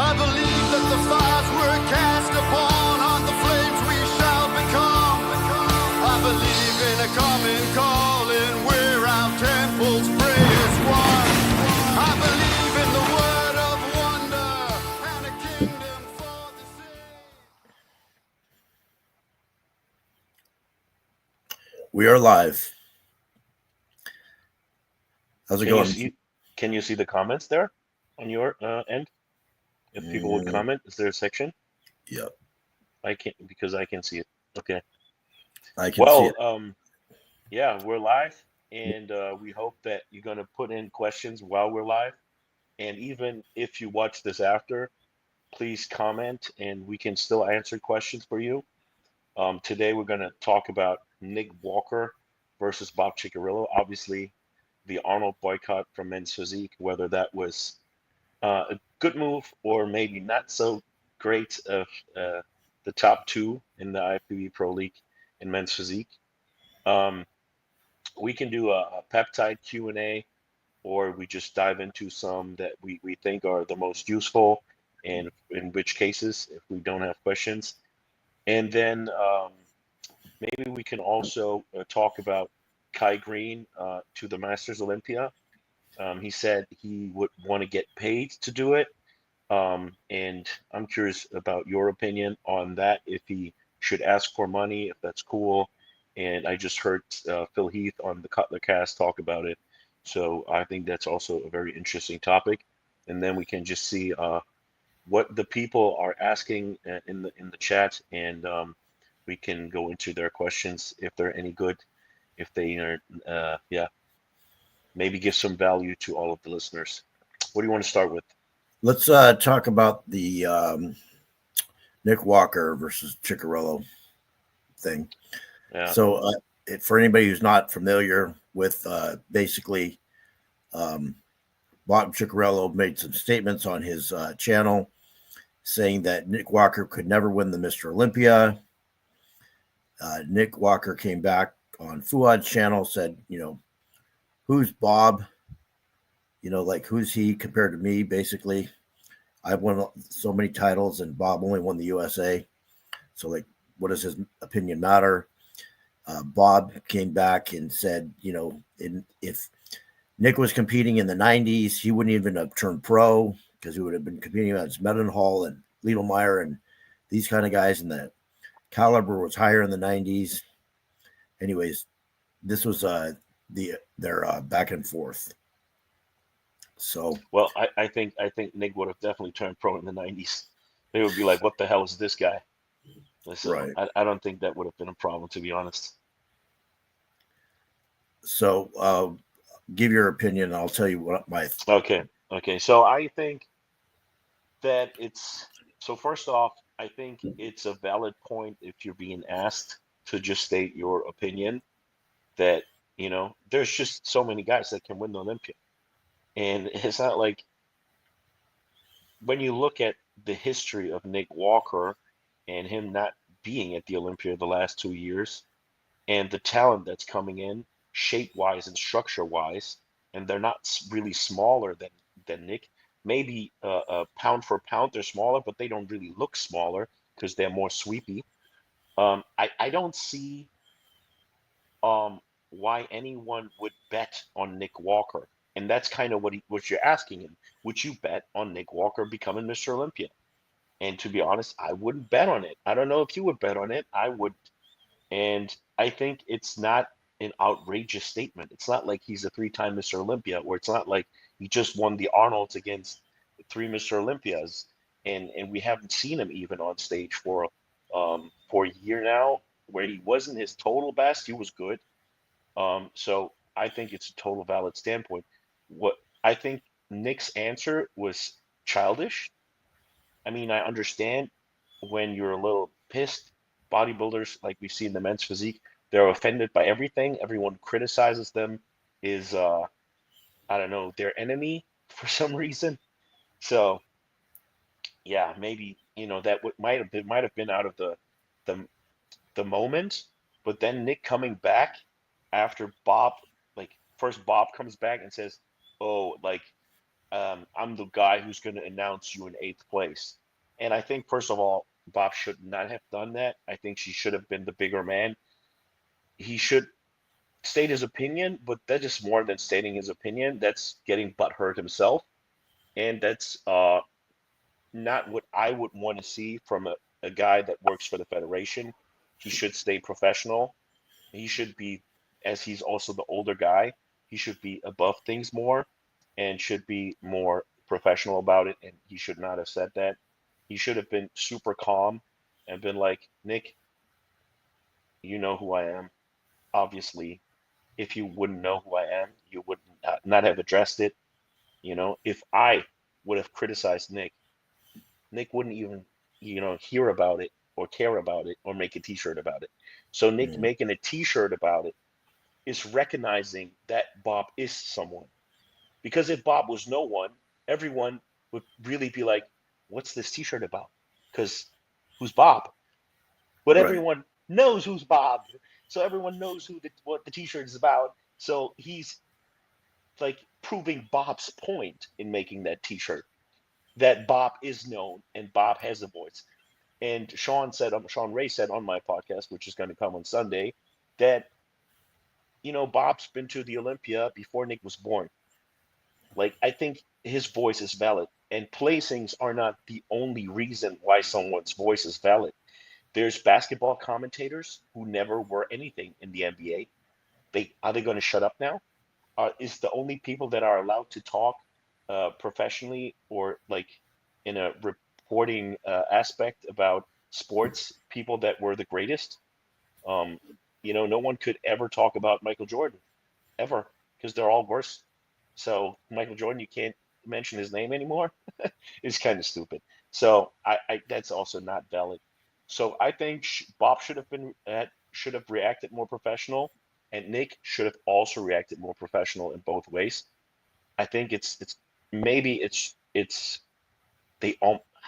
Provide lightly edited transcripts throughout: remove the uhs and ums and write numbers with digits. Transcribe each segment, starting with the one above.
I believe that the fires we're cast upon are the flames we shall become. I believe in a common calling where our temples pray as one. I believe in the word of wonder and a kingdom for the saved. We are live. How's it going? Can you see the comments there on your end? If people would comment, is there a section? Yep. I can't, because I can see it. Okay. I can see it. Yeah, we're live, and we hope that you're going to put in questions while we're live. And even if you watch this after, please comment, and we can still answer questions for you. Today, we're going to talk about Nick Walker versus Bob Chicherillo. Obviously, the Arnold boycott from Men's Physique, whether that was a good move or maybe not so great of the top two in the IFBB Pro League in Men's Physique. We can do a peptide Q&A, or we just dive into some that we think are the most useful, and in which cases, if we don't have questions. And then maybe we can also talk about Kai Green to the Masters Olympia. He said he would want to get paid to do it. And I'm curious about your opinion on that, if he should ask for money, if that's cool. And I just heard Phil Heath on the Cutler Cast talk about it. So I think that's also a very interesting topic. And then we can just see what the people are asking in the chat, and we can go into their questions if they're any good, if they are, maybe give some value to all of the listeners. What do you want to start with? Let's talk about the Nick Walker versus Chicherillo thing. Yeah. So for anybody who's not familiar with basically Bob Chicherillo made some statements on his channel saying that Nick Walker could never win the Mr. Olympia. Nick Walker came back on Fuad's channel, said, who's Bob? Like, who's he compared to me, basically? I've won so many titles, and Bob only won the USA. So, like, what does his opinion matter? Bob came back and said, if Nick was competing in the 90s, he wouldn't even have turned pro, because he would have been competing against Mendenhall and Liedelmeyer and these kind of guys, and the caliber was higher in the 90s. Anyways, this was their back and forth. So, well, I think Nick would have definitely turned pro in the 90s. They would be like, what the hell is this guy? So right. I don't think that would have been a problem, to be honest. So give your opinion, and I'll tell you what my... Okay. So I think that so first off, I think it's a valid point if you're being asked to just state your opinion, that, there's just so many guys that can win the Olympia. And it's not like, when you look at the history of Nick Walker and him not being at the Olympia the last 2 years, and the talent that's coming in shape-wise and structure-wise, and they're not really smaller than Nick. Maybe pound for pound they're smaller, but they don't really look smaller because they're more sweepy. I don't see why anyone would bet on Nick Walker. And that's kind of what you're asking him. Would you bet on Nick Walker becoming Mr. Olympia? And to be honest, I wouldn't bet on it. I don't know if you would bet on it. I would. And I think it's not an outrageous statement. It's not like he's a 3-time Mr. Olympia, or it's not like he just won the Arnolds against 3 Mr. Olympias. And we haven't seen him even on stage for a year now, where he wasn't his total best. He was good. So I think it's a total valid standpoint. What I think Nick's answer was childish. I mean, I understand when you're a little pissed. Bodybuilders, like we see in the Men's Physique, they're offended by everything. Everyone criticizes them, is I don't know, their enemy for some reason. So yeah, maybe that might have been out of the moment. But then Nick coming back after Bob, like, first Bob comes back and says, oh, like, I'm the guy who's going to announce you in 8th place. And I think, first of all, Bob should not have done that. I think she should have been the bigger man. He should state his opinion, but that is more than stating his opinion. That's getting butthurt himself. And that's not what I would want to see from a guy that works for the Federation. He should stay professional. He should be, as he's also the older guy, he should be above things more and should be more professional about it. And he should not have said that. He should have been super calm and been like, Nick, you know who I am. Obviously, if you wouldn't know who I am, you would not have addressed it. If I would have criticized Nick, Nick wouldn't even, hear about it or care about it or make a t-shirt about it. So Nick making a t-shirt about it is recognizing that Bob is someone. Because if Bob was no one, everyone would really be like, what's this t-shirt about? Because who's Bob? But Right. everyone knows who's Bob. So everyone knows what the t-shirt is about. So he's like proving Bob's point in making that t-shirt, that Bob is known and Bob has a voice. And Sean Ray said on my podcast, which is going to come on Sunday, that Bob's been to the Olympia before Nick was born. Like, I think his voice is valid, and placings are not the only reason why someone's voice is valid. There's basketball commentators who never were anything in the NBA. Are they going to shut up now? Is the only people that are allowed to talk professionally or like in a reporting aspect about sports people that were the greatest? No one could ever talk about Michael Jordan ever because they're all worse. So Michael Jordan, you can't mention his name anymore. It's kind of stupid. So I that's also not valid. So I think Bob should have reacted more professional, and Nick should have also reacted more professional in both ways. I think it's maybe it's they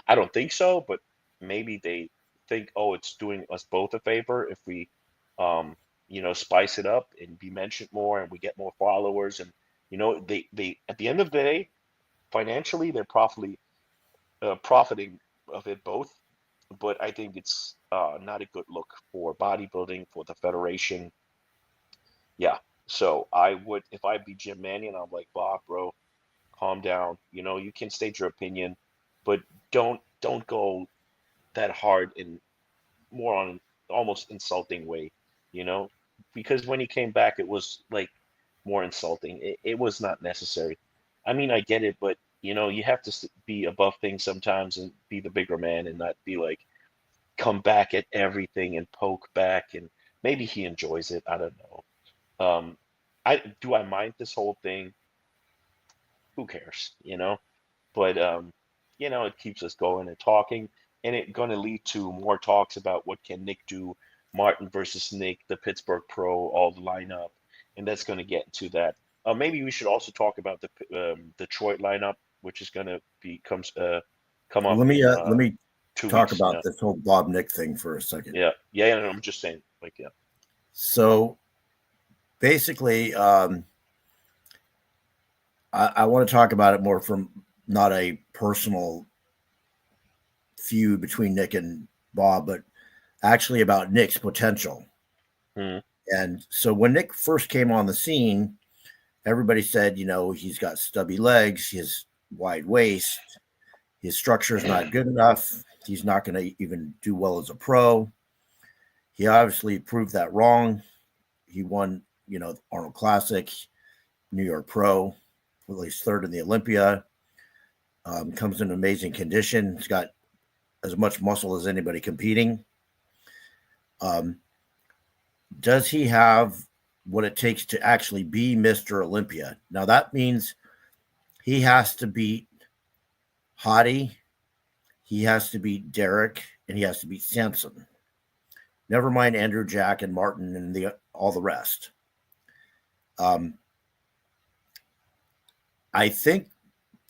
I don't think so, but maybe they think, oh, it's doing us both a favor if we spice it up and be mentioned more and we get more followers. And they at the end of the day, financially they're profiting of it both. But I think it's not a good look for bodybuilding, for the federation. Yeah. So I would, if I'd be Jim Mannion, I'm like, Bob, bro, calm down. You can state your opinion, but don't go that hard in more on an almost insulting way, because when he came back, it was like more insulting. It was not necessary. I mean, I get it, but you have to be above things sometimes and be the bigger man and not be like come back at everything and poke back. And maybe he enjoys it. I don't know. I mind this whole thing? Who cares, But it keeps us going and talking, and it's going to lead to more talks about what can Nick do, Martin versus Nick, the Pittsburgh Pro, all the lineup, and that's going to get into that. Maybe we should also talk about the Detroit lineup, which is going to come Well, up in let me 2 talk weeks. about Yeah, this whole Bob Nick thing for a second. yeah. No, I'm just saying, like, yeah. So basically, I want to talk about it more from not a personal feud between Nick and Bob, but actually about Nick's potential. Mhm. And so when Nick first came on the scene, everybody said, he's got stubby legs, his wide waist, his structure is not good enough. He's not going to even do well as a pro. He obviously proved that wrong. He won, Arnold Classic, New York Pro, at least third in the Olympia. Comes in amazing condition. He's got as much muscle as anybody competing. Does he have what it takes to actually be Mr. Olympia? Now that means he has to beat Hottie, he has to beat Derek, and he has to beat Samson. Never mind Andrew, Jack, and Martin, and all the rest. I think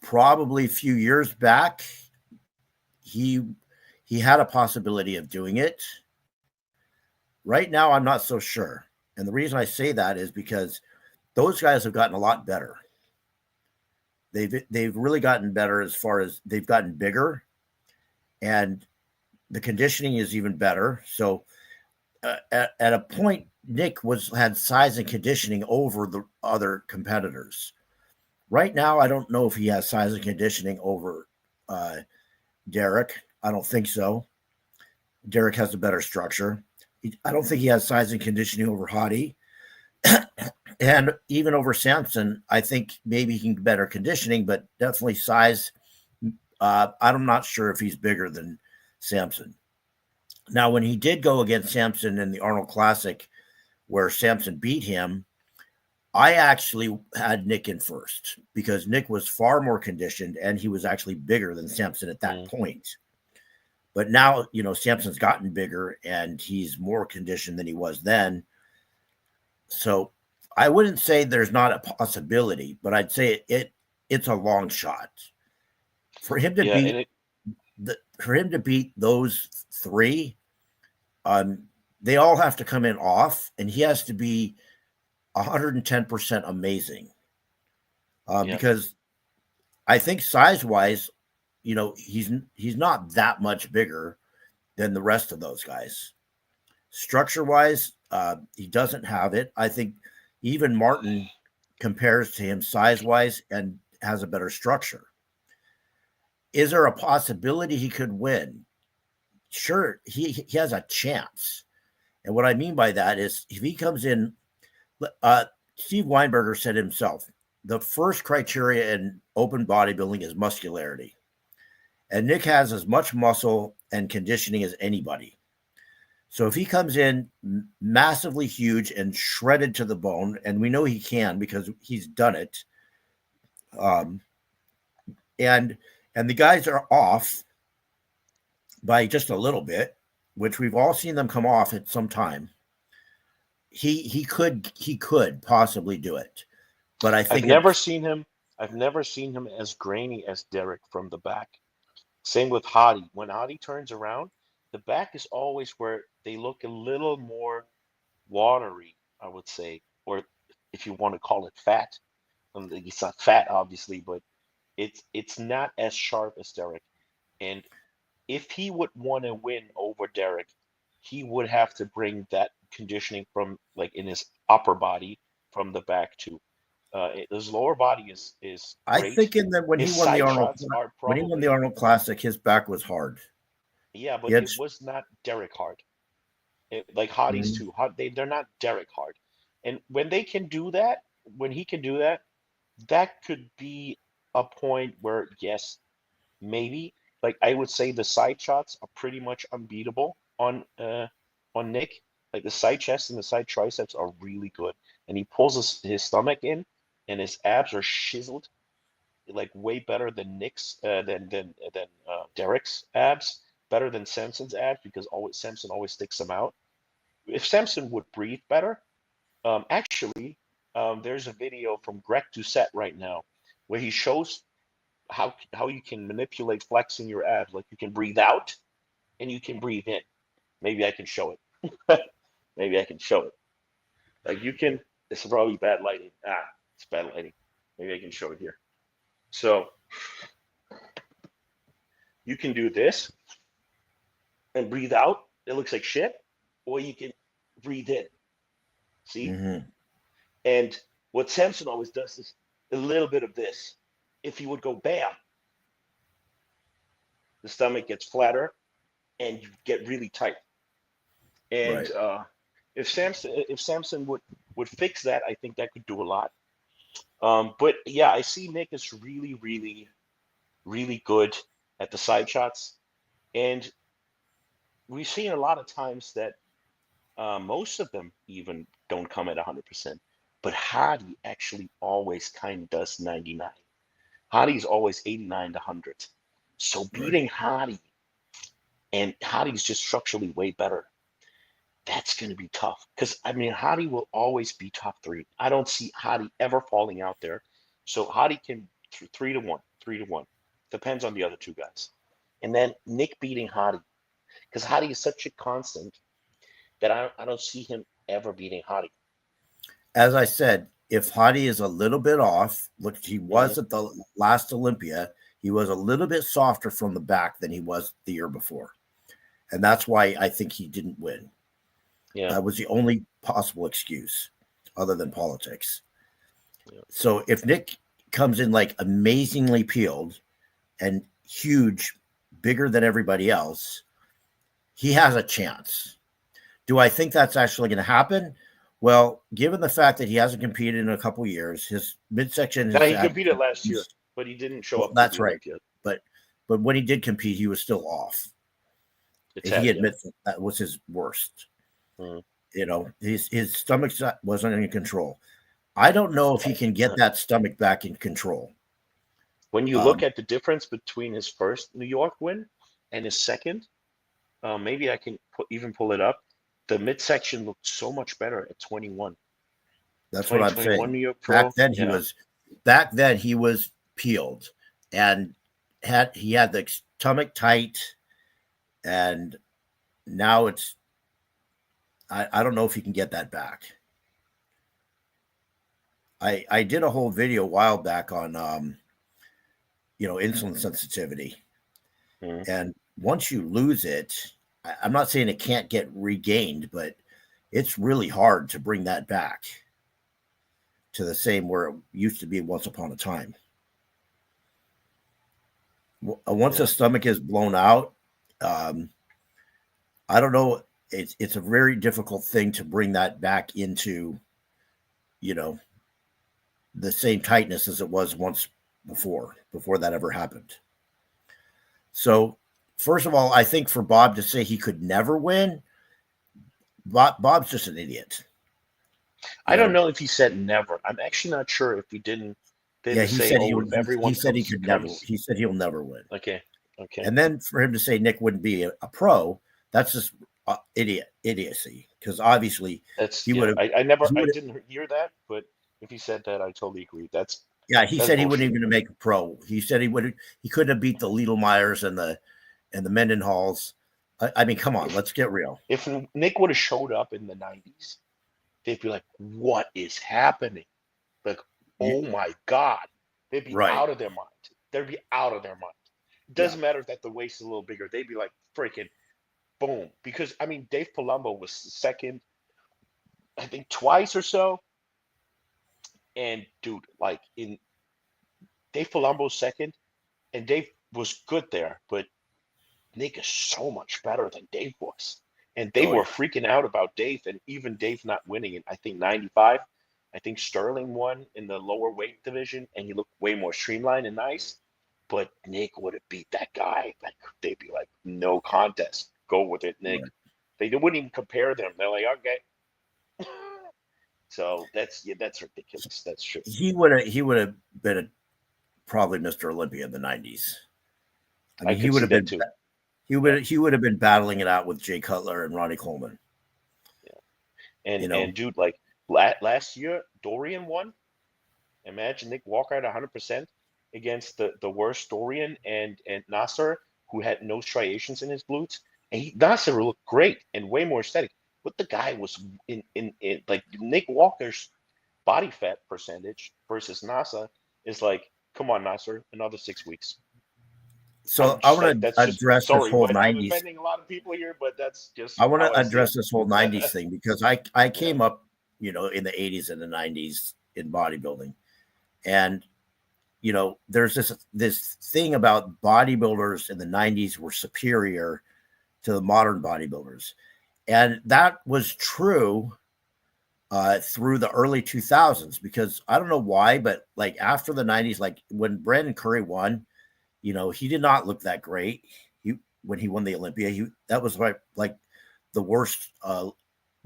probably a few years back, he had a possibility of doing it. Right now, I'm not so sure. And the reason I say that is because those guys have gotten a lot better. They've really gotten better as far as they've gotten bigger, and the conditioning is even better. So at a point, Nick had size and conditioning over the other competitors. Right now, I don't know if he has size and conditioning over Derek. I don't think so. Derek has a better structure. I don't think he has size and conditioning over Hottie. And even over Samson, I think maybe he can get better conditioning, but definitely size. I'm not sure if he's bigger than Samson. Now, when he did go against Samson in the Arnold Classic, where Samson beat him, I actually had Nick in first because Nick was far more conditioned and he was actually bigger than Samson at that point. But now, Samson's gotten bigger and he's more conditioned than he was then. So I wouldn't say there's not a possibility, but I'd say it's a long shot for him to beat those three. They all have to come in off, and he has to be 110% amazing. Because I think size-wise, he's not that much bigger than the rest of those guys. Structure-wise, he doesn't have it. I think even Martin compares to him size-wise and has a better structure. Is there a possibility he could win? Sure, he has a chance. And what I mean by that is if he comes in, Steve Weinberger said himself, the first criteria in open bodybuilding is muscularity. And Nick has as much muscle and conditioning as anybody. So if he comes in massively huge and shredded to the bone, and we know he can because he's done it, and the guys are off by just a little bit, which we've all seen them come off at some time. He could possibly do it, but I think I've never seen him as grainy as Derek from the back. Same with Hottie. When Hottie turns around, the back is always where they look a little more watery, I would say, or if you want to call it fat. It's not fat, obviously, but it's not as sharp as Derek. And if he would want to win over Derek, he would have to bring that conditioning from like in his upper body from the back too. His lower body is great. I think when he won the Arnold Classic, his back was hard. Yeah, but it was not Derek hard. Like Hottie's too. They're not Derek hard. And when they can do that, when he can do that, that could be a point where yes, maybe. Like I would say the side shots are pretty much unbeatable on Nick. Like the side chest and the side triceps are really good. And he pulls his stomach in and his abs are chiseled like way better than Nick's than Derek's abs, better than Samson's abs because Samson always sticks them out. If Samson would breathe better, there's a video from Greg Doucette right now where he shows how you can manipulate flexing your abs. Like you can breathe out and you can breathe in. Maybe I can show it. Maybe I can show it. Like you can. This is probably bad lighting. It's bad lighting. Maybe I can show it here. So you can do this and breathe out. It looks like shit. Or you can breathe in. See? Mm-hmm. And what Samson always does is a little bit of this. If he would go bam, the stomach gets flatter and you get really tight. And right. if Samson would fix that, I think that could do a lot. But yeah, I see Nick is really, really, really good at the side shots. And we've seen a lot of times that most of them even don't come at 100%. But Hottie actually always kind of does 99. Hottie's always 89 to 100. So beating Hottie, and Hottie's just structurally way better, that's going to be tough. Because, I mean, Hottie will always be top 3. I don't see Hottie ever falling out there. So Hottie can 3 to 1, 3 to 1. Depends on the other two guys. And then Nick beating Hottie. Because Hottie is such a constant that I don't see him ever beating Hottie. As I said, if Hadi is a little bit off, look, he was at the last Olympia, he was a little bit softer from the back than he was the year before. And that's why I think he didn't win. Yeah. That was the only possible excuse other than politics. Yeah. So if Nick comes in like amazingly peeled and huge, bigger than everybody else, he has a chance. Do I think that's actually going to happen? Well, given the fact that he hasn't competed in a couple years, his midsection Now, he competed last year, but he didn't show up. That's right. But when he did compete, he was still off. He admits that was his worst. You know, his stomach wasn't in control. I don't know if he can get that stomach back in control. When you look at the difference between his first New York win and his second, maybe I can even pull it up. The midsection looked so much better at 21. That's what I'm saying. New York Pro, back then he was peeled and he had the stomach tight, and now it's I don't know if he can get that back. I did a whole video a while back on insulin sensitivity. And once you lose it, I'm not saying it can't get regained, but it's really hard to bring that back to the same where it used to be once upon a time. Once the stomach is blown out, I don't know. It's a very difficult thing to bring that back into, the same tightness as it was once before that ever happened. So, first of all, I think for Bob to say he could never win, Bob's just an idiot. I don't know if he said never. I'm actually not sure if he didn't. He said he could never. He said he'll never win. Okay. And then for him to say Nick wouldn't be a pro, that's just idiocy. Because obviously he would have. I didn't hear that, but if he said that, I totally agree. He said he wouldn't even make a pro. He said he couldn't have beat the Lidl-Meyers and the Mendenhalls. I mean, come on, let's get real. If Nick would have showed up in the 90s, they'd be like, "What is happening?" Like, oh my God, they'd be out of their mind. They'd be out of their mind. It doesn't matter that the waist is a little bigger. They'd be like, freaking boom. Because I mean, Dave Palumbo was second, I think twice or so. And dude, like in Dave Palumbo's second, and Dave was good there, but Nick is so much better than Dave was. And they were freaking out about Dave, and even Dave not winning in, I think, 95. I think Sterling won in the lower weight division, and he looked way more streamlined and nice. But Nick would have beat that guy. Like, they'd be like, no contest. Go with it, Nick. Right. They wouldn't even compare them. They're like, okay. So that's ridiculous. That's true. He would have been probably Mr. Olympia in the 90s. I mean, he would have been too. He would have been battling it out with Jay Cutler and Ronnie Coleman. Yeah, and dude, like last year, Dorian won. Imagine Nick Walker at 100% against the worst Dorian and Nasser, who had no striations in his glutes, and Nasser looked great and way more aesthetic. But the guy was in like Nick Walker's body fat percentage versus Nasser is like, come on, Nasser, another 6 weeks. So I want to address this whole 90s. I'm offending a lot of people here, but that's just. I want to address this whole 90s thing because I came up, in the 80s and the 90s in bodybuilding, and there's this thing about bodybuilders in the 90s were superior to the modern bodybuilders. And that was true through the early 2000s, because I don't know why, but like after the 90s, like when Brandon Curry won, he did not look that great. When he won the Olympia, that was like the worst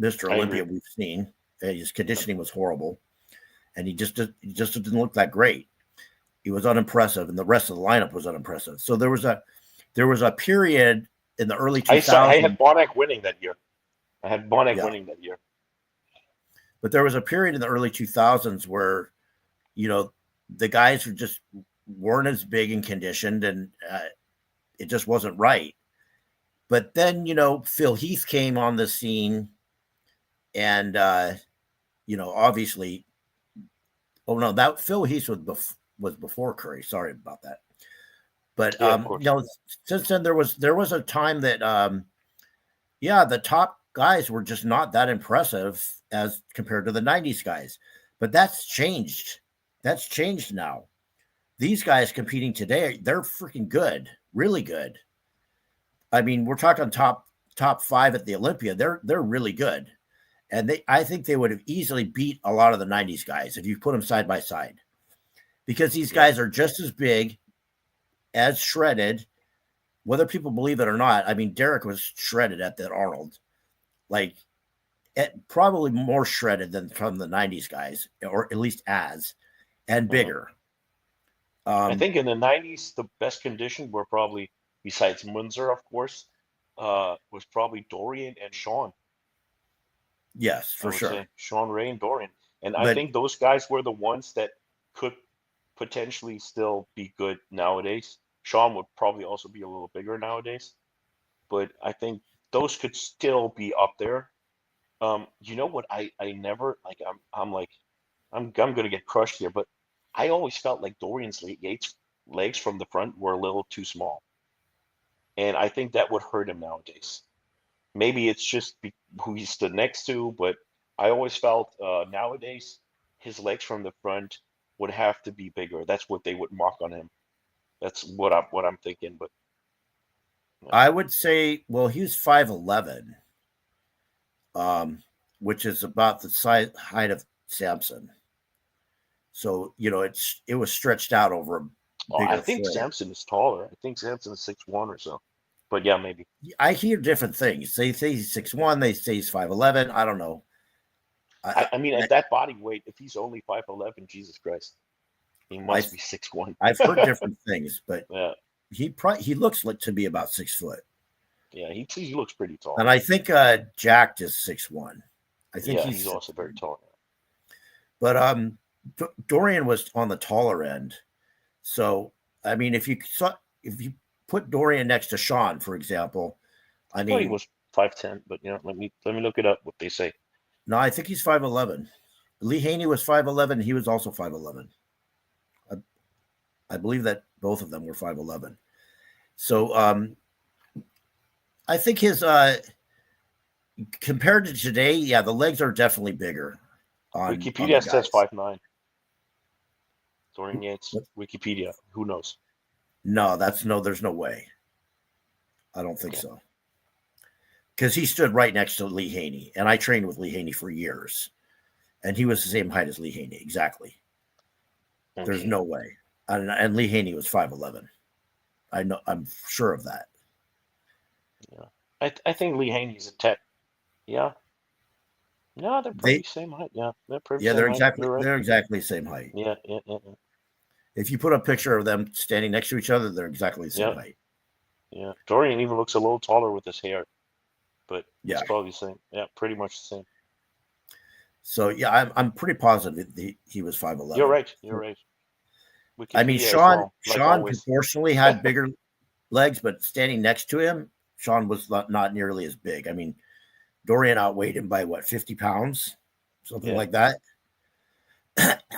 Mr. Olympia we've seen. His conditioning was horrible, and he just didn't look that great. He was unimpressive, and the rest of the lineup was unimpressive. So there was a period in the early 2000s. I had Bonak winning that year. Winning that year. But there was a period in the early 2000s where, the guys weren't as big and conditioned, and it just wasn't right. But then, Phil Heath came on the scene, and, obviously Oh no, that Phil Heath was before Curry. Sorry about that. But Yeah, of course. since then there was a time that the top guys were just not that impressive as compared to the 90s guys. But that's changed. That's changed now. These guys competing today, they're freaking good, really good. I mean, we're talking top 5 at the Olympia. They're really good. And I think they would have easily beat a lot of the 90s guys if you put them side by side. Because these guys are just as big, as shredded, whether people believe it or not. I mean, Derek was shredded at that Arnold, like probably more shredded than from the 90s guys, or at least and bigger. I think in the 90s, the best condition were probably, besides Munzer, of course, was probably Dorian and Sean. Yes, for sure. Say Sean Ray and Dorian. And I think those guys were the ones that could potentially still be good nowadays. Sean would probably also be a little bigger nowadays, but I think those could still be up there. You know what? I never like. I'm gonna get crushed here, but I always felt like Dorian's legs from the front were a little too small, and I think that would hurt him nowadays. Maybe it's just who he stood next to, but I always felt nowadays his legs from the front would have to be bigger. That's what they would mock on him. That's what I'm thinking. But I would say, well, he's 5'11", which is about the height of Samson. So it was stretched out over a bigger I think foot. Samson is taller. I think Samson is 6'1" or so. But yeah, maybe. I hear different things. They say he's 6'1", they say he's 5'11". I don't know. I mean, at that body weight, if he's only 5'11", Jesus Christ, he must be 6'1". I've heard different things, but yeah, he looks like to be about 6 foot. Yeah, he looks pretty tall. And I think Jack is 6'1". I think he's also very tall. But Dorian was on the taller end. So I mean, if you put Dorian next to Sean, for example, I mean, he was 5'10", but let me look it up what they say. No, I think he's 5'11". Lee Haney was 5'11". He was also 5'11". I believe that both of them were 5'11". So I think his compared to today, the legs are definitely bigger. Wikipedia says 5'9". Dorian Yates, Wikipedia. Who knows? No, there's no way. I don't think so. Because he stood right next to Lee Haney, and I trained with Lee Haney for years, and he was the same height as Lee Haney, exactly. Okay. There's no way, and Lee Haney was 5'11". I'm sure of that. Yeah, I think Lee Haney's a tech. Yeah. No, they're probably the same height. Yeah, they're pretty. Yeah, they're exactly the same height. Yeah. If you put a picture of them standing next to each other, they're exactly the same height. Yeah, Dorian even looks a little taller with his hair. But it's probably the same. Yeah, pretty much the same. So I'm pretty positive he was 5'11". You're right. Wikipedia I mean, Sean proportionally had bigger legs, but standing next to him, Sean was not nearly as big. I mean, Dorian outweighed him by 50 pounds, something like that.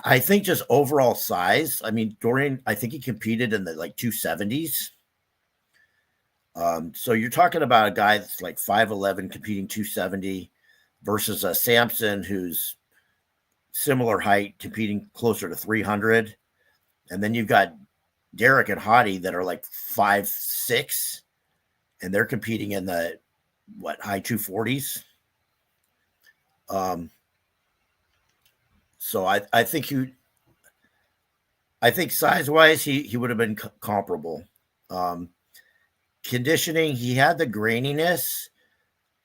I think just overall size. I mean, Dorian, I think he competed in the 270s. So you're talking about a guy that's 5'11", competing 270 versus a Samson who's similar height, competing closer to 300. And then you've got Derek and Hottie that are 5'6", and they're competing in the high 240s. So I think size wise he would have been comparable. Conditioning, he had the graininess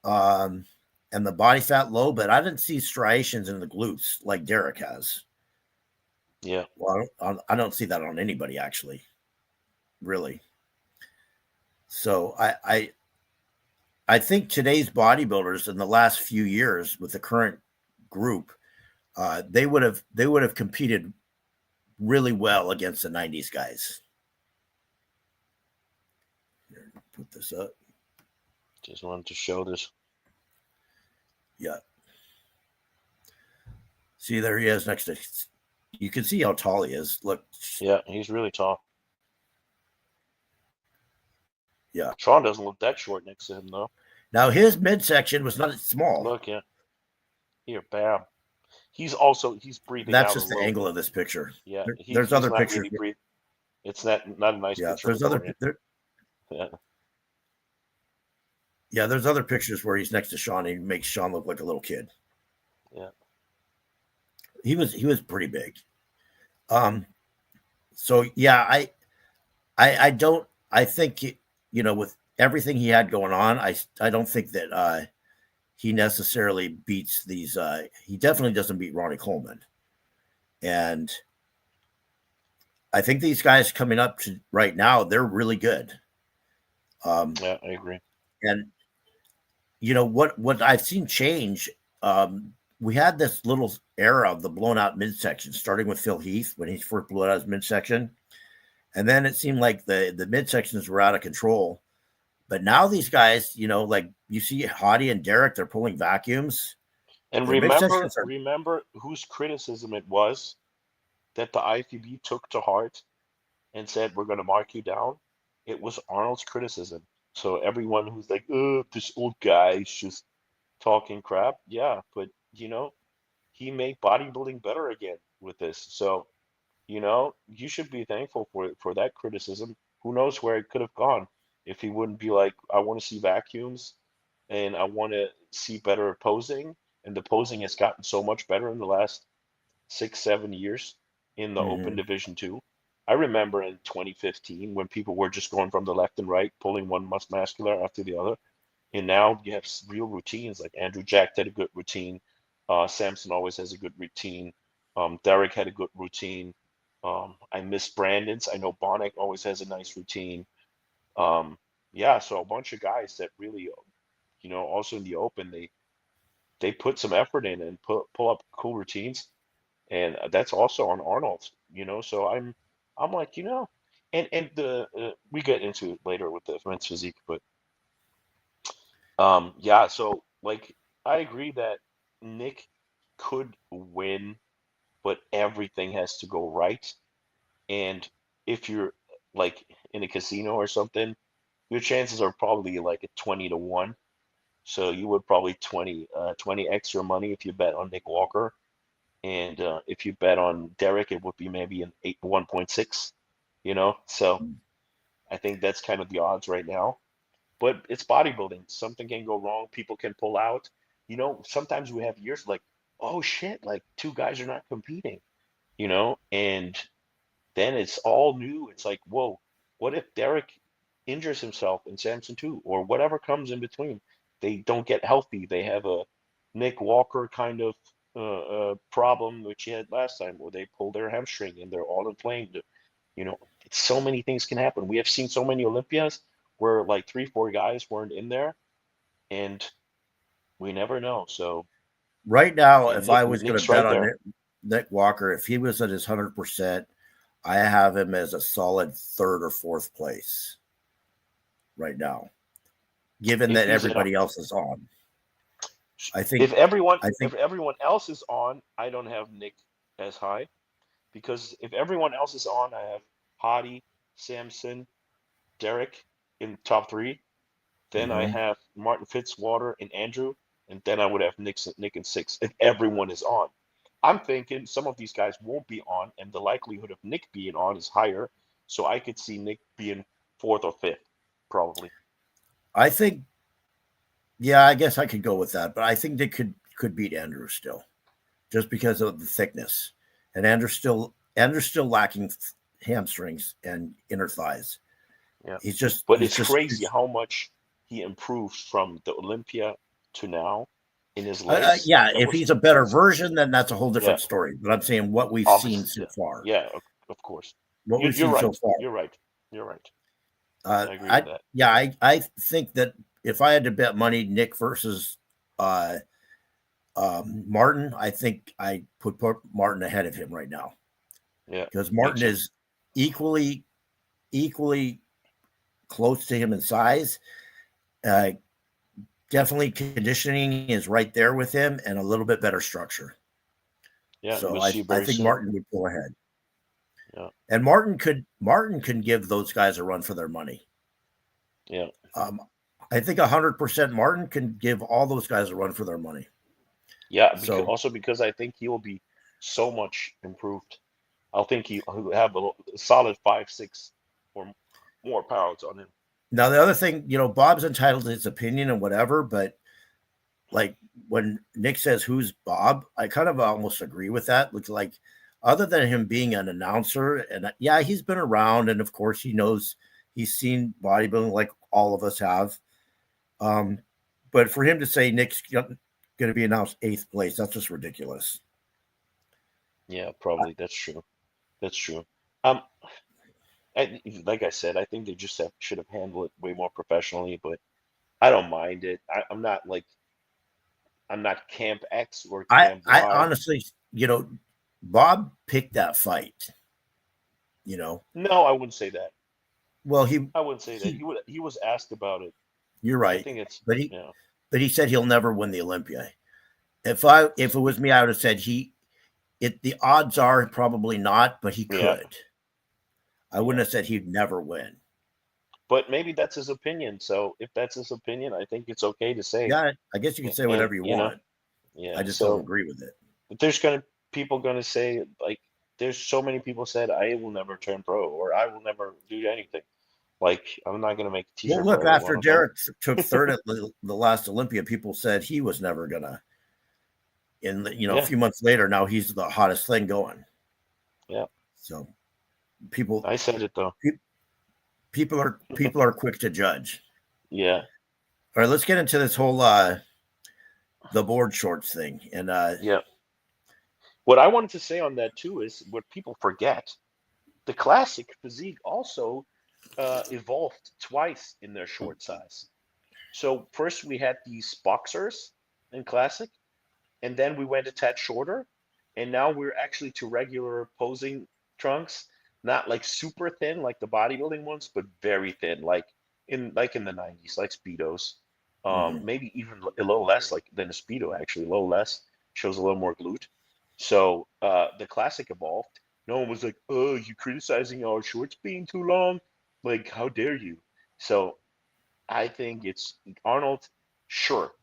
and the body fat low, but I didn't see striations in the glutes like Derek has. Yeah. Well, I don't see that on anybody, actually, really. So I think today's bodybuilders in the last few years with the current group, they would have competed really well against the 90s guys. Put this up. Just wanted to show this. Yeah. See, there he is next to you can see how tall he is. Look. Yeah, he's really tall. Yeah. Sean doesn't look that short next to him, though. Now, his midsection was not small. Look, yeah. Here, bam. He's breathing That's out just a the little angle bit. of this picture. Yeah, There's he's other not pictures. really breathing. It's not a nice Yeah, picture. there's other. Yeah. Yeah, there's other pictures where he's next to Sean. And he makes Sean look like a little kid. Yeah. He was pretty big. So yeah, I think, you know, with everything he had going on, I don't think that he necessarily beats these. He definitely doesn't beat Ronnie Coleman, and I think these guys coming up to right now, they're really good. Yeah, I agree. And you know what I've seen change. We had this little era of the blown out midsection, starting with Phil Heath when he first blew out his midsection. And then it seemed like the midsections were out of control. But now these guys, you know, like you see Hottie and Derek, they're pulling vacuums. And Their midsections are, remember whose criticism it was that the IFBB took to heart and said, we're going to mark you down. It was Arnold's criticism. So everyone who's like, oh, this old guy is just talking crap. Yeah, but, you know, he made bodybuilding better again with this. So, you know, you should be thankful for that criticism. Who knows where it could have gone if he wouldn't be like, I want to see vacuums and I want to see better posing. And the posing has gotten so much better in the last 6, 7 years in the open division too. I remember in 2015 when people were just going from the left and right, pulling one muscular after the other. And now you have real routines, like Andrew Jack had a good routine. Samson always has a good routine. Derek had a good routine. I miss Brandon's. I know Bonnick always has a nice routine. Yeah, so a bunch of guys that really, you know, also in the open, they put some effort in and pull up cool routines, and that's also on Arnold, you know. So I'm like, you know, and the we get into it later with the men's physique, but yeah, so like I agree that Nick could win, but everything has to go right. And if you're like in a casino or something, your chances are probably like a 20 to 1. So you would probably 20 extra money if you bet on Nick Walker. And if you bet on Derek, it would be maybe an 1.6, you know? So I think that's kind of the odds right now. But it's bodybuilding. Something can go wrong. People can pull out. You know, sometimes we have years like, oh shit, like two guys are not competing, you know? And then it's all new. It's like, whoa, what if Derek injures himself and Samson too, or whatever comes in between? They don't get healthy. They have a Nick Walker kind of problem, which he had last time, where they pull their hamstring and they're all inflamed. You know, so many things can happen. We have seen so many Olympias where like 3, 4 guys weren't in there, and we never know. So, right now, and if I was going to Nick's bet right on there. Nick Walker, if he was at his 100%, I have him as a solid third or fourth place right now, given that everybody else is on. I think if everyone else is on, I don't have Nick as high, because if everyone else is on, I have Hottie, Samson, Derek in top 3. Then I have Martin Fitzwater and Andrew, and then I would have Nick in 6 if everyone is on. I'm thinking some of these guys won't be on, and the likelihood of Nick being on is higher. So I could see Nick being 4th or 5th, probably. I think, yeah, I guess I could go with that, but I think they could beat Andrew still, just because of the thickness, and Andrew's still lacking hamstrings and inner thighs. Yeah, But it's crazy how much he improved from the Olympia to now in his legs. Yeah, if he's a better version, then that's a whole different Yeah. story. But I'm saying what we've seen so far. Yeah, of course. What we've You're seen right. so far. You're right. You're right. I agree with that. Yeah, I think that if I had to bet money, Nick versus Martin, I think I put Martin ahead of him right now. Yeah, because Martin is equally close to him in size. Definitely conditioning is right there with him, and a little bit better structure. Yeah, So we'll see you I very think soon. Martin would pull ahead. Yeah, And Martin can give those guys a run for their money. yeah, I think 100% Martin can give all those guys a run for their money. yeah. Because So also because I think he will be so much improved. I'll think he'll have a solid 5, 6 or more pounds on him. now the other thing, Bob's entitled to his opinion and whatever, but like when Nick says who's Bob, I kind of almost agree with that. Looks like other than him being an announcer, and yeah, he's been around, and of course he's seen bodybuilding like all of us have. But for him to say Nick's going to be announced 8th place, that's just ridiculous. Yeah, probably that's true. That's true. Um, like I said, I think they just should have handled it way more professionally, but I don't mind it. I'm not Camp X or Camp I Y. honestly, Bob picked that fight. No, I wouldn't say that. Well, I wouldn't say that. he, He was asked about it. you're I right, think it's but yeah. he said he'll never win the Olympia. If it was me, I would have said the odds are probably not, but he Yeah, could. I wouldn't yeah. have said he'd never win. But maybe that's his opinion. So if that's his opinion, I think it's okay to say. Yeah, I guess you can say And whatever you want. yeah. I just don't So agree with it. but people gonna say like there's so many people said I will never turn pro or I will never do anything. Like I'm not gonna make a Well, t-shirt for look, every after one of them. Derek took third at the last Olympia, people said he was never gonna. And a Yeah, few months later, now he's the hottest thing going. yeah. So people I said it though. pe- people are quick to judge. Yeah, All right, let's get into this whole the board shorts thing. And yeah. What I wanted to say on that too is what people forget. The classic physique also evolved twice in their short size. So first we had these boxers in classic, and then we went a tad shorter, and now we're actually to regular posing trunks, not like super thin like the bodybuilding ones, but very thin, like in the 90s, like speedos. mhm. Maybe even a little less like than a speedo actually, a little less, shows a little more glute. So the classic evolved. No one was like, "Oh, you criticizing our shorts being too long? Like, how dare you?" So I think it's Arnold. Sure,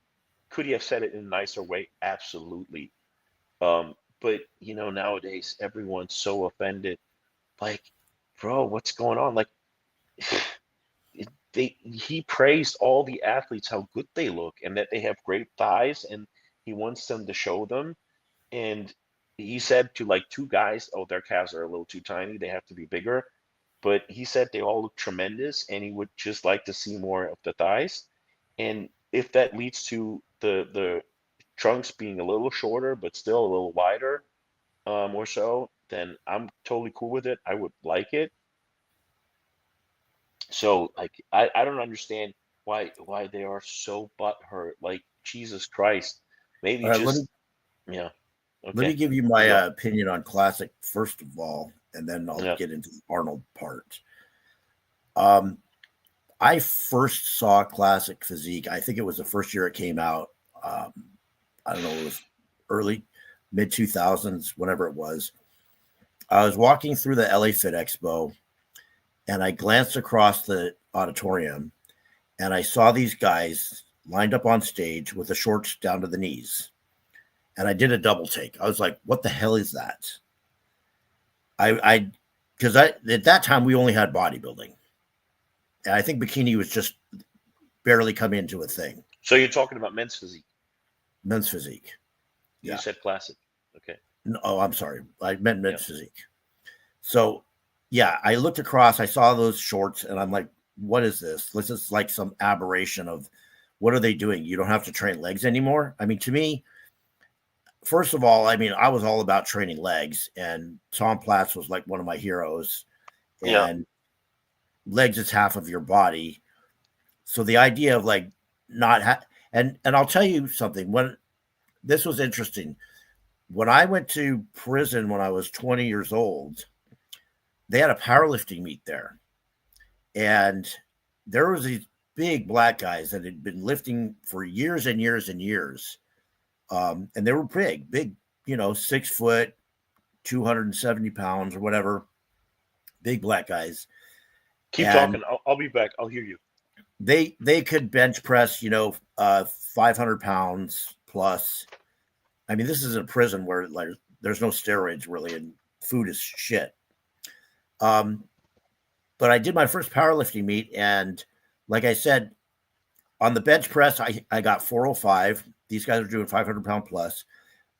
could he have said it in a nicer way? Absolutely. But nowadays everyone's so offended. Like, bro, what's going on? Like, he praised all the athletes how good they look and that they have great thighs, and he wants them to show them. And he said to like two guys, "Oh, their calves are a little too tiny. They have to be bigger." But he said they all look tremendous, and he would just like to see more of the thighs. And if that leads to the trunks being a little shorter but still a little wider, or so, then I'm totally cool with it. I would like it. So like I don't understand why they are so butthurt. Like Jesus Christ, maybe All right, just yeah. let me Okay, give you you my go. opinion on classic first of all, and then I'll Yeah, get into the Arnold part. Um, I first saw classic physique. I think it was the first year it came out. Um, I don't know, it was early mid 2000s, whenever it was. I was walking through the LA Fit Expo, and I glanced across the auditorium, and I saw these guys lined up on stage with the shorts down to the knees. And I did a double take. I was like, what the hell is that? I because at that time we only had bodybuilding. And I think bikini was just barely coming into a thing. so you're talking about men's physique. Men's physique. You Yeah. said classic. Okay. No, oh, I'm sorry. I meant Yeah. men's physique. So yeah, I looked across, I saw those shorts, and I'm like, what is this? This is like some aberration of what are they doing? You don't have to train legs anymore. I mean, to me, first of all, I mean, I was all about training legs, and Tom Platz was like one of my heroes. Yeah. And legs is half of your body. So the idea of like not and I'll tell you something. When this was interesting, when I went to prison when I was 20 years old, they had a powerlifting meet there, and there was these big black guys that had been lifting for years and years and years, and they were big. 6 foot, 270 pounds or whatever, big black guys. Keep And talking. I'll be back. I'll hear you. They could bench press, 500 pounds plus. I mean, this is a prison where like there's no steroids really, and food is shit. But I did my first powerlifting meet, and like I said, on the bench press, I got 405. These guys are doing 500-pound plus.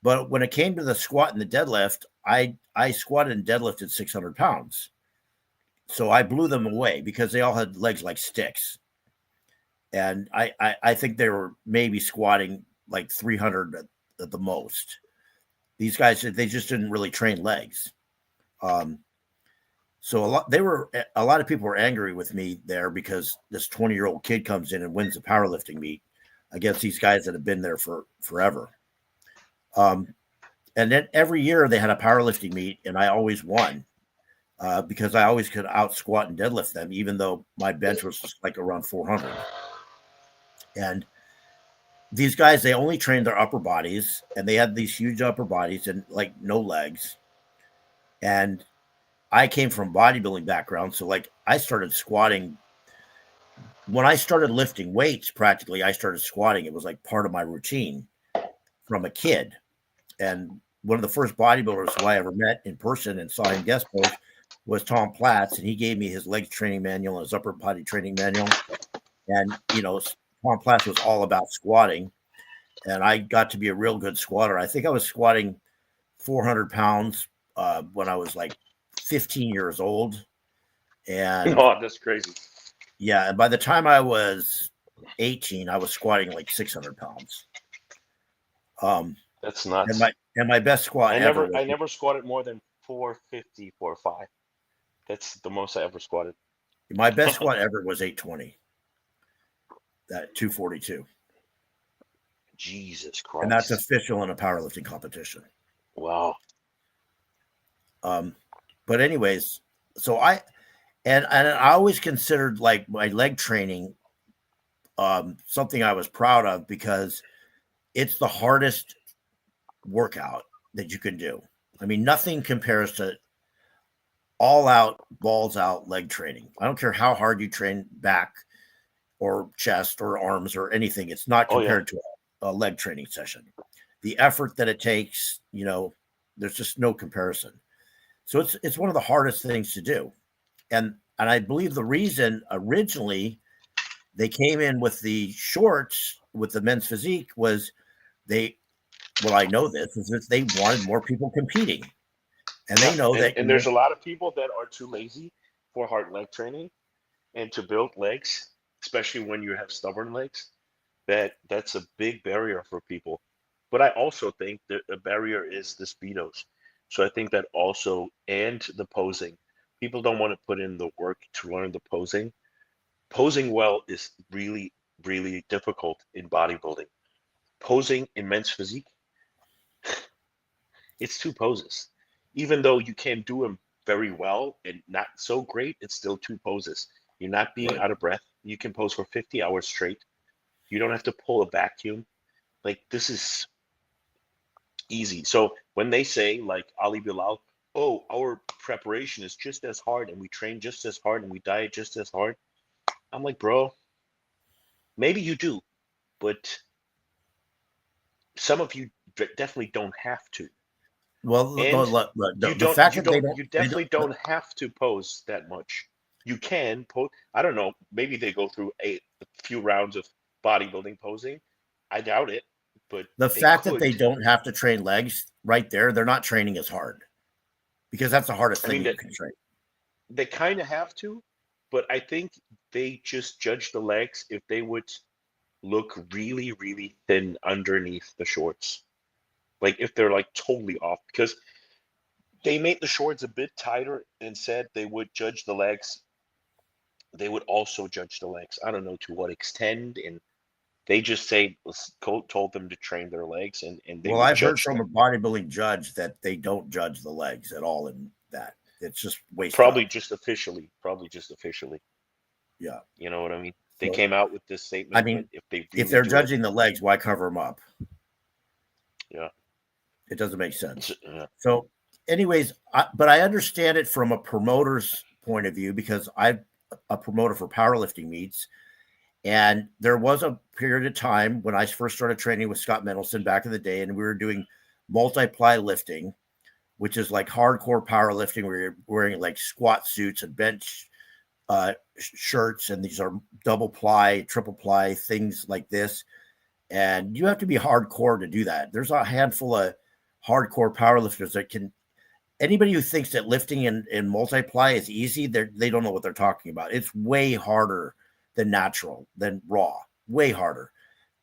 But when it came to the squat and the deadlift, I squatted and deadlifted 600 pounds. So I blew them away because they all had legs like sticks. And I think they were maybe squatting like 300 at the most. These guys, they just didn't really train legs. So a lot of people were angry with me there because this 20-year-old kid comes in and wins the powerlifting meet against these guys that have been there for forever. And then every year they had a powerlifting meet, and I always won because I always could out squat and deadlift them, even though my bench was just like around 400. And these guys, they only trained their upper bodies, and they had these huge upper bodies and like no legs. And I came from bodybuilding background, so like I started squatting. When I started lifting weights, practically I started squatting. It was like part of my routine from a kid. And one of the first bodybuilders who I ever met in person and saw him guest post was Tom Platz, and he gave me his legs training manual and his upper body training manual. And Tom Platz was all about squatting, and I got to be a real good squatter. I think I was squatting 400 pounds when I was like 15 years old. And Oh, that's crazy. yeah, and by the time I was 18, I was squatting like 600 pounds. That's nuts. And my best squat ever. I never squatted more than 450, 405. That's the most I ever squatted. My best squat ever was 820. That 242. Jesus Christ. And that's official in a powerlifting competition. Wow. But anyways, so I always considered like my leg training something I was proud of because it's the hardest workout that you can do. I mean, nothing compares to all out, balls out leg training. I don't care how hard you train back or chest or arms or anything. It's not compared to a leg training session. The effort that it takes, there's just no comparison. So it's one of the hardest things to do. And I believe the reason originally they came in with the shorts with the men's physique was I know this is that they wanted more people competing. And they know that. And there's a lot of people that are too lazy for hard leg training and to build legs, especially when you have stubborn legs. That's a big barrier for people. But I also think that a barrier is the speedos. So I think that also, and the posing. People don't want to put in the work to learn the posing. Posing well is really, really difficult in bodybuilding. Posing in men's physique, it's 2 poses. Even though you can do them very well and not so great, it's still 2 poses. You're not being out of breath. You can pose for 50 hours straight. You don't have to pull a vacuum. Like, this is easy. So when they say, like Ali Bilal, oh, our preparation is just as hard and we train just as hard and we diet just as hard, I'm like, bro, maybe you do, but some of you definitely don't have to. Well, the fact that you definitely don't have to pose that much. You can pose. I don't know. Maybe they go through a few rounds of bodybuilding posing. I doubt it. But the fact that they don't have to train legs right there, they're not training as hard because that's the hardest thing you can train. They kind of have to, but I think they just judge the legs if they would look really, really thin underneath the shorts. Like if they're like totally off, because they made the shorts a bit tighter and said they would judge the legs. They would also judge the legs. I don't know to what extent, and they just told them to train their legs, and they would I've heard judge from them. a bodybuilding judge that they don't judge the legs at all in that. It's just waste. Probably just officially. Yeah. You know what I mean? They came out with this statement. I mean, but if they're judging the legs, why cover them up? Yeah. It doesn't make sense. Yeah. So, anyways, but I understand it from a promoter's point of view because I'm a promoter for powerlifting meets. And there was a period of time when I first started training with Scott Mendelson back in the day, and we were doing multiply lifting, which is like hardcore powerlifting where you're wearing like squat suits and bench shirts, and these are double ply, triple ply, things like this. And you have to be hardcore to do that. There's a handful of hardcore powerlifters that can. Anybody who thinks that lifting in multiply is easy, they don't know what they're talking about. It's way harder than natural, than raw, way harder.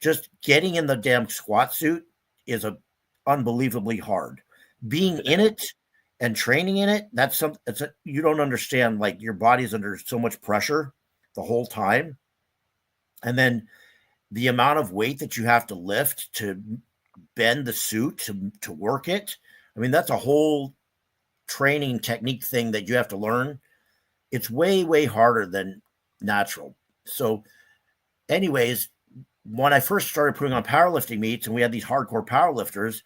Just getting in the damn squat suit is unbelievably hard. Being in it and training in it, you don't understand. Like your body's under so much pressure the whole time, and then the amount of weight that you have to lift to bend the suit to work it. I mean, that's a whole training technique thing that you have to learn. It's way, way harder than natural. So anyways, when I first started putting on powerlifting meets and we had these hardcore powerlifters,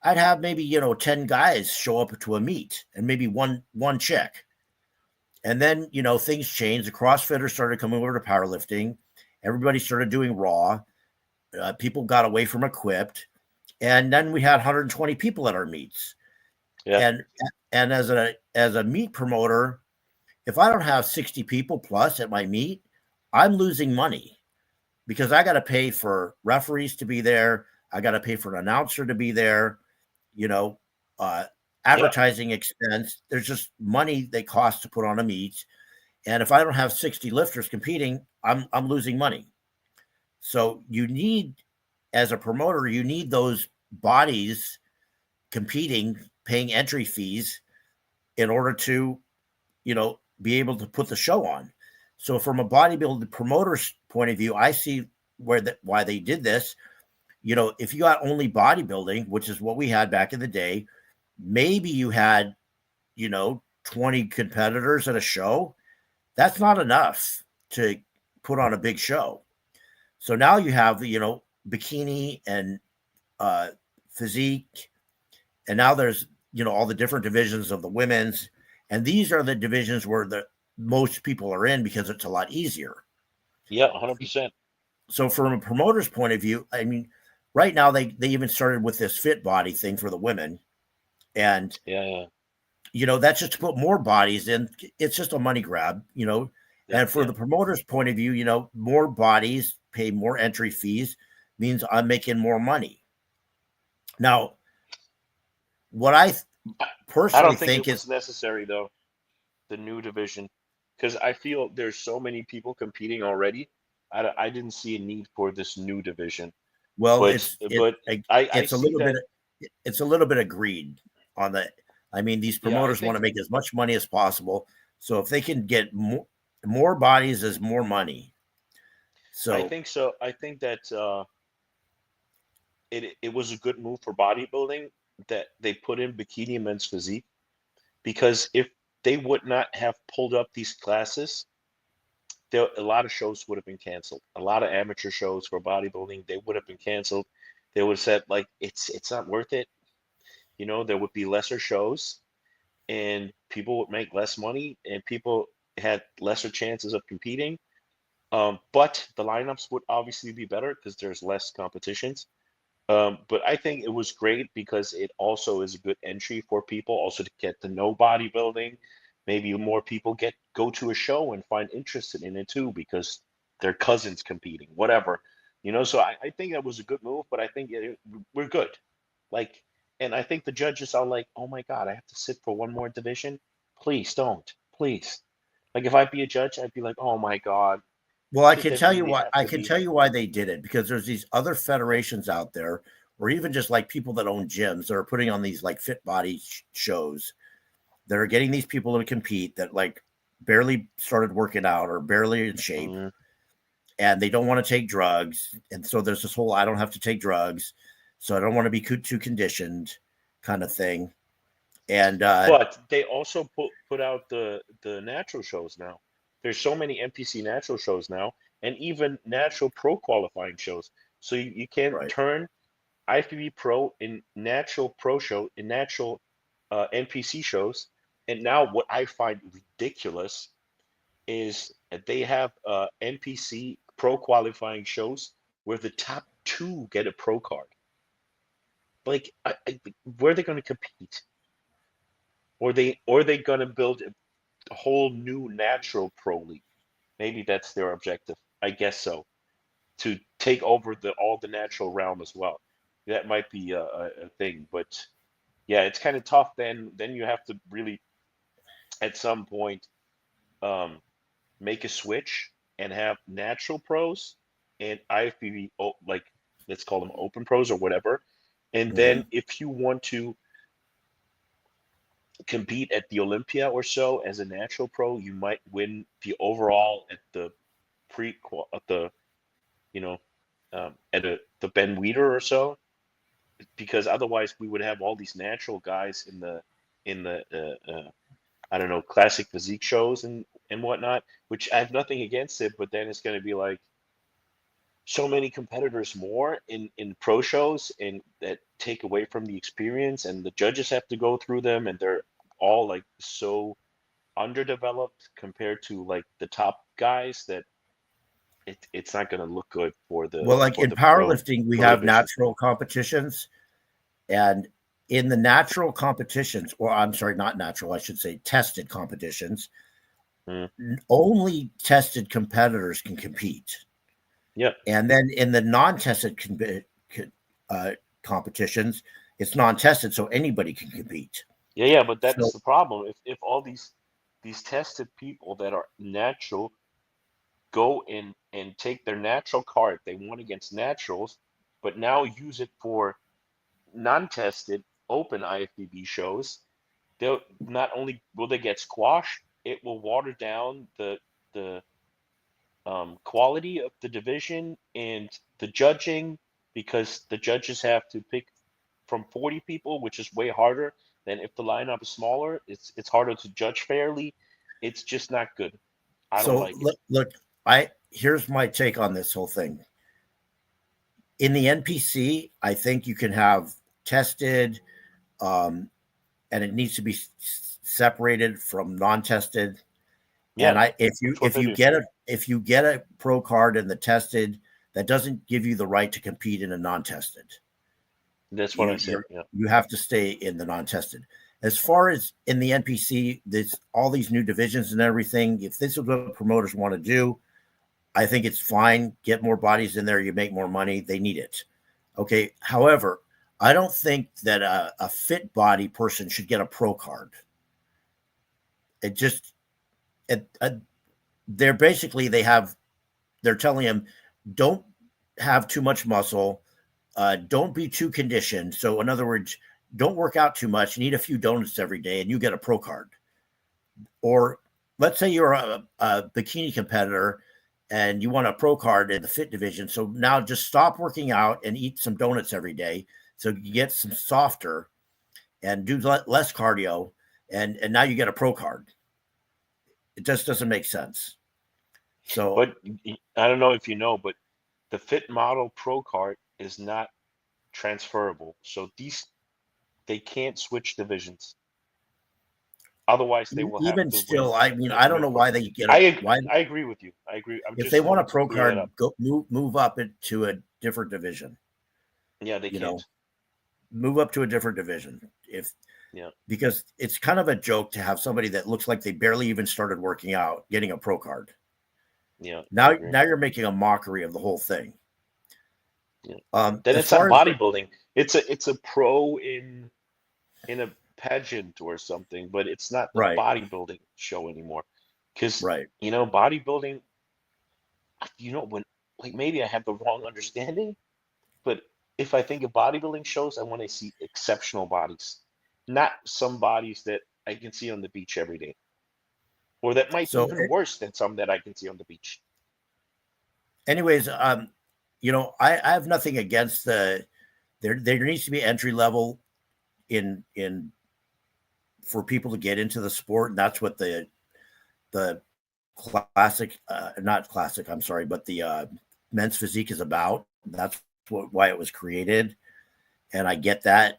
I'd have maybe, 10 guys show up to a meet and maybe one chick. And then, things changed. The CrossFitters started coming over to powerlifting. Everybody started doing raw. People got away from equipped. And then we had 120 people at our meets. Yeah. And as a meet promoter, if I don't have 60 people plus at my meet, I'm losing money because I got to pay for referees to be there. I got to pay for an announcer to be there, advertising expense. There's just money they cost to put on a meet. And if I don't have 60 lifters competing, I'm losing money. So you need, as a promoter, you need those bodies competing, paying entry fees in order to, be able to put the show on. So from a bodybuilding promoter's point of view, I see why they did this. If you got only bodybuilding, which is what we had back in the day, maybe you had, 20 competitors at a show. That's not enough to put on a big show. So now you have the, bikini and physique, and now there's, all the different divisions of the women's, and these are the divisions where the most people are in because it's a lot easier. Yeah, 100%. So from a promoter's point of view, I mean, right now they even started with this fit body thing for the women, and that's just to put more bodies in. It's just a money grab, and for the promoter's point of view, more bodies pay more entry fees means I'm making more money. Now, what I personally don't think it was necessary though, the new division, because I feel there's so many people competing already. I didn't see a need for this new division. Well, it's a little bit of greed on the. I mean, these promoters want to make as much money as possible. So if they can get more bodies, is more money. So I think so. I think that it was a good move for bodybuilding that they put in bikini and men's physique, because if they would not have pulled up these classes, a lot of shows would have been canceled. A lot of amateur shows for bodybuilding, they would have been canceled. They would have said, like, it's not worth it. There would be lesser shows and people would make less money and people had lesser chances of competing. But the lineups would obviously be better because there's less competitions. But I think it was great because it also is a good entry for people also to get to know bodybuilding. Maybe more people go to a show and find interested in it too because their cousins competing, whatever. So I think that was a good move, but I think we're good. Like, and I think the judges are like, oh my God, I have to sit for one more division. Please don't, please. Like if I'd be a judge, I'd be like, oh my God. Well, I can tell you why. I can tell you why they did it, because there's these other federations out there, or even just like people that own gyms that are putting on these like fit body shows that are getting these people to compete that like barely started working out or barely in shape, and they don't want to take drugs. And so there's this whole I don't have to take drugs, so I don't want to be too conditioned kind of thing. And but they also put out the natural shows now. There's so many NPC natural shows now, and even natural pro qualifying shows. So you can turn. IFBB Pro in natural pro show, in natural NPC shows. And now what I find ridiculous is that they have NPC pro qualifying shows where the top 2 get a pro card. Like, where are they going to compete? Or are they going to build a whole new natural pro league? Maybe that's their objective. I guess so. To take over all the natural realm as well. That might be a thing, but yeah, it's kind of tough. Then you have to really, at some point, make a switch and have natural pros and IFBB, like, let's call them open pros or whatever. And then if you want to compete at the Olympia or so as a natural pro, you might win the overall at the at the the Ben Weeder or so, because otherwise we would have all these natural guys in the I don't know, classic physique shows and whatnot, which I have nothing against it, but then it's going to be like so many competitors more in pro shows, and that take away from the experience, and the judges have to go through them, and they're all like so underdeveloped compared to like the top guys that it's not going to look good for the like in powerlifting, we have natural competitions, and in the natural competitions, or I'm sorry, not natural, I should say tested competitions, only tested competitors can compete. Yeah. And then in the non-tested competitions, it's non-tested, so anybody can compete. Yeah, but that's the problem. If all these tested people that are natural go in and take their natural card, they won against naturals, but now use it for non-tested open IFBB shows, they'll not only will they get squashed, it will water down the quality of the division and the judging, because the judges have to pick from 40 people, which is way harder than if the lineup is smaller. It's harder to judge fairly. It's just not good. I don't like it. Look, here's my take on this whole thing. In the NPC, I think you can have tested, and it needs to be separated from non-tested. Yeah, and if you get a pro card in the tested, that doesn't give you the right to compete in a non-tested. That's what I said. Yeah. You have to stay in the non-tested. As far as in the NPC, there's all these new divisions and everything. If this is what promoters want to do, I think it's fine. Get more bodies in there. You make more money. They need it. Okay. However, I don't think that a fit body person should get a pro card. They're basically, they're telling him, don't have too much muscle. Don't be too conditioned. So in other words, don't work out too much. You eat a few donuts every day and you get a pro card. Or let's say you're a bikini competitor and you want a pro card in the fit division. So now just stop working out and eat some donuts every day, so you get some softer and do less cardio. And now you get a pro card. It just doesn't make sense. So, but I don't know if you know, but the fit model pro card is not transferable. So they can't switch divisions. Otherwise, they will even have to still. I mean, I don't know why they get. I agree with you. I agree. If they want a pro card, go move up into a different division. Yeah, they can't. Move up to a different division because it's kind of a joke to have somebody that looks like they barely even started working out getting a pro card. Yeah. Now you're making a mockery of the whole thing. Yeah. Then it's not bodybuilding. It's a pro in a pageant or something, but it's not the bodybuilding show anymore. Because bodybuilding, when like maybe I have the wrong understanding, but if I think of bodybuilding shows, I want to see exceptional bodies, not some bodies that I can see on the beach every day, or that might be even worse than some that I can see on the beach. Anyways, I have nothing against there needs to be entry level in for people to get into the sport, and that's what the classic, not classic, I'm sorry, but the men's physique is about. That's why it was created. and I get that.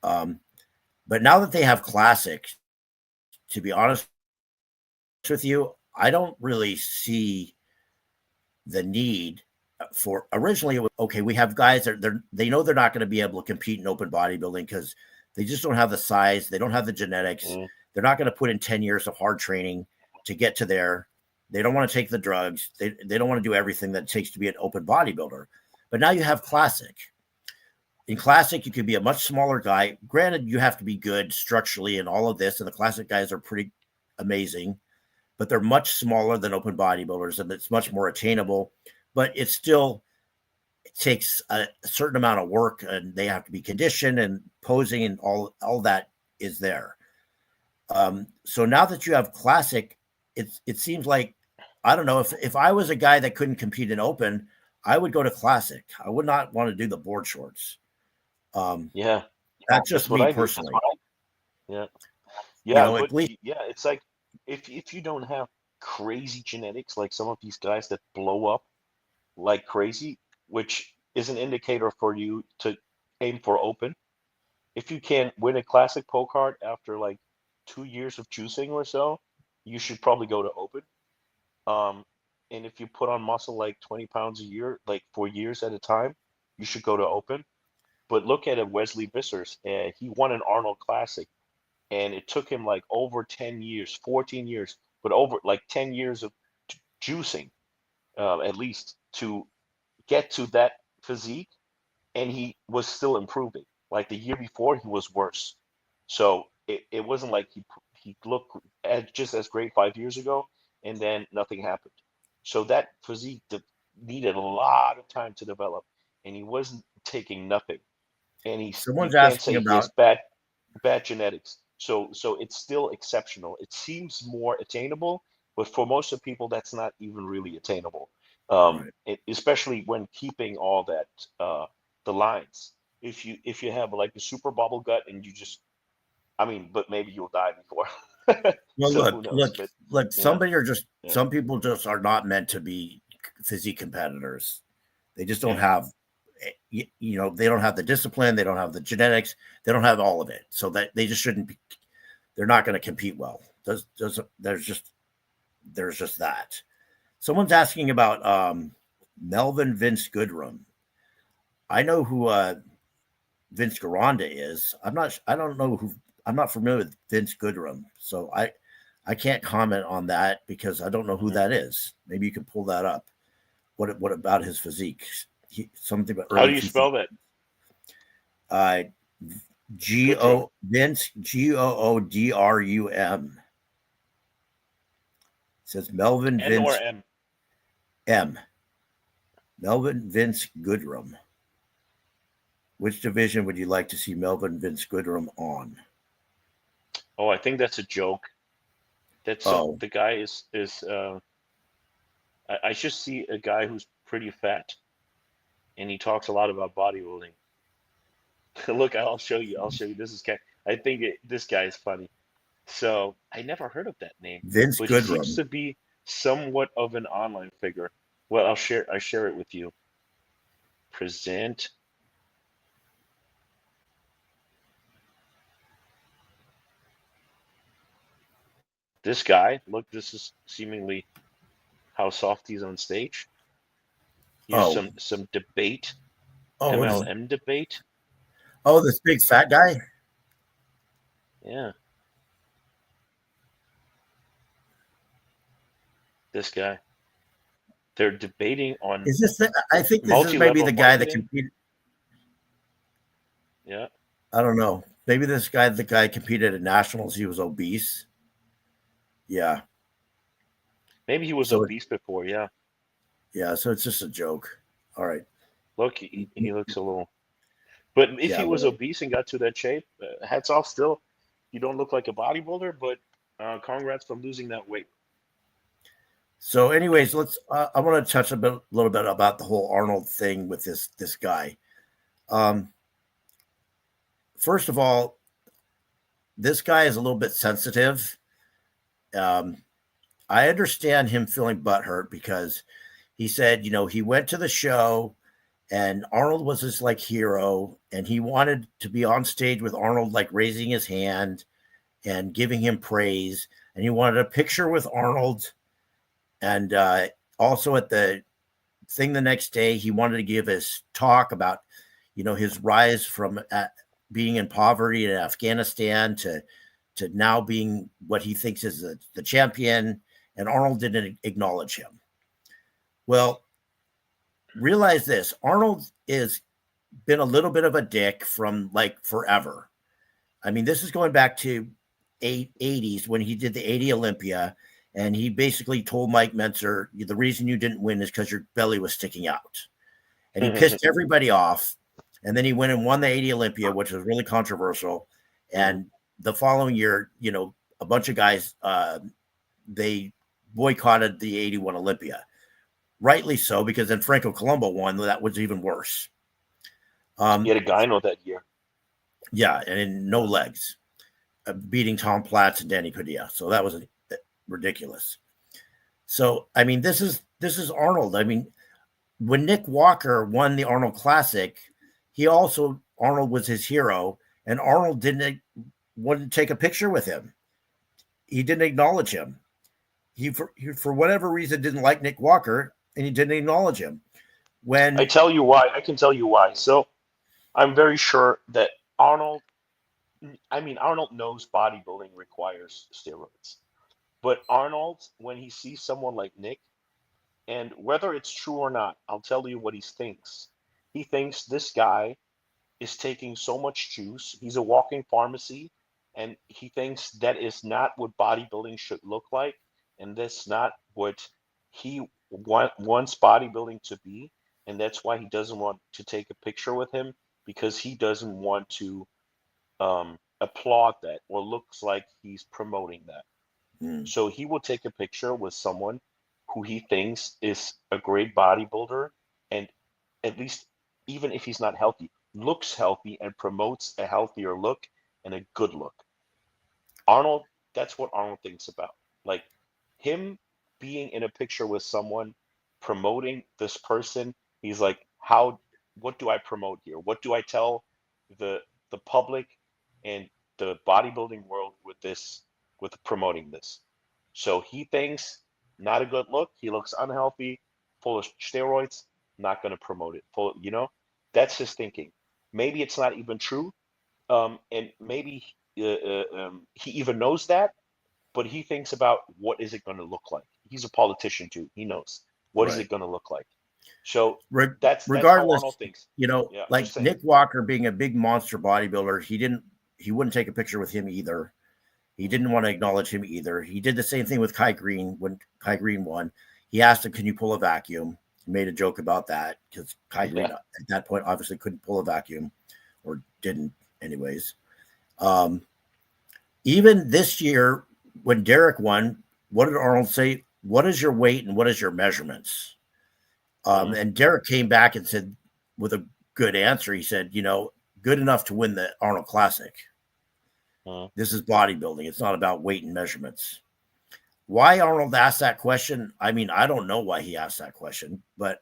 But now that they have Classic, to be honest with you, I don't really see the need for. Originally, it was okay. We have guys that they know they're not going to be able to compete in open bodybuilding because they just don't have the size, they don't have the genetics, they're not going to put in 10 years of hard training to get to there. They don't want to take the drugs. They don't want to do everything that it takes to be an open bodybuilder. But now you have Classic. In Classic, you could be a much smaller guy. Granted, you have to be good structurally and all of this, and the Classic guys are pretty amazing, but they're much smaller than open bodybuilders, and it's much more attainable. But it takes a certain amount of work, and they have to be conditioned, and posing and all that is there. So now that you have Classic, it seems like, I don't know, if I was a guy that couldn't compete in open, I would go to Classic. I would not want to do the board shorts. That's just me personally. Yeah. At least, It's like if you don't have crazy genetics like some of these guys that blow up like crazy, which is an indicator for you to aim for open. If you can win a Classic pro card after like 2 years of juicing or so, you should probably go to open. And if you put on muscle like 20 pounds a year, like for years at a time, you should go to open. But look at it, Wesley Vissers. He won an Arnold Classic, and it took him like over 10 years, 14 years, but over like 10 years of juicing, at least, to get to that physique, and he was still improving. Like the year before, he was worse. So it wasn't like he looked just as great 5 years ago, and then nothing happened. So that physique needed a lot of time to develop, and he wasn't taking nothing. And you someone's can't asking say he has about. bad genetics. So it's still exceptional. It seems more attainable, but for most of people, that's not even really attainable. Right. Especially when keeping all that the lines. If you have like a super bubble gut and you just, I mean, but maybe you'll die before. Well, So who knows? But look. yeah, yeah, Some people just are not meant to be physique competitors. They just don't yeah. have, they don't have the discipline. They don't have the genetics. They don't have all of it. So that they just shouldn't be. They're not going to compete well. There's just that. Someone's asking about Melvin Vince Goodrum. I know who Vince Garanda is. I'm not familiar with Vince Goodrum, so I can't comment on that because I don't know who that is. Maybe you can pull that up. What about his physique? Something about How early do you spell that? G-O Vince Goodrum. It says Melvin N or Vince M? M. Melvin Vince Goodrum. Which division would you like to see Melvin Vince Goodrum on? Oh, I think that's a joke. That's the guy is I just see a guy who's pretty fat, and he talks a lot about bodybuilding. Look, I'll show you. I think this guy is funny. So I never heard of that name, Vince but he seems Goodrum. to be somewhat of an online figure. Well, I share it with you. Present. This guy, look, this is seemingly how soft he's on stage. Here's Oh, some debate, what is it? MLM debate. Oh, this big fat guy? Yeah. This guy. They're debating on Is this I think this is maybe multi-level the guy that marketing. competed. Yeah. I don't know. Maybe the guy competed at nationals. He was obese. Yeah. Maybe he was So obese before, yeah. yeah, so it's just a joke. All right. Look, he looks a little. But if Yeah. he was obese and got to that shape, hats off still. You don't look like a bodybuilder, but congrats for losing that weight. So, anyways, I want to touch little bit about the whole Arnold thing with this guy. First of all, this guy is a little bit sensitive. I understand him feeling butthurt because he said, he went to the show And Arnold was his like hero, and he wanted to be on stage with Arnold, like raising his hand and giving him praise. And he wanted a picture with Arnold. And also at the thing the next day, he wanted to give his talk about, his rise from being in poverty in Afghanistan to now being what he thinks is the champion. And Arnold didn't acknowledge him. Well, realize this: Arnold is been a little bit of a dick from like forever. I mean, this is going back to 80s when he did the 80 Olympia, and he basically told Mike Mentzer, the reason you didn't win is because your belly was sticking out. And he pissed everybody off. And then he went and won the 80 Olympia, which was really controversial. And the following year, a bunch of guys, they boycotted the 81 Olympia. Rightly so, because then Franco Columbu won. That was even worse. He had a gyno that year. Yeah, and in no legs, beating Tom Platz and Danny Padilla. So that was ridiculous. So I mean, this is Arnold. I mean, when Nick Walker won the Arnold Classic, Arnold was his hero, and Arnold didn't want to take a picture with him. He didn't acknowledge him. He for whatever reason didn't like Nick Walker, and he didn't acknowledge him. When I tell you why, I can tell you why. So I'm very sure that Arnold knows bodybuilding requires steroids. But Arnold, when he sees someone like Nick, and whether it's true or not, I'll tell you what he thinks. He thinks this guy is taking so much juice. He's a walking pharmacy, and he thinks that is not what bodybuilding should look like, and that's not what he wants bodybuilding to be. And that's why he doesn't want to take a picture with him, because he doesn't want to applaud that or looks like he's promoting that. So he will take a picture with someone who he thinks is a great bodybuilder, and at least, even if he's not healthy, looks healthy and promotes a healthier look and a good look. Arnold, that's what Arnold thinks about. Like, him being in a picture with someone promoting this person, he's like, what do I promote here? What do I tell the public and the bodybuilding world with promoting this? So he thinks not a good look. He looks unhealthy, full of steroids, not going to promote it. That's his thinking. Maybe it's not even true. And maybe he even knows that, but he thinks about what is it going to look like. He's a politician too. He knows what is it going to look like. So that's regardless, how Arnold thinks. Like Nick Walker being a big monster bodybuilder, he wouldn't take a picture with him either. He didn't want to acknowledge him either. He did the same thing with Kai Green when Kai Green won. He asked him, "Can you pull a vacuum?" He made a joke about that because Kai Green at that point obviously couldn't pull a vacuum, or didn't anyways. Even this year when Derek won, what did Arnold say? What is your weight and what is your measurements? And Derek came back and said, with a good answer, he said, good enough to win the Arnold Classic. This is bodybuilding. It's not about weight and measurements. Why Arnold asked that question, I mean, I don't know why he asked that question, but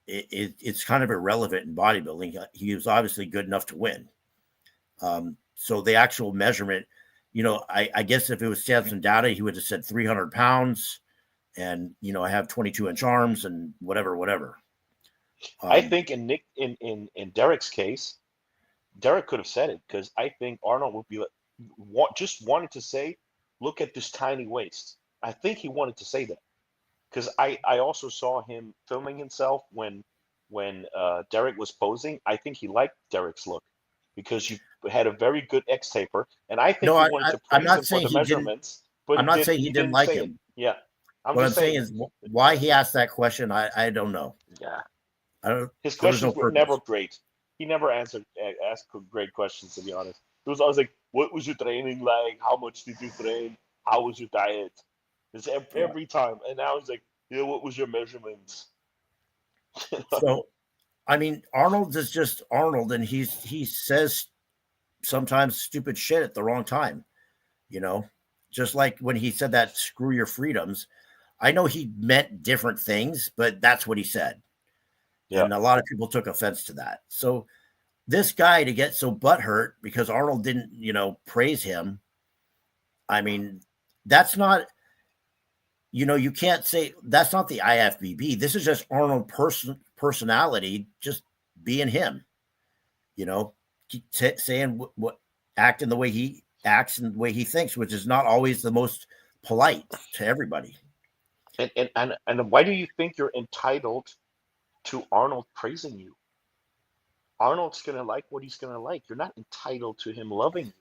it's kind of irrelevant in bodybuilding. He was obviously good enough to win. So the actual measurement, I guess if it was Samson data, he would have said 300 pounds and, I have 22-inch arms and whatever. I think in Derek's case, Derek could have said it, because I think Arnold would be like, just wanted to say, look at this tiny waist. I think he wanted to say that, because I also saw him filming himself when Derek was posing. I think he liked Derek's look, because you had a very good X taper, and I think he wanted to praise him for the measurements. But I'm not saying he didn't like him. Yeah, what I'm saying is why he asked that question. I don't know. Yeah, his questions were never great. He never asked great questions, to be honest. It was always like, what was your training like? How much did you train? How was your diet? It's every time. And now he's like, what was your measurements? So, I mean, Arnold is just Arnold, and he says sometimes stupid shit at the wrong time, just like when he said that, screw your freedoms. I know he meant different things, but that's what he said. Yeah. And a lot of people took offense to that. So this guy to get so butthurt because Arnold didn't, praise him. I mean, that's not, you can't say that's not the IFBB. This is just Arnold personality, just being him, saying what acting the way he acts and the way he thinks, which is not always the most polite to everybody. And why do you think you're entitled to Arnold praising you? Arnold's gonna like what he's gonna like. You're not entitled to him loving you.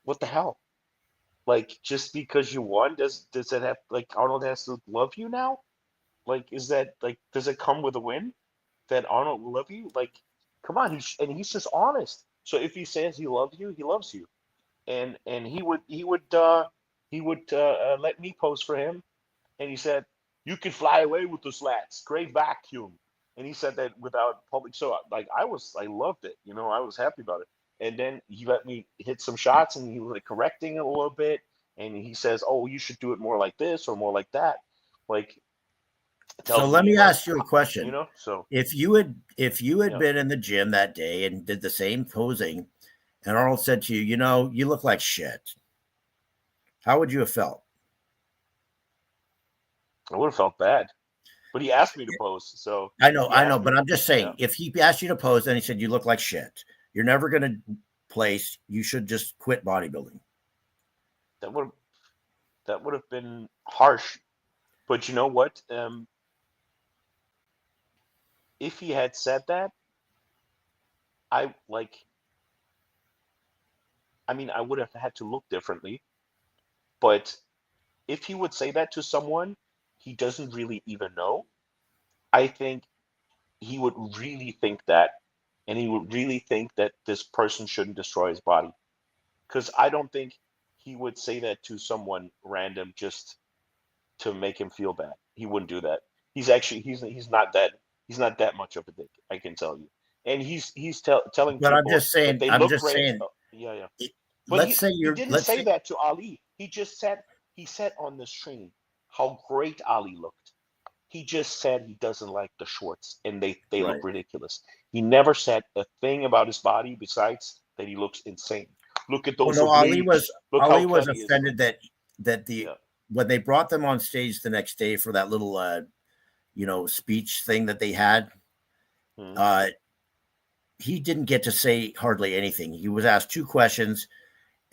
What the hell? Like, just because you won, does it have, like, Arnold has to love you now? Like, is that, like, does it come with a win that Arnold will love you? Like, come on, he's just honest. So if he says he loves you, he loves you. And he would let me pose for him, and he said, "You can fly away with those lads. Great vacuum." And he said that without public. So, like, I loved it. I was happy about it. And then he let me hit some shots, and he was, like, correcting it a little bit. And he says, "Oh, you should do it more like this or more like that." Like, So let me ask you a question. So if you had been in the gym that day and did the same posing, and Arnold said to you, you look like shit, how would you have felt? I would have felt bad. But he asked me to pose, so I know, but I'm just saying, if he asked you to pose and he said you look like shit, you're never going to place, you should just quit bodybuilding. That would have been harsh. But you know what? If he had said that, I would have had to look differently. But if he would say that to someone he doesn't really even know, I think he would really think that, and he would really think that this person shouldn't destroy his body. Because I don't think he would say that to someone random just to make him feel bad. He wouldn't do that. He's not that much of a dick, I can tell you. And he's telling But people I'm just saying, that they look great. Yeah. But he didn't say that to Ali. He said on the stream how great Ali looked. He just said he doesn't like the shorts and they look ridiculous. He never said a thing about his body besides that he looks insane. Look at those obliques. Ali was offended that when they brought them on stage the next day for that little speech thing that they had, he didn't get to say hardly anything. He was asked 2 questions,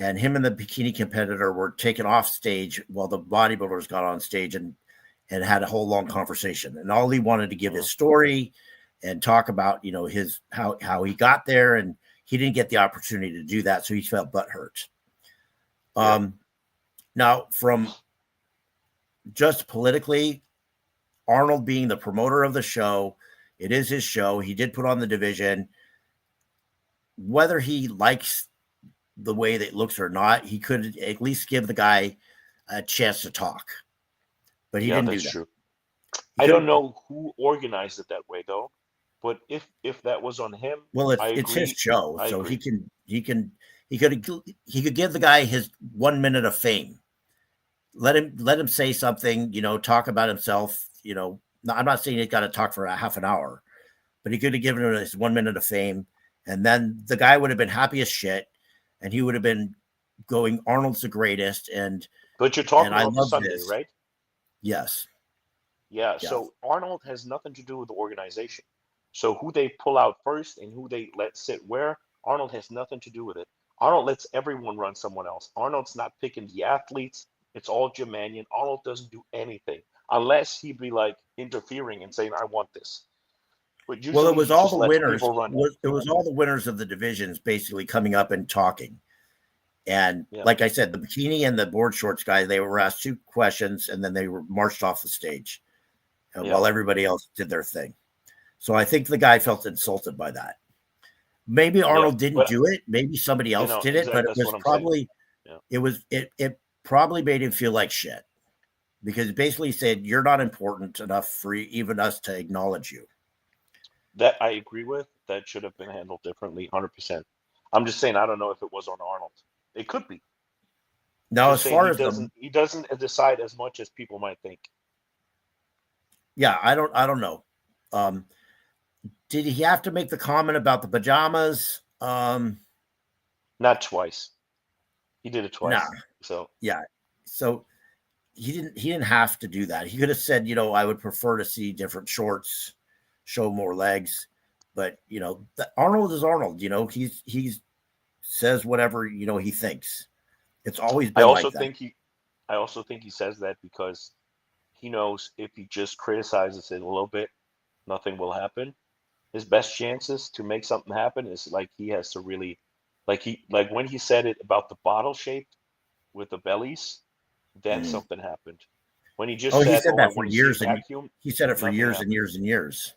and him and the bikini competitor were taken off stage while the bodybuilders got on stage and had a whole long conversation. And all he wanted to give his story and talk about, his how he got there, and he didn't get the opportunity to do that, so he felt butthurt. Now, from just politically, Arnold being the promoter of the show, it is his show. He did put on the division. Whether he likes the way that it looks or not, he could at least give the guy a chance to talk. But he didn't do that. True. I don't know who organized it that way, though. But if that was on him, well, it's his show, so he could give the guy his 1 minute of fame. Let him say something, talk about himself. I'm not saying he's got to talk for a half an hour, but he could have given him his 1 minute of fame, and then the guy would have been happy as shit, and he would have been going, Arnold's the greatest. But you're talking about the Sunday, right? Yes. Yeah. So Arnold has nothing to do with the organization. So who they pull out first and who they let sit where, Arnold has nothing to do with it. Arnold lets everyone run someone else. Arnold's not picking the athletes. It's all Jim Mannion. Arnold doesn't do anything unless he be like interfering and saying, "I want this." But usually, it was all the winners. It was all the winners of the divisions basically coming up and talking. And like I said, the bikini and the board shorts guy, they were asked 2 questions and then they were marched off the stage while everybody else did their thing. So I think the guy felt insulted by that. Maybe Arnold didn't do it. Maybe somebody else did it, but it was probably it probably made him feel like shit, because it basically said you're not important enough for even us to acknowledge you. That I agree with. That should have been handled differently, 100%. I'm just saying, I don't know if it was on Arnold. It could be. Now, as far as he doesn't decide as much as people might think. Yeah, I don't know. did he have to make the comment about the pajamas? Not twice. He did it twice. Nah. So Yeah. So he didn't have to do that. He could have said, I would prefer to see different shorts, show more legs. But Arnold is Arnold. He's says whatever he thinks. It's always been like that. I also think he says that because he knows if he just criticizes it a little bit, nothing will happen. His best chances to make something happen is like he has to really, like when he said it about the bottle shape with the bellies, then something happened. When he just he said that I for want to see years, and vacuum, he said it for nothing years happened. and years and years.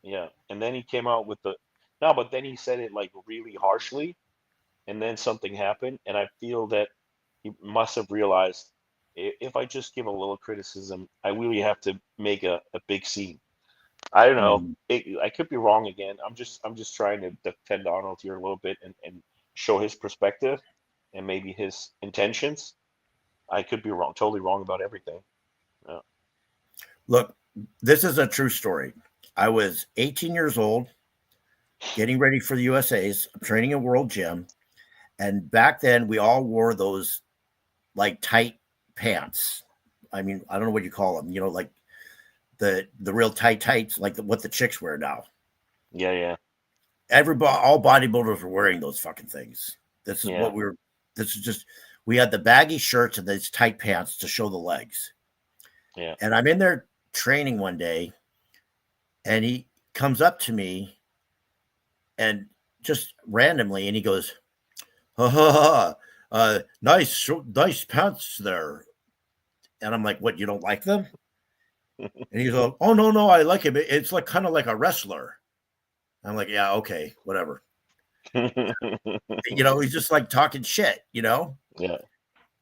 Yeah, and then he came out with but then he said it like really harshly, and then something happened, and I feel that he must have realized if I just give a little criticism, I really have to make a big scene. I don't know. I could be wrong again. I'm just trying to defend Arnold here a little bit and show his perspective and maybe his intentions. I could be wrong, totally wrong about everything. Yeah. Look, this is a true story. I was 18 years old, getting ready for the USA's. I'm training at World Gym. And back then, we all wore those like tight pants. I mean, I don't know what you call them, like the real tights, like what the chicks wear now. Yeah, yeah. All bodybuilders were wearing those fucking things. This is what we had the baggy shirts and these tight pants to show the legs. Yeah. And I'm in there training one day, and he comes up to me and just randomly, and he goes, nice pants there. And I'm like, what, you don't like them? And he's like, oh, no, I like him. It's like kind of like a wrestler. I'm like, yeah, okay, whatever. He's just like talking shit, Yeah.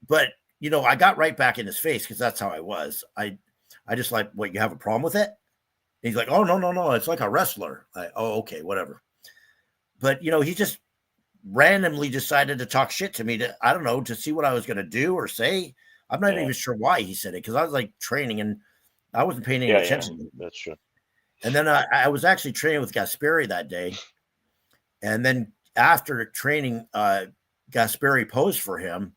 But, I got right back in his face because that's how I was. I just like, what, you have a problem with it? And he's like, oh, no, it's like a wrestler. Oh, okay, whatever. But, he just randomly decided to talk shit to me I don't know, to see what I was going to do or say. I'm not even sure why he said it because I was like training and I wasn't paying any attention. Yeah, that's true. And then I was actually training with Gasperi that day. And then after training, Gasperi posed for him.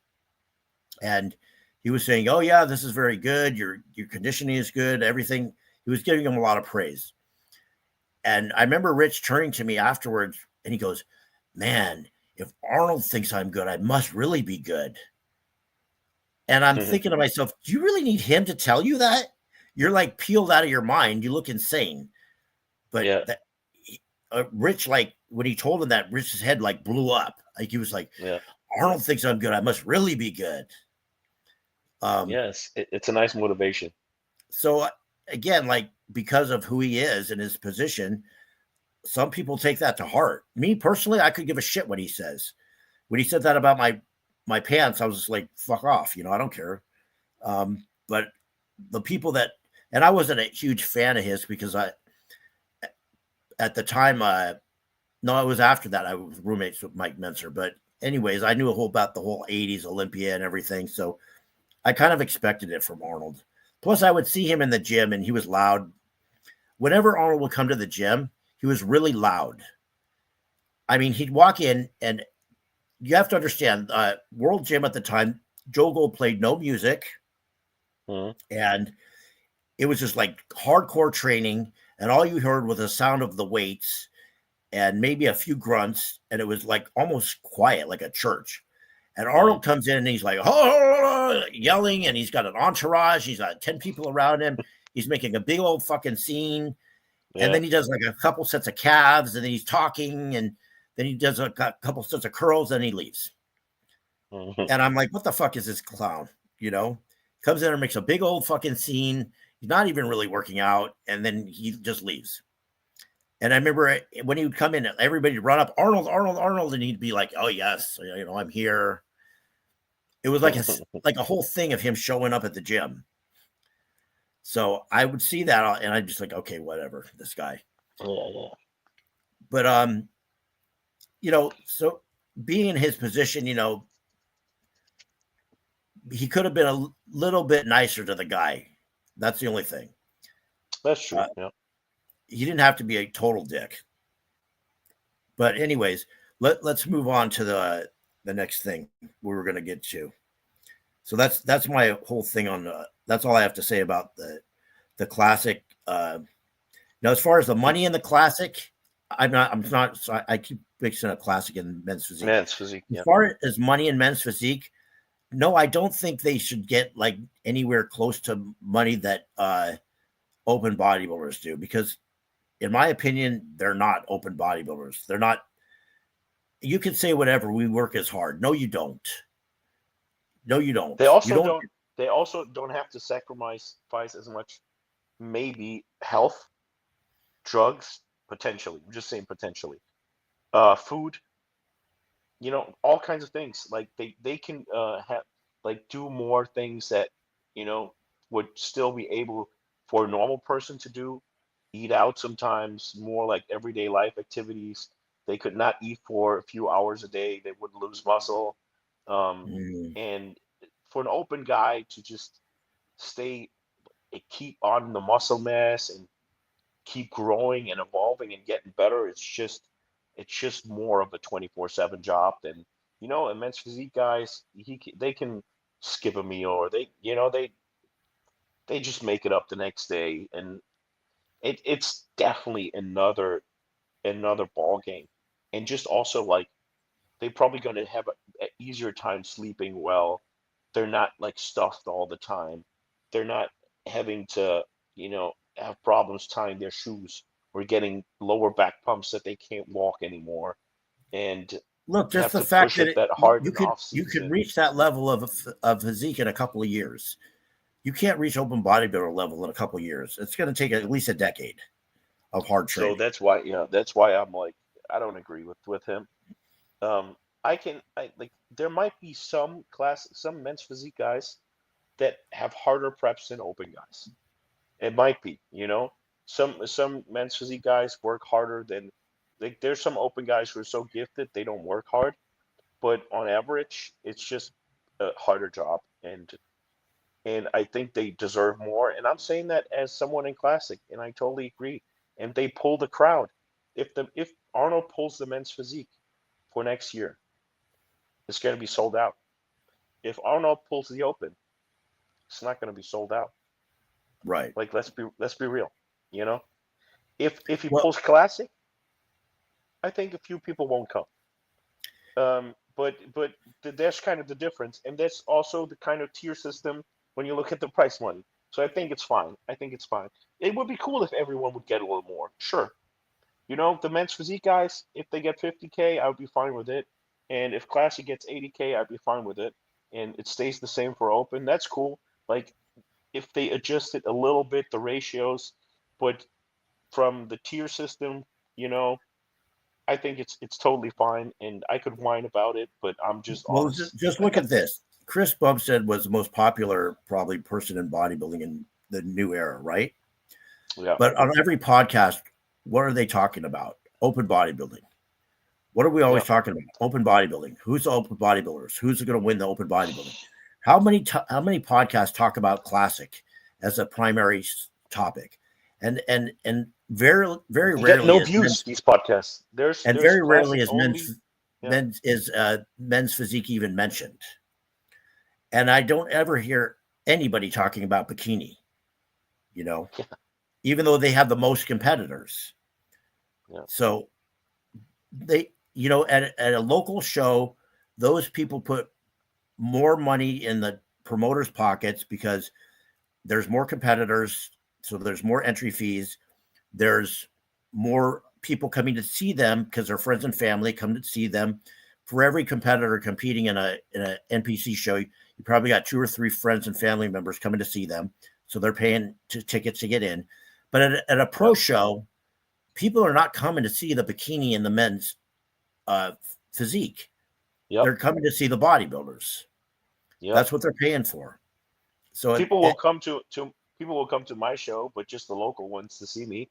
And he was saying, oh, yeah, this is very good. Your conditioning is good. Everything. He was giving him a lot of praise. And I remember Rich turning to me afterwards and he goes, man, if Arnold thinks I'm good, I must really be good. And I'm thinking to myself, do you really need him to tell you that? You're like peeled out of your mind. You look insane. But Rich, like when he told him that, Rich's head like blew up. Like he was like, Arnold thinks I'm good. I must really be good. Yes, it's a nice motivation. So again, like because of who he is and his position, some people take that to heart. Me personally, I could give a shit what he says. When he said that about my pants, I was just like, fuck off. I don't care. But the people that, and I wasn't a huge fan of his because at the time, no, it was after that. I was roommates with Mike Menser. But anyways, I knew about the whole 80s Olympia and everything. So I kind of expected it from Arnold. Plus, I would see him in the gym and he was loud. Whenever Arnold would come to the gym, he was really loud. I mean, he'd walk in and you have to understand, World Gym at the time, Joe Gold played no music. And it was just like hardcore training. And all you heard was the sound of the weights and maybe a few grunts. And it was like almost quiet, like a church. And Arnold comes in and he's like, oh, yelling. And he's got an entourage. He's got 10 people around him. He's making a big old fucking scene. And then he does like a couple sets of calves, and then he's talking, and then he does a couple sets of curls, and he leaves. And I'm like, what the fuck is this clown? Comes in and makes a big old fucking scene. He's not even really working out, and then he just leaves. And I remember when he would come in, everybody would run up, Arnold, Arnold, Arnold, and he'd be like, oh yes, I'm here. It was like a whole thing of him showing up at the gym. So I would see that and I'd just like, okay, whatever, this guy. But, so being in his position, he could have been a little bit nicer to the guy. That's the only thing. That's true. He didn't have to be a total dick. But anyways, let's move on to the next thing we were going to get to. So that's my whole thing on that's all I have to say about the classic. Now, as far as the money in the classic, I keep mixing up classic and men's physique. Men's physique, As yeah. far as money in men's physique, no, I don't think they should get like anywhere close to money that open bodybuilders do, because in my opinion, they're not open bodybuilders. They're not. You can say whatever, we work as hard. No, you don't. No, you don't. They You also don't. don't. They also don't have to sacrifice as much, maybe health, drugs, potentially. I'm just saying potentially. Food, all kinds of things. Like they can have like do more things that would still be able for a normal person to do. Eat out sometimes, more like everyday life activities. They could not eat for a few hours a day. They would lose muscle. Mm. And for an open guy to just stay keep on the muscle mass and keep growing and evolving and getting better, it's just more of a 24/7 job than immense physique guys. They can skip a meal, or they just make it up the next day, and it's definitely another ball game. And just also, like, they're probably going to have a easier time sleeping well. They're not like stuffed all the time. They're not having to, have problems tying their shoes or getting lower back pumps that they can't walk anymore and Look, just have the to fact push that it that hard you in the could off season. reach that level of physique in a couple of years. You can't reach open bodybuilder level in a couple of years. It's going to take at least a decade of hard So training. that's why I'm like, I don't agree with him. I like, there might be some men's physique guys that have harder preps than open guys. It might be, some men's physique guys work harder than, like, there's some open guys who are so gifted they don't work hard, but on average, it's just a harder job, and I think they deserve more. And I'm saying that as someone in classic, and I totally agree. And they pull the crowd. If Arnold pulls the men's physique for next year, it's going to be sold out. If Arnold pulls the open, it's not going to be sold out. Right. Like, let's be real, you know. If he Well, pulls classic, I think a few people won't come. But that's kind of the difference, and that's also the kind of tier system when you look at the price money. So I think it's fine. I think it's fine. It would be cool if everyone would get a little more. Sure, the men's physique guys, if they get 50K, I would be fine with it. And if classic gets 80K, I'd be fine with it. And it stays the same for open. That's cool. Like, if they adjust it a little bit, the ratios, but from the tier system, you know, I think it's totally fine, and I could whine about it, but I'm just honest. just look at this. Chris Bumstead was the most popular probably person in bodybuilding in the new era, right? Yeah, But on every podcast, what are they talking about? Open bodybuilding. What are we always yeah. talking about? Open bodybuilding. Who's the open bodybuilders? Who's going to win the open bodybuilding? How many podcasts talk about classic as a primary topic? And very You get rarely no is views, these podcasts. There's very rarely classic is only. Yeah, men's physique even mentioned. And I don't ever hear anybody talking about bikini, you know, yeah, even though they have the most competitors. yeah. So they, at a local show, those people put more money in the promoters' pockets because there's more competitors. So there's more entry fees. There's more people coming to see them because their friends and family come to see them. For every competitor competing in a NPC show, you probably got 2 or 3 friends and family members coming to see them. So they're paying tickets to get in. But at a pro show, people are not coming to see the bikini and the men's physique. Yep, They're coming to see the bodybuilders. yep. That's what they're paying for. So People will come to my show, but just the local ones to see me.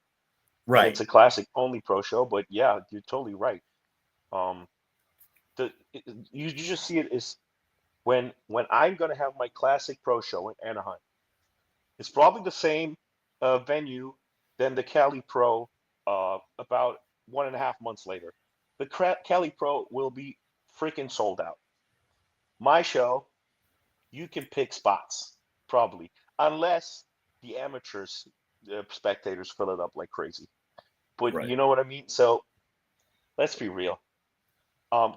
And right. it's a classic only pro show. But yeah, you're totally right. Um, you just see it as when I'm gonna have my classic pro show in Anaheim. It's probably the same venue than the Cali Pro about 1.5 months later. the Cali Pro will be freaking sold out. My show, you can pick spots, probably, unless the amateurs, the spectators fill it up like crazy. But Right. you know what I mean? So let's be real.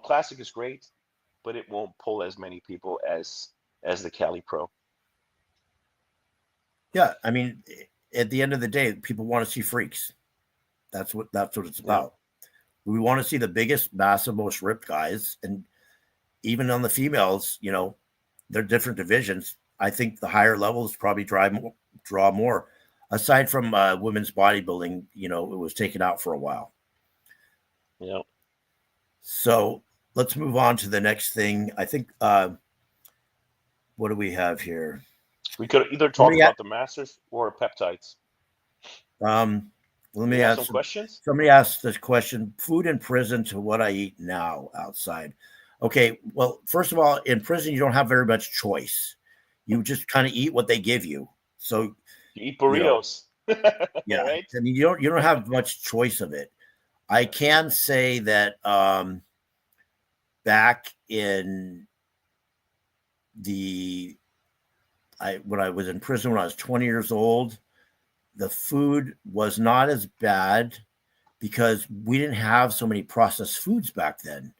Classic is great, but it won't pull as many people as the Cali Pro. Yeah, I mean, at the end of the day, people want to see freaks. That's what it's about. We want to see the biggest, massive, most ripped guys, and even on the females, you know, they're different divisions. I think the higher levels probably draw more. Aside from women's bodybuilding, you know, it was taken out for a while. Yeah. So let's move on to the next thing. I think, what do we have here? We could either talk about the Masters or peptides. Let me ask some questions. Somebody asked this question: food in prison to what I eat now outside. Okay, well, first of all, in prison you don't have very much choice. You just kind of eat what they give you. So you eat burritos. You know, yeah, right? I mean, you don't have much choice of it. I can say that back in when I was in prison when I was 20 years old, the food was not as bad because we didn't have so many processed foods back then.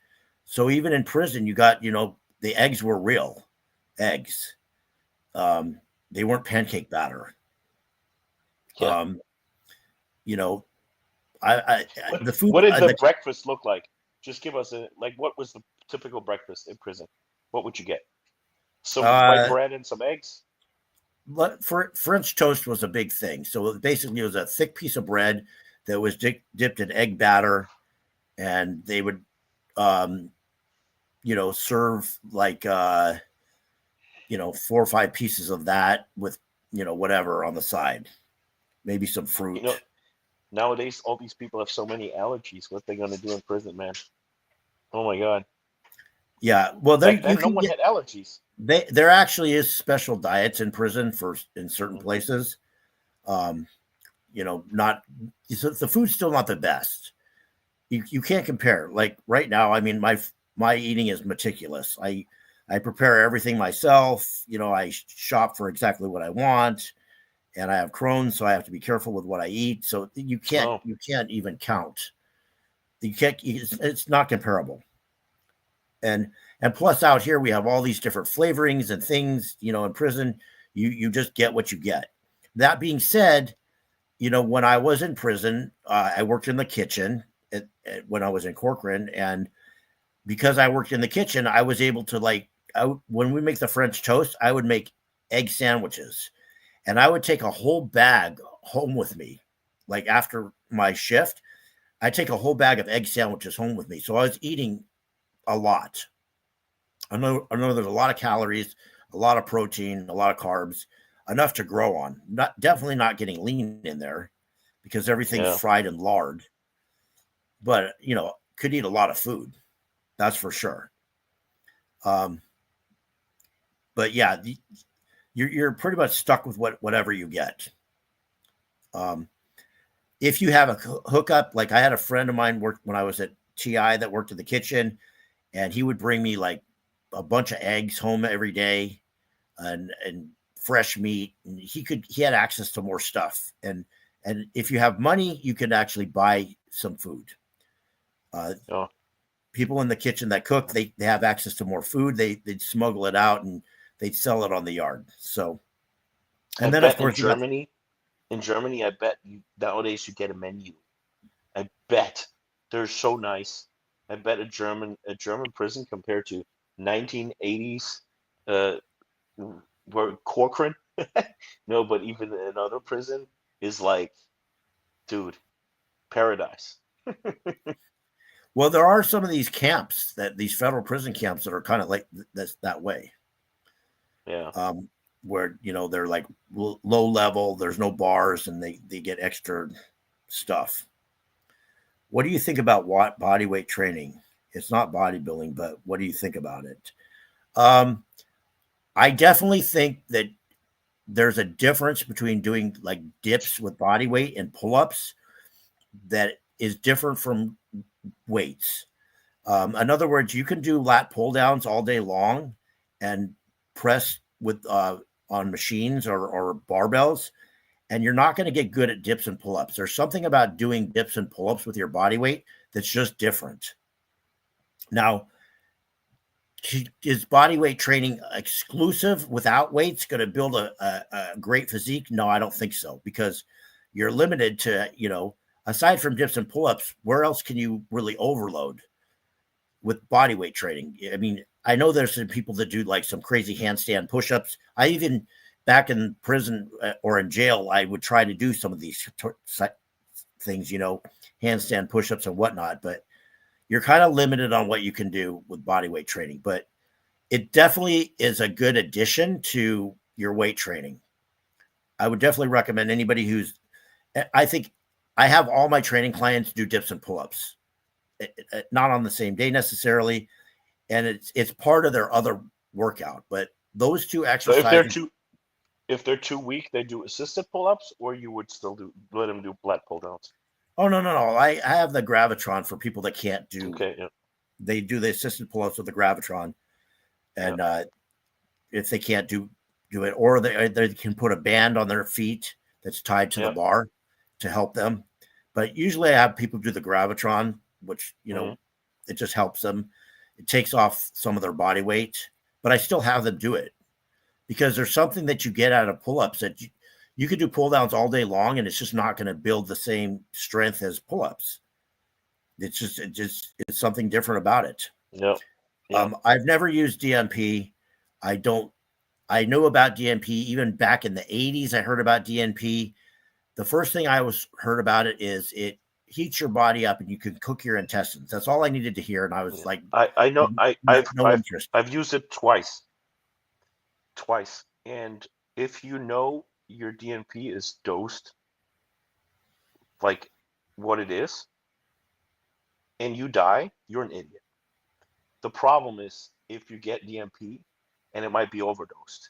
So even in prison, you got, you know, the eggs were real eggs. They weren't pancake batter. Yeah. You know, the food. What did the breakfast look like? Just give us what was the typical breakfast in prison? What would you get? Some white bread and some eggs? But French toast was a big thing. So basically it was a thick piece of bread that was dipped in egg batter, and they would, you know, serve like, you know, 4 or 5 pieces of that with, you know, whatever on the side, maybe some fruit. You know, nowadays, all these people have so many allergies. What they going to do in prison, man? Oh my God. Yeah. Well, no one had allergies. There actually is special diets in prison in certain places. You know, the food's still not the best. You can't compare. Like right now, I mean, my eating is meticulous. I prepare everything myself. You know, I shop for exactly what I want, and I have Crohn's, so I have to be careful with what I eat. So you can't even count. It's not comparable. And plus out here we have all these different flavorings and things. You know, in prison you just get what you get. That being said, you know, when I was in prison, I worked in the kitchen when I was in Corcoran, and because I worked in the kitchen, I was able to when we make the French toast, I would make egg sandwiches, and I would take a whole bag home with me. Like after my shift, I take a whole bag of egg sandwiches home with me. So I was eating a lot. I know there's a lot of calories, a lot of protein, a lot of carbs, enough to grow on. Definitely not getting lean in there because everything's fried and lard. But, you know, could eat a lot of food. That's for sure. But yeah, you're pretty much stuck with whatever you get. If you have a hookup, like I had a friend of mine worked when I was at TI that worked in the kitchen, and he would bring me like a bunch of eggs home every day and fresh meat. And he had access to more stuff. And if you have money, you can actually buy some food. People in the kitchen that cook, they have access to more food. They'd smuggle it out and they'd sell it on the yard. So, and then of course in Germany, I bet nowadays you get a menu. I bet they're so nice. I bet a German prison compared to 1980s, where Corcoran, no, but even another prison is like, dude, paradise. Well, there are some of these camps these federal prison camps that are kind of like that way. Yeah. Where, you know, they're like low level, there's no bars, and they get extra stuff. What do you think about bodyweight training? It's not bodybuilding, but what do you think about it? I definitely think that there's a difference between doing like dips with body weight and pull-ups that is different from weights. In other words, you can do lat pull downs all day long and press with on machines or barbells, and you're not going to get good at dips and pull-ups. There's something about doing dips and pull-ups with your body weight that's just different. Now, is body weight training exclusive without weights going to build a great physique? No, I don't think so, because you're limited to, aside from dips and pull-ups, where else can you really overload with body weight training? I mean, I know there's some people that do like some crazy handstand push-ups. I even, back in prison or in jail, I would try to do some of these things, handstand push-ups and whatnot, but you're kind of limited on what you can do with body weight training. But it definitely is a good addition to your weight training. I would definitely recommend anybody I think I have all my training clients do dips and pull-ups, not on the same day necessarily, and it's part of their other workout. But those two exercises. So if they're too weak, they do assisted pull-ups, or you would still let them do lat pull downs? Oh, no. I have the Gravitron for people that can't do. Okay, yeah. They do the assisted pull-ups with the Gravitron, and if they can't do it, or they can put a band on their feet that's tied to the bar to help them. But usually I have people do the Gravitron, which it just helps them. It takes off some of their body weight, but I still have them do it, because there's something that you get out of pull-ups that you could do pull downs all day long, and it's just not going to build the same strength as pull-ups. It's something different about it. Yeah. I've never used DNP. I know about DNP even back in the 80s. I heard about DNP. The first thing I heard about it is it heats your body up and you can cook your intestines. That's all I needed to hear. And I was like, I know no interest. I've used it twice. And if you know your DNP is dosed like what it is, and you die, you're an idiot. The problem is if you get DNP and it might be overdosed,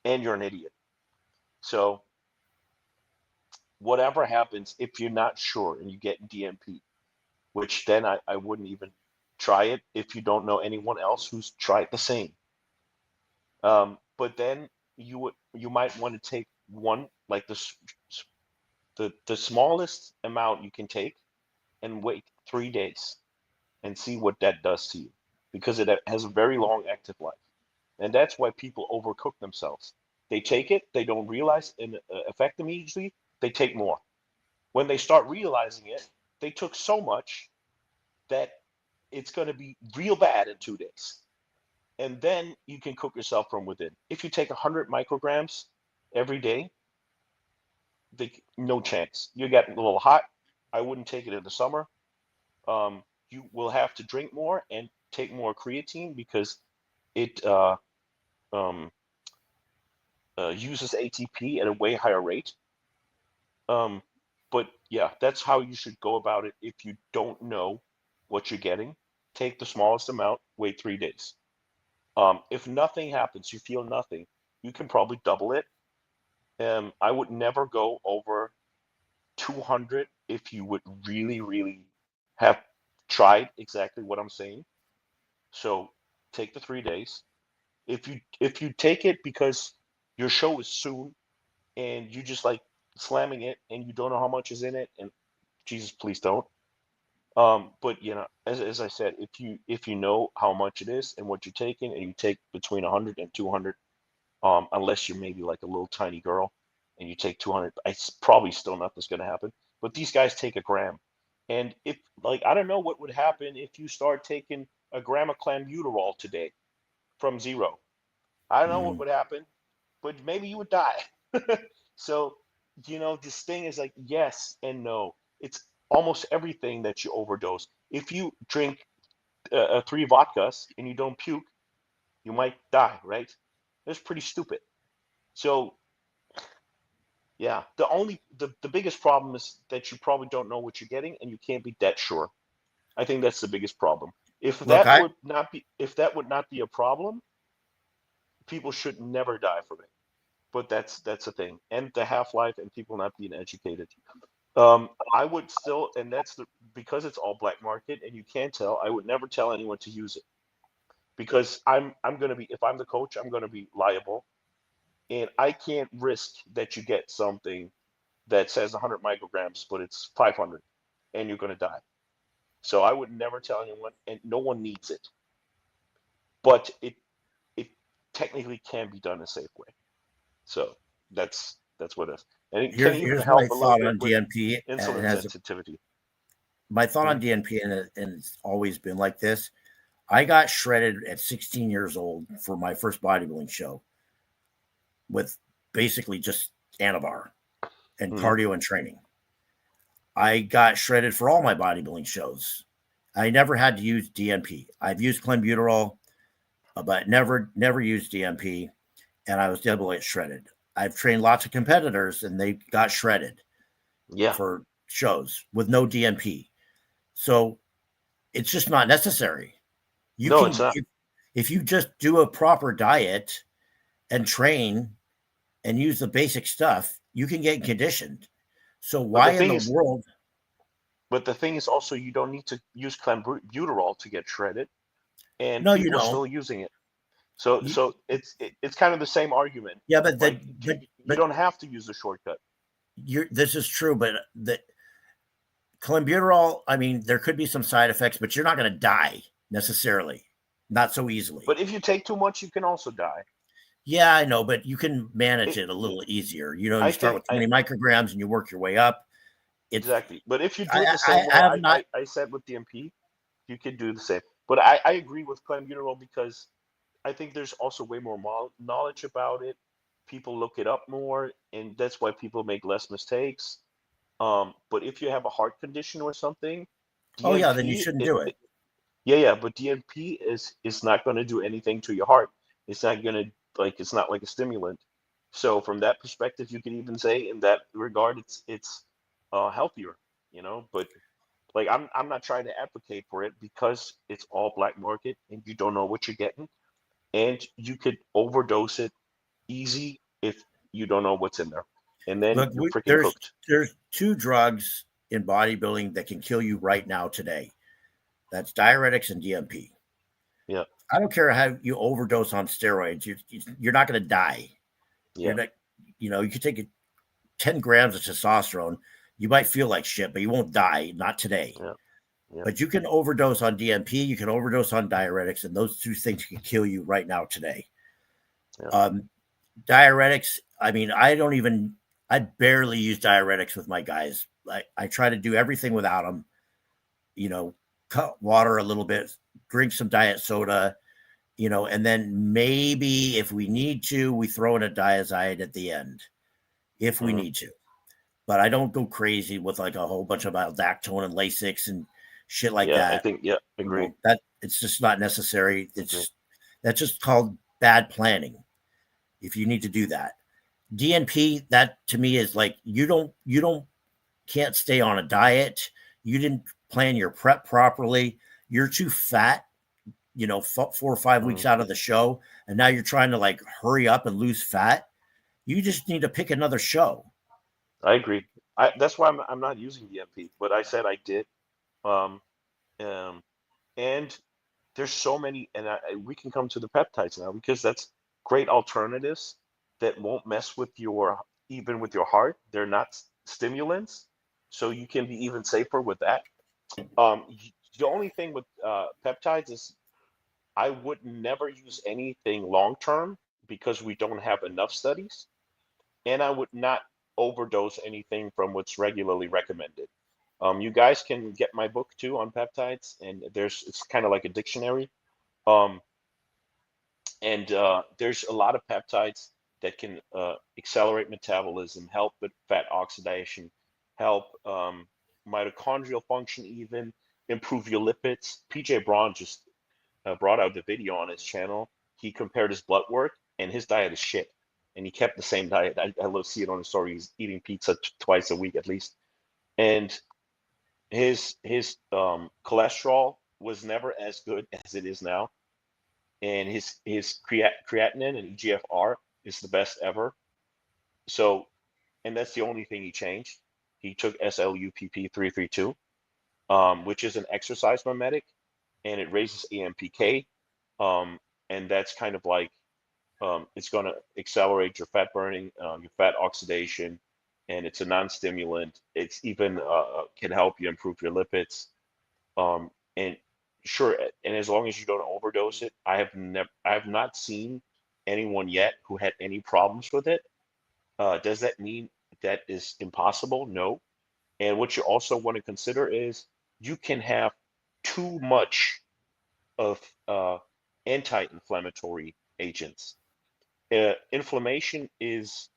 and you're an idiot. So whatever happens, if you're not sure and you get DNP, which then I wouldn't even try it if you don't know anyone else who's tried the same. But then you might want to take one, like the smallest amount you can take, and wait 3 days and see what that does to you, because it has a very long active life. And that's why people overcook themselves. They take it, they don't realize and affect immediately, they take more. When they start realizing it, they took so much that it's going to be real bad in 2 days. And then you can cook yourself from within. If you take 100 micrograms every day, no chance. You get a little hot. I wouldn't take it in the summer. You will have to drink more and take more creatine, because it uses ATP at a way higher rate. But yeah, that's how you should go about it. If you don't know what you're getting, take the smallest amount, wait 3 days. If nothing happens, you feel nothing, you can probably double it. I would never go over 200 if you would really, really have tried exactly what I'm saying. So take the 3 days. If you take it because your show is soon and you just like slamming it and you don't know how much is in it, and Jesus, please don't. But as I said, if you know how much it is and what you're taking, and you take between 100 and 200, unless you're maybe like a little tiny girl and you take 200, it's probably still nothing's going to happen. But these guys take a gram, and if I don't know what would happen if you start taking a gram of clenbuterol today from zero. I don't know what would happen, but maybe you would die. So this thing is like yes and no. It's almost everything that you overdose. If you drink 3 vodkas and you don't puke, you might die, right? That's pretty stupid. So yeah, the biggest problem is that you probably don't know what you're getting and you can't be that sure. I think that's the biggest problem. If that would not be a problem, people should never die from it. But that's the thing, and the half-life and people not being educated. I would still, and because it's all black market and you can't tell, I would never tell anyone to use it because I'm going to be, if I'm the coach, I'm going to be liable, and I can't risk that you get something that says 100 micrograms, but it's 500 and you're going to die. So I would never tell anyone, and no one needs it, but it technically can be done a safe way. So that's what it is. And it can even Here's my help a little thought bit on with DNP. And insulin sensitivity. my thought on Mhm. DNP, and it's always been like this. I got shredded at 16 years old for my first bodybuilding show with basically just Anabar and Mhm. cardio and training. I got shredded for all my bodybuilding shows. I never had to use DNP. I've used clenbuterol, but never used DNP, and I was able to get shredded. I've trained lots of competitors, and they got shredded Yeah. for shows with no DNP. So it's just not necessary. You No, it's can, not. if you just do a proper diet and train and use the basic stuff, you can get conditioned. So But why the in thing the is, world? but the thing is also you don't need to use clenbuterol to get shredded, and No, you people are don't. still using it. So You, it's kind of the same argument. yeah, but Like you but don't have to use the shortcut. this is true. But the clenbuterol, I mean, there could be some side effects, but you're not going to die necessarily, not so easily. But if you take too much, you can also die. Yeah, I know, but you can manage It, it a little easier. You I start think with 20 micrograms and you work your way up. It's exactly. But if you do it the same I way have not. I said with DMP, you could do the same. But I agree with clenbuterol because I think there's also way more knowledge about it. People look it up more, and that's why people make less mistakes. But if you have a heart condition or something, Oh yeah, then you DNP, shouldn't do it. yeah, but DNP is not going to do anything to your heart. It's not going to it's not like a stimulant. So from that perspective, you can even say in that regard, it's healthier, you know. But like I'm not trying to advocate for it because it's all black market and you don't know what you're getting, and you could overdose it easy if you don't know what's in there, and then Look, you're freaking there's cooked. two drugs in bodybuilding that can kill you right now today. That's diuretics and DMP. Yeah, I don't care how you overdose on steroids. You're not going to die. You're yeah, not. You could take 10 grams of testosterone. You might feel like shit, but you won't die. Not today. yeah, yeah, But you can overdose on DMP. You can overdose on diuretics, and those two things can kill you right now today. yeah. Um, Diuretics. I mean, I barely use diuretics with my guys. I try to do everything without them. Cut water a little bit, drink some diet soda, and then maybe if we need to, we throw in a diazide at the end if we Hmm. need to. But I don't go crazy with like a whole bunch of aldactone and Lasix and shit like Yeah, I that. think, yeah, agree, That it's just not necessary. agree. That's just called bad planning if you need to do that. DNP, that to me is like you don't can't stay on a diet. You didn't plan your prep properly. You're too fat, 4 or 5 weeks Hmm. out of the show, and now you're trying to like hurry up and lose fat. You just need to pick another show. I agree. That's why I'm not using DMP, but I said I did. Um, um, and there's so many, and we can come to the peptides now because that's great alternatives that won't mess with even with your heart. They're not stimulants, so you can be even safer with that. The only thing with peptides is I would never use anything long term because we don't have enough studies, and I would not overdose anything from what's regularly recommended. You guys can get my book too on peptides, and it's kind of like a dictionary. Um, and there's a lot of peptides that can accelerate metabolism, help with fat oxidation, help mitochondrial function, even improve your lipids. PJ Braun just brought out the video on his channel. He compared his blood work, and his diet is shit. And he kept the same diet. I love to see it on his story. He's eating pizza twice a week at least. And his cholesterol was never as good as it is now, and his creatinine and EGFR is the best ever. So, and that's the only thing he changed. he took SLUPP 332, which is an exercise mimetic, and it raises AMPK, and that's kind of like it's going to accelerate your fat burning, your fat oxidation, and it's a non-stimulant. It's even can help you improve your lipids. And sure, and as long as you don't overdose it, I have not seen anyone yet who had any problems with it. Does that mean that is impossible? No. And what you also want to consider is you can have too much of anti-inflammatory agents. Inflammation is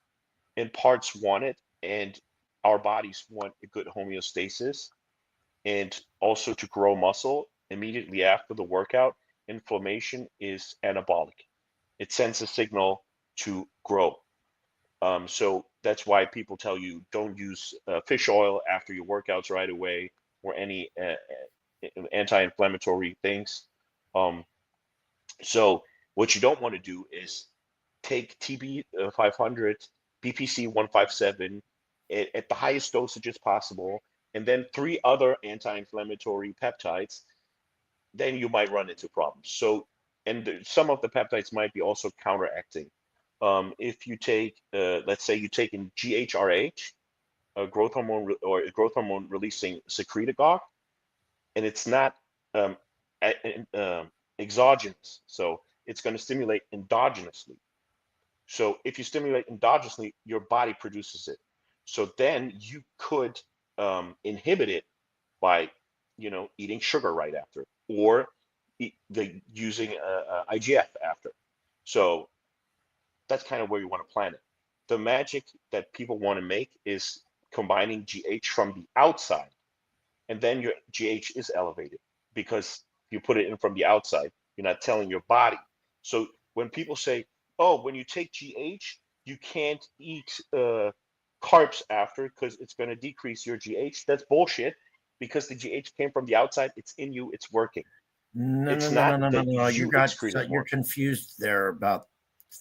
in parts wanted, and our bodies want a good homeostasis and also to grow muscle immediately after the workout. Inflammation is anabolic. It sends a signal to grow. So that's why people tell you don't use fish oil after your workouts right away or any anti-inflammatory things. So what you don't want to do is take TB 500, BPC 157 at the highest dosages possible, and then 3 other anti-inflammatory peptides, then you might run into problems. So, and some of the peptides might be also counteracting. If you take, let's say you take in GHRH, a growth hormone or a growth hormone releasing secretagogue, and it's not exogenous, so it's going to stimulate endogenously. So if you stimulate endogenously, your body produces it. So then you could inhibit it by, eating sugar right after, or using IGF after. So that's kind of where you want to plan it. The magic that people want to make is combining GH from the outside, and then your GH is elevated because you put it in from the outside. You're not telling your body. So when people say, "Oh, when you take GH, you can't eat carbs after because it's going to decrease your GH," that's bullshit. Because the GH came from the outside, it's in you, it's working. No, It's no, no, no, not no, no, that no. you excrete it You're more. confused there about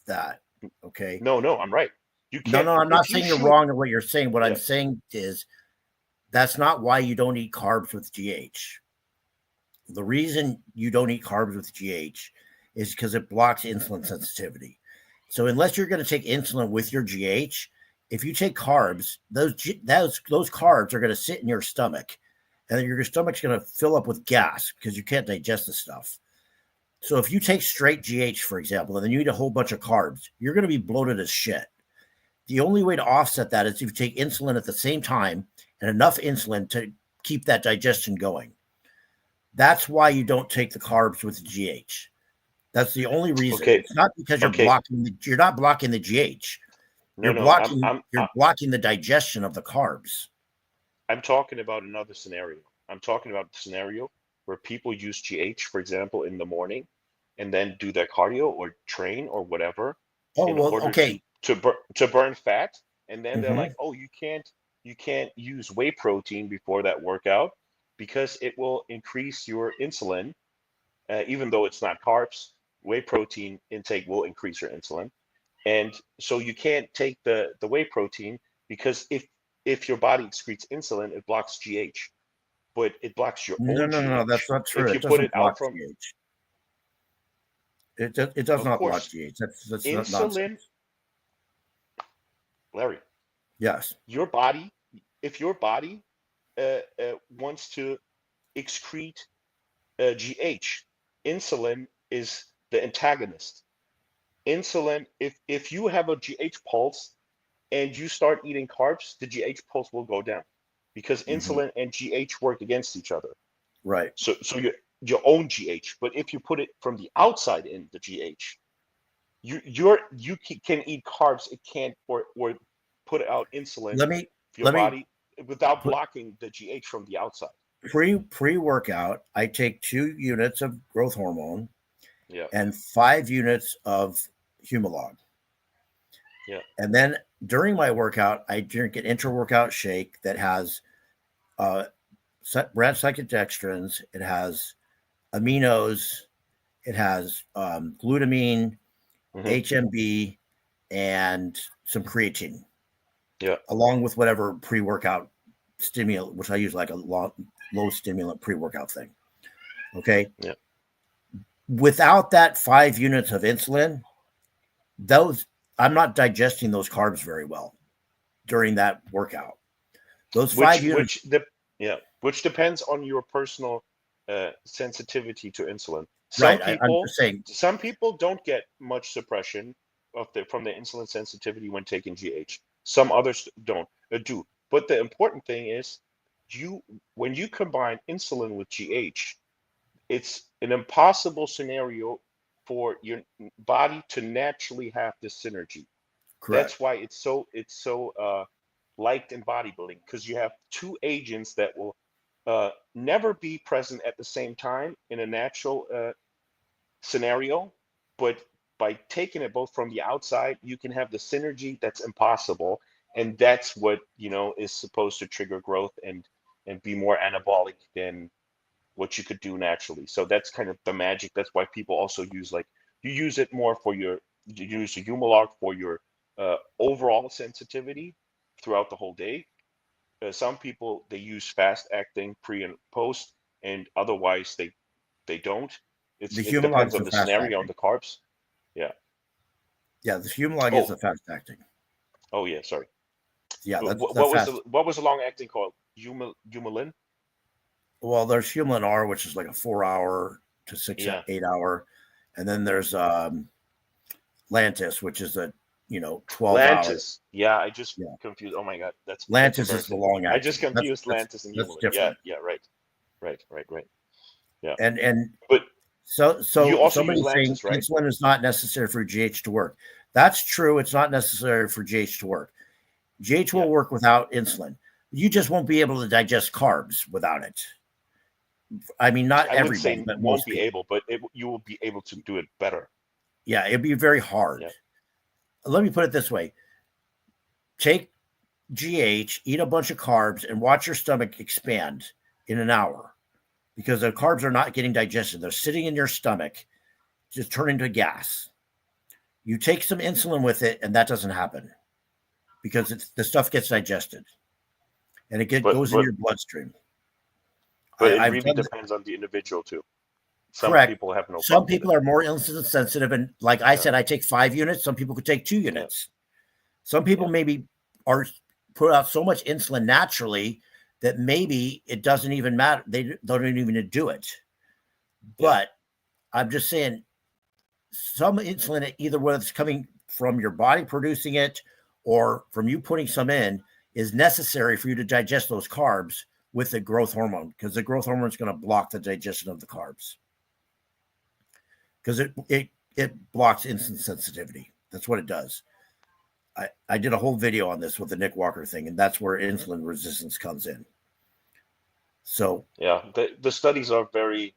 that. Okay. No, I'm right. You No, can't. no, I'm not If you saying you're shoot, wrong in what you're saying. What I'm yeah, saying is that's not why you don't eat carbs with GH. The reason you don't eat carbs with GH is because it blocks insulin sensitivity. So unless you're going to take insulin with your GH, if you take carbs, those carbs are going to sit in your stomach, and your stomach's going to fill up with gas because you can't digest the stuff. So if you take straight GH, for example, and then you eat a whole bunch of carbs, you're going to be bloated as shit. The only way to offset that is if you take insulin at the same time and enough insulin to keep that digestion going. That's why you don't take the carbs with the GH. That's the only reason. okay, It's not because okay. you're not blocking the GH. No, no, You're blocking the digestion of the carbs. I'm talking about another scenario. I'm talking about the scenario where people use GH, for example, in the morning, and then do their cardio or train or whatever Oh, in well, order okay. to burn fat, and then they're Mhm. like, "Oh, you can't use whey protein before that workout because it will increase your insulin, even though it's not carbs. Whey protein intake will increase your insulin, and so you can't take the whey protein because if your body excretes insulin, it blocks GH, but it blocks your No, own no, no, no. That's GH. not true. If you It put doesn't it block out from, GH. It does of not block course, GH. That's not insulin, nonsense. Larry, Yes. your body, if your body wants to excrete GH, insulin is the antagonist. Insulin, if you have a GH pulse and you start eating carbs, the GH pulse will go down because Mhm. insulin and GH work against each other. Right. So your own GH, but if you put it from the outside in the GH, you can eat carbs. It can't or put out insulin Let me for your let me body without put blocking the GH from the outside. pre-workout. I take 2 units of growth hormone Yeah, and 5 units of Humalog. yeah. And then during my workout, I drink an intra-workout shake that has uh, branch cyclodextrins. It has aminos. It has glutamine, Hmm. HMB, and some creatine, Yeah. along with whatever pre-workout stimulant, which I use like a low stimulant pre-workout thing. Okay. Yeah. Without that 5 units of insulin, I'm not digesting those carbs very well during that workout. Those 5 units. Which depends on your personal sensitivity to insulin. Right. I'm just saying. Some people don't get much suppression from the insulin sensitivity when taking GH. Some others do. But the important thing is, when you combine insulin with GH, it's an impossible scenario for your body to naturally have this synergy. Correct. That's why it's so liked in bodybuilding, because you have two agents that will never be present at the same time in a natural scenario, but by taking it both from the outside, you can have the synergy that's impossible, and that's what is supposed to trigger growth and be more anabolic than what you could do naturally. So that's kind of the magic. That's why people also use, like, you use it more for you use the Humalog for your overall sensitivity throughout the whole day. Some people, they use fast acting pre and post, and otherwise they don't. It depends on the scenario, on the carbs. Yeah. Yeah, the Humalog is the fast acting. Oh yeah, sorry. Yeah, what was the long acting called? Humalin? Well, there's Humalin R, which is like a 4 hour to 8 hour, and then there's Lantus, which is a 12 Lantus. Yeah, I just confused. Oh my god, Lantus is the long acting. I just confused Lantus and Humalin. Yeah, right. Yeah. And but so you also somebody's use saying Lantus, right? insulin is not necessary for GH to work. That's true. It's not necessary for GH to work. GH will work without insulin. You just won't be able to digest carbs without it. I mean, not everybody, but won't be able, but you will be able to do it better. Yeah, it'd be very hard. Yeah. Let me put it this way. Take GH, eat a bunch of carbs, and watch your stomach expand in an hour, because the carbs are not getting digested. They're sitting in your stomach, just turning to gas. You take some insulin with it, and that doesn't happen because the stuff gets digested, and it goes in your bloodstream. But it really depends on the individual too. Some Correct. people have no. Some people are more insulin sensitive, and like I said, I take 5 units. Some people could take 2 units. Some people maybe are put out so much insulin naturally that maybe it doesn't even matter. They don't even do it. But I'm just saying, some insulin, either whether it's coming from your body producing it or from you putting some in, is necessary for you to digest those carbs with the growth hormone, because the growth hormone is going to block the digestion of the carbs, because it blocks insulin sensitivity. That's what it does. I did a whole video on this with the Nick Walker thing, and that's where insulin resistance comes in. So yeah, the studies are very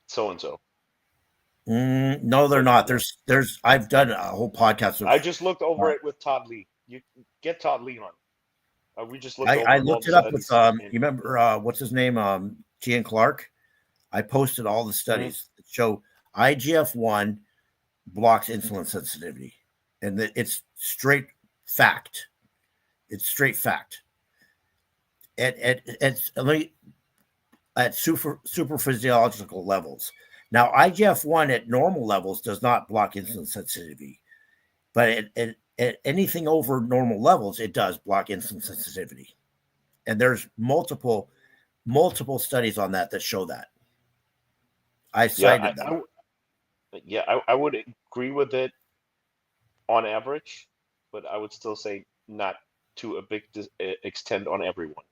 so-and-so. No, they're not. There's I've done a whole podcast. I just looked over it with Todd Lee. You get Todd Lee on. We just looked. I looked it up with you remember what's his name? Gian Clark. I posted all the studies that show IGF-1 blocks insulin sensitivity, and it's straight fact. It's straight fact. At super physiological levels. Now, IGF-1 at normal levels does not block insulin sensitivity, but at anything over normal levels, it does block insulin sensitivity. And there's multiple studies on that show that. I cited them. I would agree with it on average, but I would still say not to a big extent on everyone.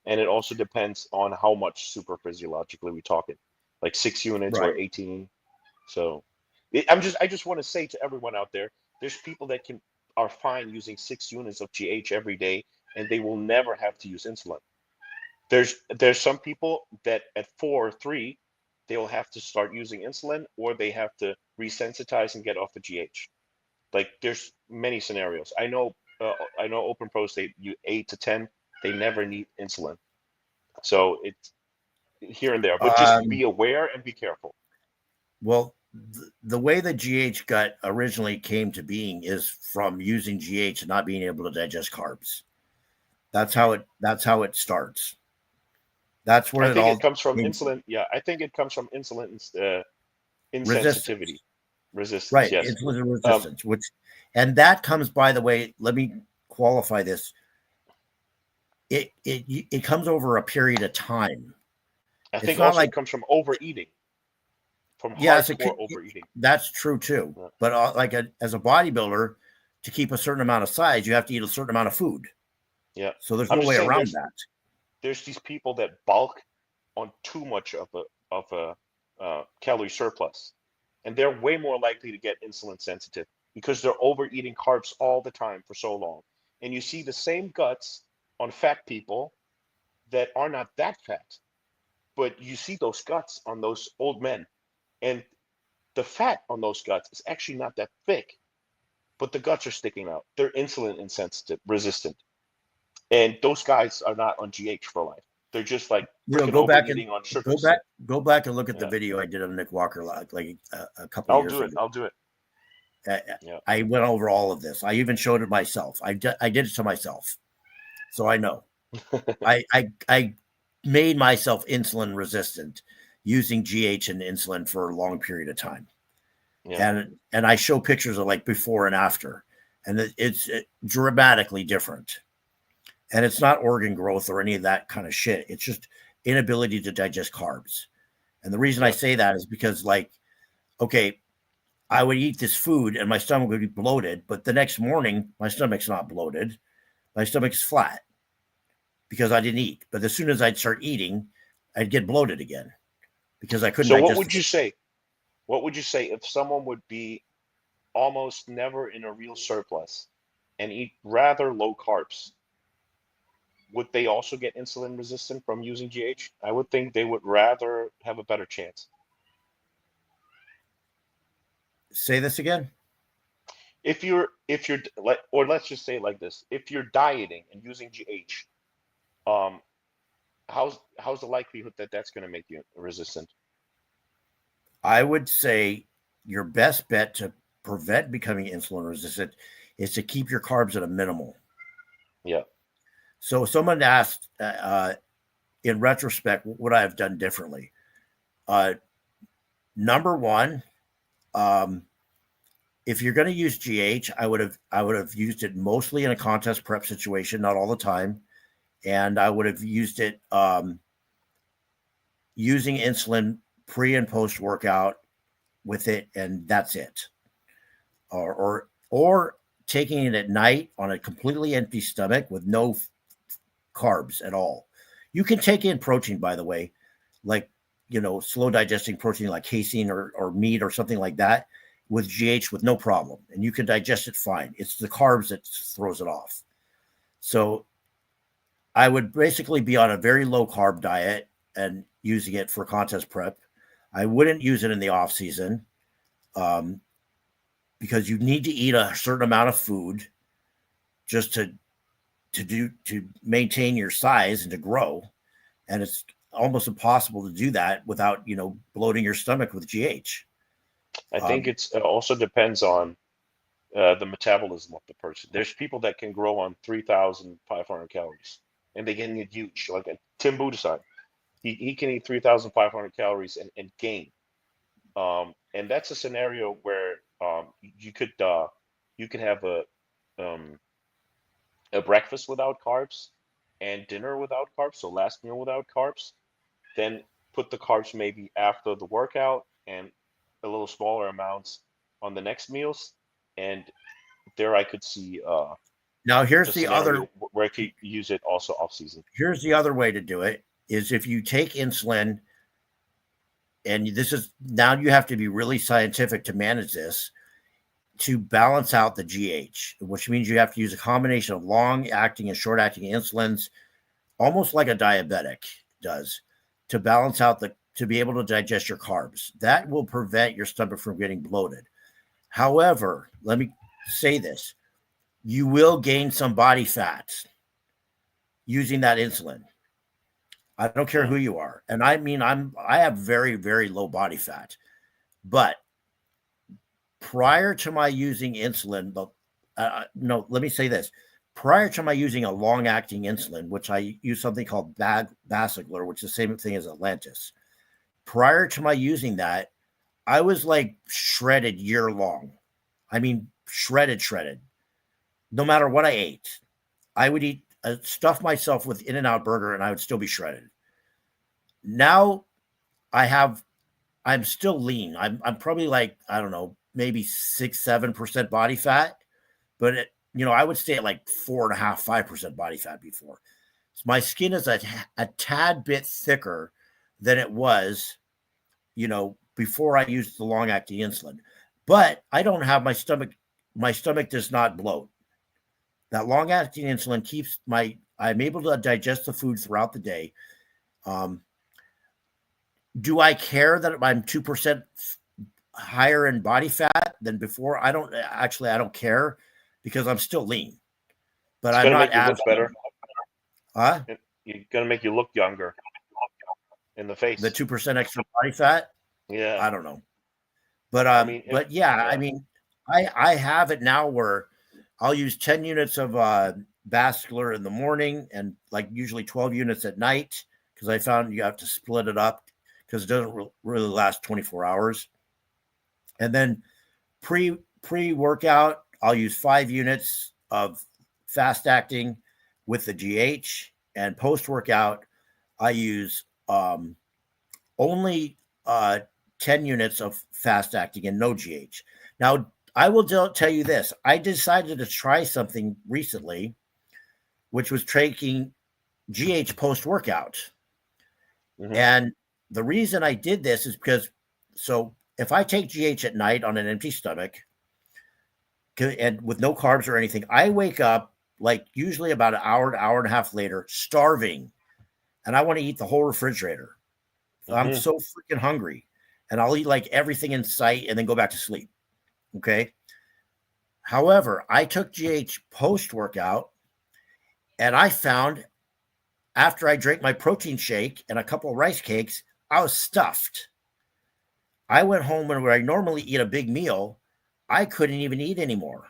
And it also depends on how much super physiologically we're talking, like 6 units or 18. So I just want to say to everyone out there, there's people that are fine using 6 units of GH every day, and they will never have to use insulin. There's some people that at 4 or 3, they'll have to start using insulin, or they have to resensitize and get off the GH. Like, there's many scenarios. I know open pros, they 8 to 10, they never need insulin. So it's here and there, but just be aware and be careful. Well, the way the GH gut originally came to being is from using GH and not being able to digest carbs. That's how it starts. That's where I think all it comes from insulin. Yeah, I think it comes from insulin insensitivity, resistance. Right, Yes. insulin resistance, and that comes, by the way, let me qualify this. It comes over a period of time. I It's think not also like, it comes from overeating, from yes, hardcore overeating. that's true too. Yeah. But as a bodybuilder, to keep a certain amount of size, you have to eat a certain amount of food. Yeah. So there's I'm no just way saying around that. there's these people that bulk on too much of a calorie surplus, and they're way more likely to get insulin sensitive because they're overeating carbs all the time for so long. And you see the same guts on fat people that are not that fat, but you see those guts on those old men, and the fat on those guts is actually not that thick, but the guts are sticking out. They're insulin insensitive, resistant, and those guys are not on GH for life. They're just like freaking overeating on sugars. Go back and look at the Yeah. video I did of Nick Walker like a couple I'll years do it. ago. I'll do it. Yeah. I went over all of this. I even showed it myself. I did it to myself, so I know. I made myself insulin resistant using GH and insulin for a long period of time. Yeah. And I show pictures of like before and after, and it's dramatically different. And it's not organ growth or any of that kind of shit. It's just inability to digest carbs. And the reason I say that is because, like, okay, I would eat this food and my stomach would be bloated, but the next morning my stomach's not bloated. My stomach's flat because I didn't eat. But as soon as I'd start eating, I'd get bloated again because I couldn't So digest. what would you say? What would you say if someone would be almost never in a real surplus and eat rather low carbs? Would they also get insulin resistant from using GH? I would think they would rather have a better chance. Say this again. If you're like, or let's just say it like this, if you're dieting and using GH, um, how's the likelihood that that's going to make you resistant? I would say your best bet to prevent becoming insulin resistant is to keep your carbs at a minimal. Yeah. So someone asked, in retrospect, what would I have done differently? Number one, if you're going to use GH, I would have used it mostly in a contest prep situation, not all the time, and I would have used it using insulin pre and post workout with it, and that's it. Or taking it at night on a completely empty stomach with no carbs at all. You can take in protein, by the way, like, slow digesting protein like casein or meat or something like that with GH with no problem. And you can digest it fine. It's the carbs that throws it off. So I would basically be on a very low carb diet and using it for contest prep. I wouldn't use it in the off season because you need to eat a certain amount of food just to maintain your size and to grow. And it's almost impossible to do that without, bloating your stomach with GH. I think it also depends on the metabolism of the person. There's people that can grow on 3,500 calories and they can get huge, like a Tim Budasai. He can eat 3,500 calories and gain. And that's a scenario where you could have a breakfast without carbs and dinner without carbs, so last meal without carbs, then put the carbs maybe after the workout and a little smaller amounts on the next meals. And there I could see now here's a the scenario other where I could use it also off season. Here's the other way to do it is if you take insulin, and this is now you have to be really scientific to manage this, to balance out the GH, which means you have to use a combination of long acting and short acting insulins, almost like a diabetic does, to balance out to be able to digest your carbs. That will prevent your stomach from getting bloated. However, let me say this, you will gain some body fat using that insulin. I don't care who you are. And I mean, I have very, very low body fat, but prior to my using insulin, no, let me say this. prior to my using a long-acting insulin, which I use something called Basaglar, which is the same thing as Atlantis. Prior to my using that, I was like shredded year long. I mean, shredded. No matter what I ate, I would eat, stuff myself with In-N-Out burger, and I would still be shredded. Now I'm still lean. I'm probably like, I don't know, maybe 6-7% body fat, but I would stay at like 4.5-5% body fat before. So my skin is a tad bit thicker than it was, before I used the long acting insulin. But I don't have my stomach does not bloat. That long acting insulin keeps I'm able to digest the food throughout the day. Do I care that I'm 2% higher in body fat than before? I don't care, because I'm still lean. But it's I'm not make you look better. Huh? You're gonna make you look younger in the face. The 2% extra body fat? Yeah. I don't know. But I have it now where I'll use 10 units of vascular in the morning and like usually 12 units at night, because I found you have to split it up because it doesn't really last 24 hours. And then pre-workout, I'll use 5 units of fast acting with the GH, and post-workout, I use only 10 units of fast acting and no GH. Now, I will tell you this. I decided to try something recently, which was taking GH post-workout. Mm-hmm. And the reason I did this is because, so if I take GH at night on an empty stomach and with no carbs or anything, I wake up like usually about an hour and a half later, starving. And I want to eat the whole refrigerator. Mm-hmm. I'm so freaking hungry. And I'll eat like everything in sight and then go back to sleep. Okay. However, I took GH post-workout, and I found after I drank my protein shake and a couple of rice cakes, I was stuffed. I went home, and where I normally eat a big meal, I couldn't even eat anymore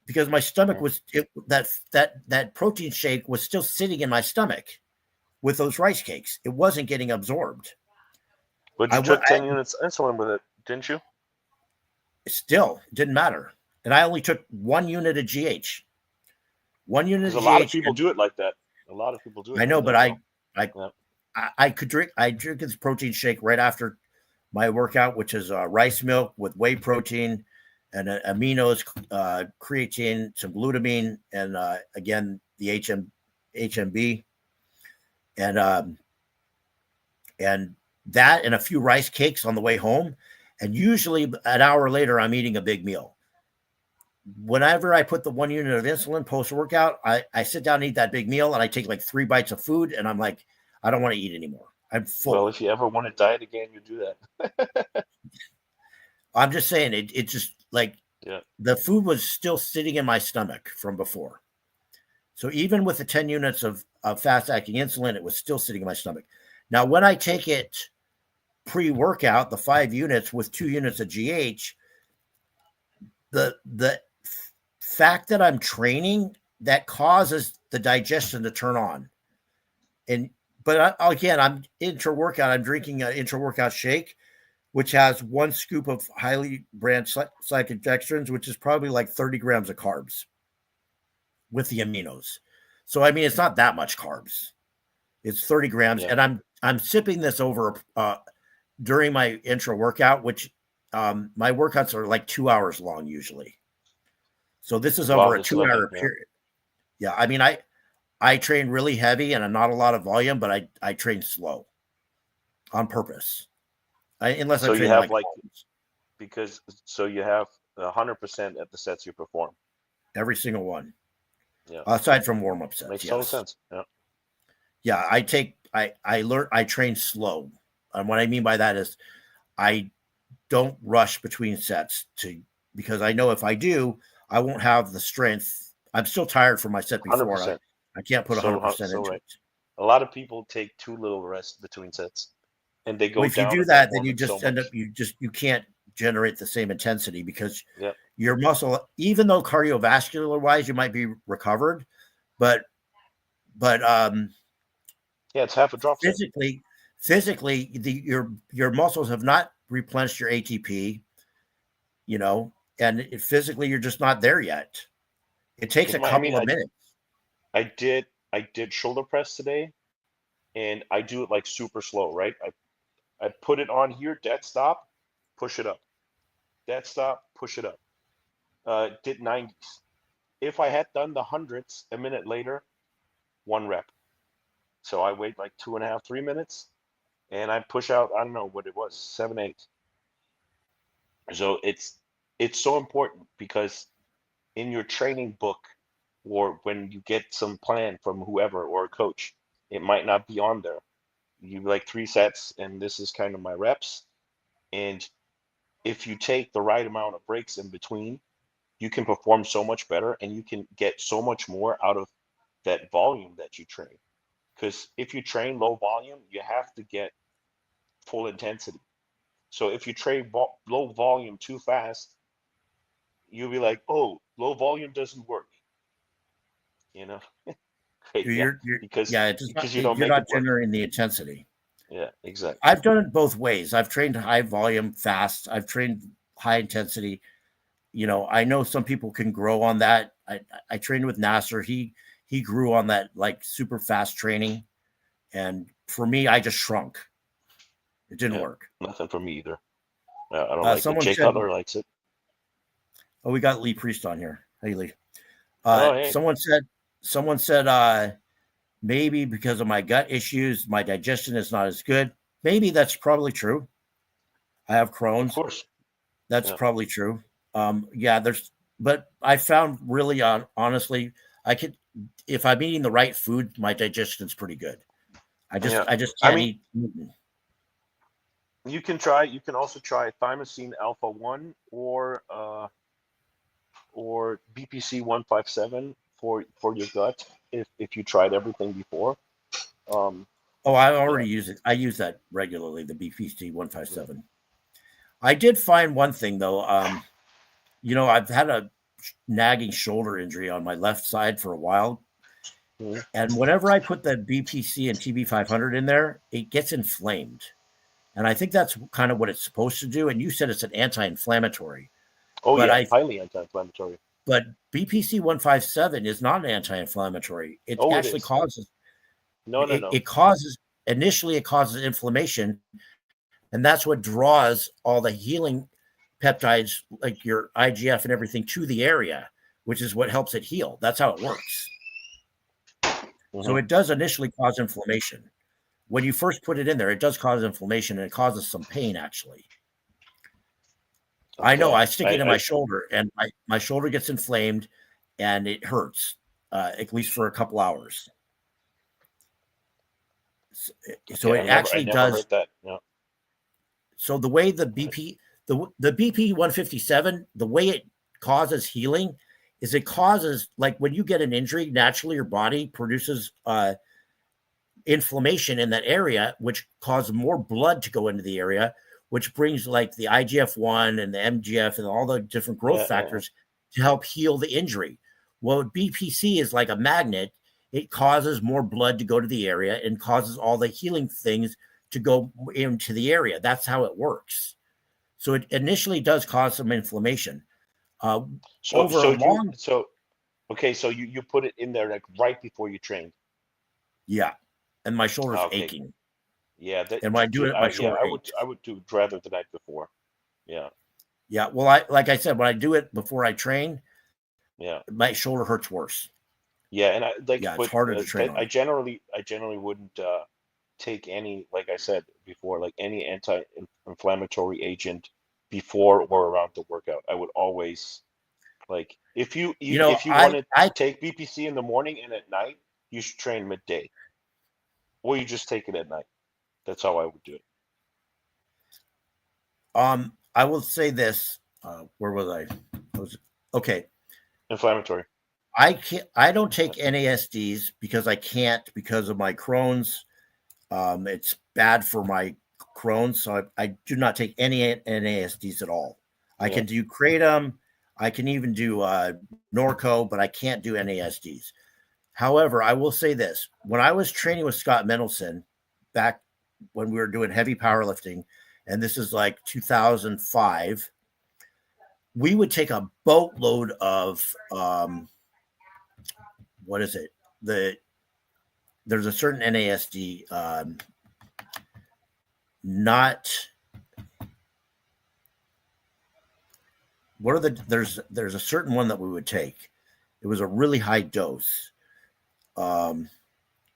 because my stomach was that protein shake was still sitting in my stomach with those rice cakes. It wasn't getting absorbed. But you took 10 units insulin with it, didn't you? Still, it didn't matter. And I only took 1 unit of GH. 1 unit of GH. A lot of people do it like that. A lot of people do it. I know, but I could drink. I drink this protein shake right after my workout, which is rice milk with whey protein and aminos, creatine, some glutamine, and again the HMB, and that and a few rice cakes on the way home. And usually an hour later, I'm eating a big meal. Whenever I put the 1 unit of insulin post-workout, I sit down and eat that big meal, and I take like 3 bites of food, and I'm like, I don't want to eat anymore. I'm full. Well, if you ever want to diet again, you do that. I'm just saying, it just like the food was still sitting in my stomach from before. So even with the 10 units of fast-acting insulin, it was still sitting in my stomach. Now, when I take it pre-workout, the 5 units with 2 units of GH, the fact that I'm training, that causes the digestion to turn on. But again, I'm intra-workout. I'm drinking an intra-workout shake, which has 1 scoop of highly branched cyclodextrins, which is probably like 30 grams of carbs with the aminos. So, I mean, it's not that much carbs. It's 30 grams. Yeah. And I'm sipping this over during my intra-workout, which my workouts are like 2 hours long usually. So this is over a 2-hour period. Yeah. I mean, I train really heavy and not a lot of volume, but I train slow on purpose. Unless I train you have so you have 100% at the sets you perform. Every single one. Yeah. Aside from warm-up sets. Makes total sense. Yeah. Yeah. I train slow. And what I mean by that is I don't rush between sets because I know if I do, I won't have the strength. I'm still tired from my set before. I can't put 100% into it. A lot of people take too little rest between sets, and they go down. If you do that, then you just end up you can't generate the same intensity because Yeah. your muscle, even though cardiovascular wise you might be recovered, but Yeah, it's half a drop set. physically your muscles have not replenished your ATP, and physically you're just not there yet. It takes a couple of minutes. I did shoulder press today, and I do it like super slow, right? I put it on here, dead stop, push it up. Dead stop, push it up. Did 90s. If I had done the hundreds a minute later, 1 rep. So I wait like 2.5, 3 minutes, and I push out, I don't know what it was, 7, 8. So it's so important because in your training book or when you get some plan from whoever or a coach, it might not be on there. You like 3 sets, and this is kind of my reps. And if you take the right amount of breaks in between, you can perform so much better, and you can get so much more out of that volume that you train. Because if you train low volume, you have to get full intensity. So if you train low volume too fast, you'll be like, oh, low volume doesn't work. Because you don't you're make not it work. generating the intensity. Yeah, exactly. I've done it both ways. I've trained high volume fast. I've trained high intensity. I know some people can grow on that. I trained with Nasser. He grew on that like super fast training. And for me, I just shrunk. It didn't work. Nothing for me either. I don't like it. Jay Cutler likes it. Oh, we got Lee Priest on here. Hey, Lee. Hey. Someone said, maybe because of my gut issues, my digestion is not as good. Maybe that's probably true. I have Crohn's. Of course. That's probably true. But I found really honestly, if I'm eating the right food, my digestion is pretty good. I just can't eat gluten. You can also try thymosin alpha 1 or BPC 157 for your gut if you tried everything before. I already use it. I use that regularly, the BPC 157. I did find one thing though. I've had a nagging shoulder injury on my left side for a while. And whenever I put the BPC and TB500 in there, it gets inflamed. And I think that's kind of what it's supposed to do. And you said it's an anti-inflammatory. Oh, but highly anti-inflammatory. But BPC 157 is not an anti-inflammatory. It actually causes. No. It causes inflammation. And that's what draws all the healing peptides, like your IGF and everything, to the area, which is what helps it heal. That's how it works. So it does initially cause inflammation. When you first put it in there, it does cause inflammation, and it causes some pain, actually. Okay. I know. I stick it in my shoulder, and my shoulder gets inflamed, and it hurts, at least for a couple hours. So it actually does. Heard that. Yeah. So the way the BP 157, the way it causes healing is it causes, like when you get an injury, naturally your body produces inflammation in that area, which causes more blood to go into the area, which brings like the IGF-1 and the MGF and all the different growth factors to help heal the injury. Well, BPC is like a magnet. It causes more blood to go to the area and causes all the healing things to go into the area. That's how it works. So it initially does cause some inflammation. So you put it in there like right before you trained. Yeah, and my shoulder's aching. Yeah, and when I do it, my shoulder. I would do it rather the night before. Yeah. Yeah. Well, like I said, when I do it before I train, my shoulder hurts worse. Yeah, and it's harder to train. I generally wouldn't take any, like I said before, like any anti-inflammatory agent before or around the workout. I would always like if you want to take BPC in the morning and at night, you should train midday, or you just take it at night. That's how I would do it. I will say this. Where was I? Okay. Inflammatory. I don't take NASDs because I can't because of my Crohn's. It's bad for my Crohn's, so I do not take any NASDs at all. I Yeah. can do kratom. I can even do Norco, but I can't do NASDs. However, I will say this. When I was training with Scott Mendelson back when we were doing heavy powerlifting, and this is like 2005, we would take a boatload of what is it? There's a certain NASD, not what are there's a certain one that we would take. It was a really high dose.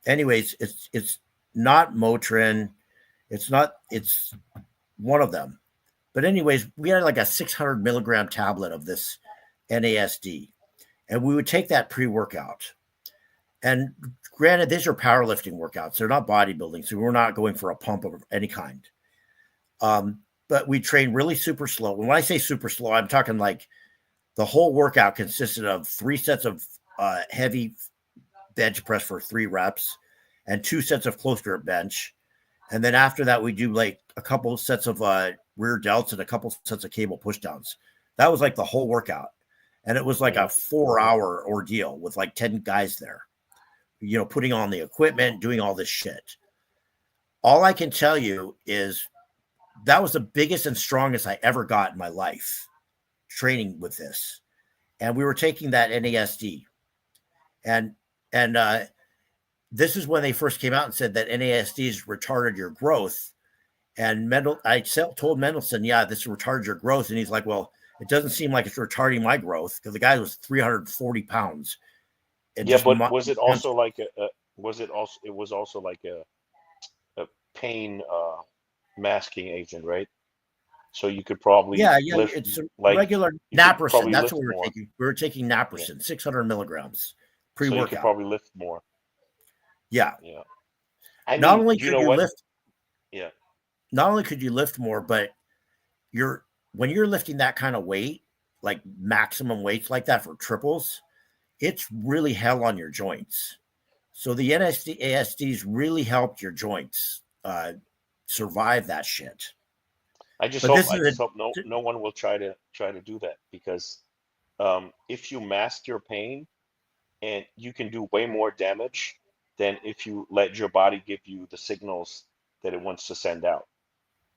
Anyways, it's not Motrin. It's one of them. But anyways, we had like a 600 milligram tablet of this NASD, and we would take that pre-workout. And granted, these are powerlifting workouts. They're not bodybuilding, so we're not going for a pump of any kind. But we train really super slow. When I say super slow, I'm talking like the whole workout consisted of 3 sets of heavy bench press for 3 reps and 2 sets of close grip bench. And then after that, we do like a couple of sets of rear delts and a couple sets of cable pushdowns. That was like the whole workout. And it was like a 4-hour ordeal with like 10 guys there, you know, putting on the equipment, doing all this shit. All I can tell you is that was the biggest and strongest I ever got in my life training with this. And we were taking that NASD. And this is when they first came out and said that NASDs retarded your growth. And I told Mendelson, yeah, this retards your growth. And he's like, well, it doesn't seem like it's retarding my growth because the guy was 340 pounds. Yeah, but was it also like it was also like a pain masking agent, right? So you could probably lift, it's a like, regular you could naproxen. probably That's lift what we were more. taking. We were taking naproxen, 600 milligrams So you could pre-workout. probably lift more. Yeah. Yeah. I Not mean, only you could know you what? lift, Yeah. not only could you lift more, but when you're lifting that kind of weight, like maximum weights like that for triples, it's really hell on your joints. So the ASDs really helped your joints survive that shit. I just But hope no one will try to do that, because if you mask your pain, and you can do way more damage than if you let your body give you the signals that it wants to send out,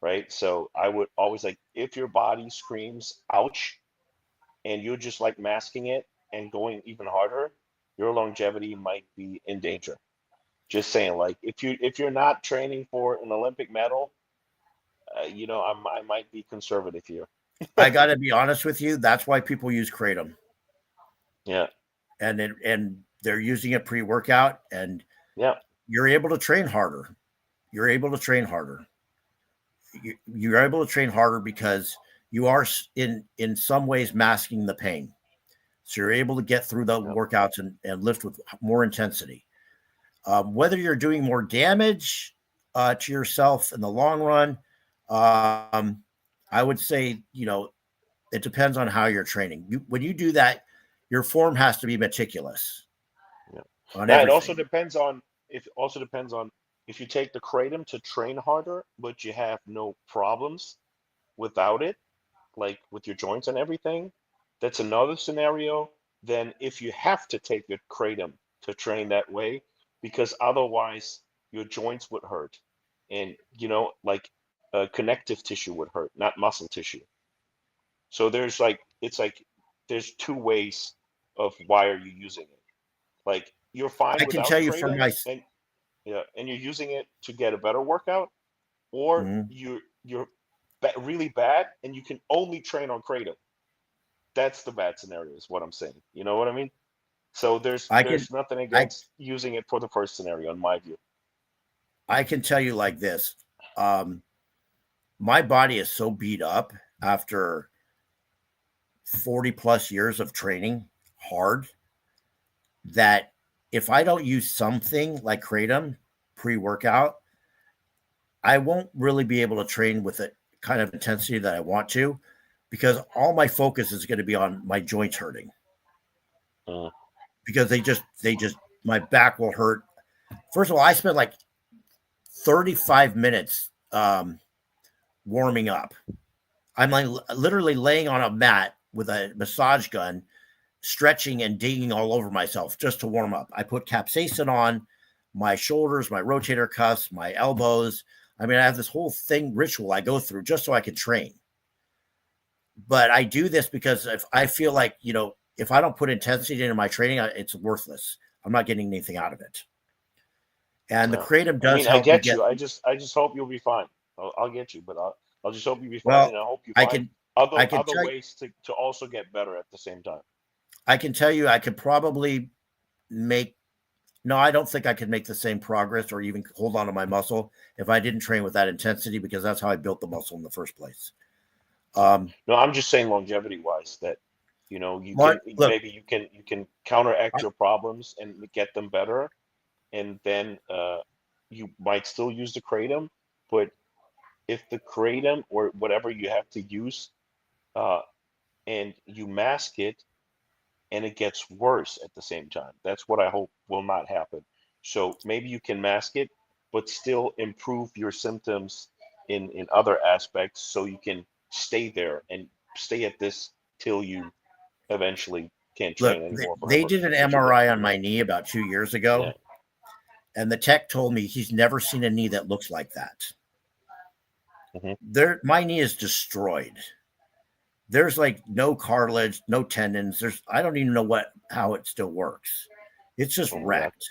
right? So I would always, like, if your body screams ouch and you're just like masking it and going even harder, your longevity might be in danger. Just saying, like, if you're not training for an Olympic medal, you know, I might be conservative here. I got to be honest with you. That's why people use kratom. Yeah. And they're using it pre-workout, and Yeah. you're able to train harder. You're able to train harder. You're able to train harder because you are in some ways masking the pain. So you're able to get through the workouts and lift with more intensity. Whether you're doing more damage to yourself in the long run, I would say, you know, it depends on how you're training. When you do that, your form has to be meticulous. Yeah. On Now, everything. it also depends on if you take the kratom to train harder, but you have no problems without it, like with your joints and everything. That's another scenario than if you have to take the kratom to train that way, because otherwise your joints would hurt, and, you know, like, connective tissue would hurt, not muscle tissue. So there's 2 ways of why are you using it. Like, you're fine I can without tell you from kratom, my and you're using it to get a better workout, or Mhm. you're really bad and you can only train on kratom. That's the bad scenario, is what I'm saying. You know what I mean? So there's I can nothing I against using it for the first scenario, in my view. I can tell you like this. My body is so beat up after 40 plus years of training hard that if I don't use something like kratom pre-workout, I won't really be able to train with the kind of intensity that I want to, because all my focus is going to be on my joints hurting, Uh, because they just my back will hurt. First of all, I spent like 35 minutes warming up. I'm like literally laying on a mat with a massage gun, stretching and digging all over myself just to warm up. I put capsaicin on my shoulders, my rotator cuffs, my elbows. I mean, I have this whole thing ritual I go through just so I can train. But I do this because if I feel like, if I don't put intensity into my training, it's worthless. I'm not getting anything out of it. And the kratom does help. I get you. I just hope you'll be fine. I'll get you, but I'll just hope you'll be fine, and I hope you find other ways to also get better at the same time. I can tell you, I could probably I don't think I could make the same progress or even hold on to my muscle if I didn't train with that intensity, because that's how I built the muscle in the first place. No, I'm just saying longevity wise that, maybe you can counteract your problems and get them better. And then you might still use the kratom, but if the kratom or whatever you have to use and you mask it and it gets worse at the same time, that's what I hope will not happen. So maybe you can mask it, but still improve your symptoms in other aspects so you can stay there and stay at this till you eventually can't train anymore. They did an MRI on my knee about 2 years ago. Yeah. And the tech told me he's never seen a knee that looks like that. Mm-hmm. My knee is destroyed. There's like no cartilage, no tendons. I don't even know how it still works. It's just wrecked.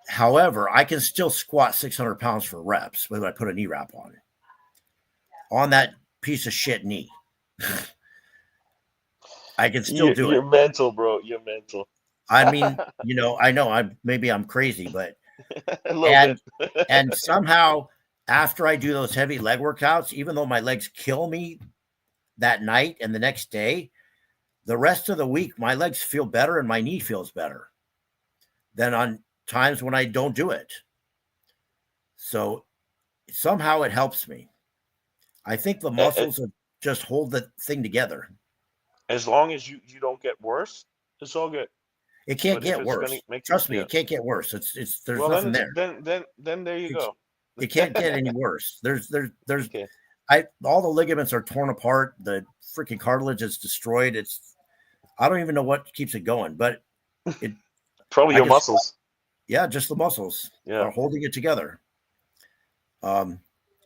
However, I can still squat 600 pounds for reps when I put a knee wrap on that piece of shit knee. I can still do it. You're mental, bro. You're mental. I mean, I know I'm crazy, but and somehow after I do those heavy leg workouts, even though my legs kill me that night and the next day, the rest of the week, my legs feel better and my knee feels better than on times when I don't do it. So somehow it helps me. I think the muscles just hold the thing together. As long as you don't get worse, it's all good. It can't get worse. Trust me, it can't get worse. There's nothing there. Then there you go. It can't get any worse. There's all the ligaments are torn apart. The freaking cartilage is destroyed. I don't even know what keeps it going, but it probably your muscles. Yeah, just the muscles are holding it together. And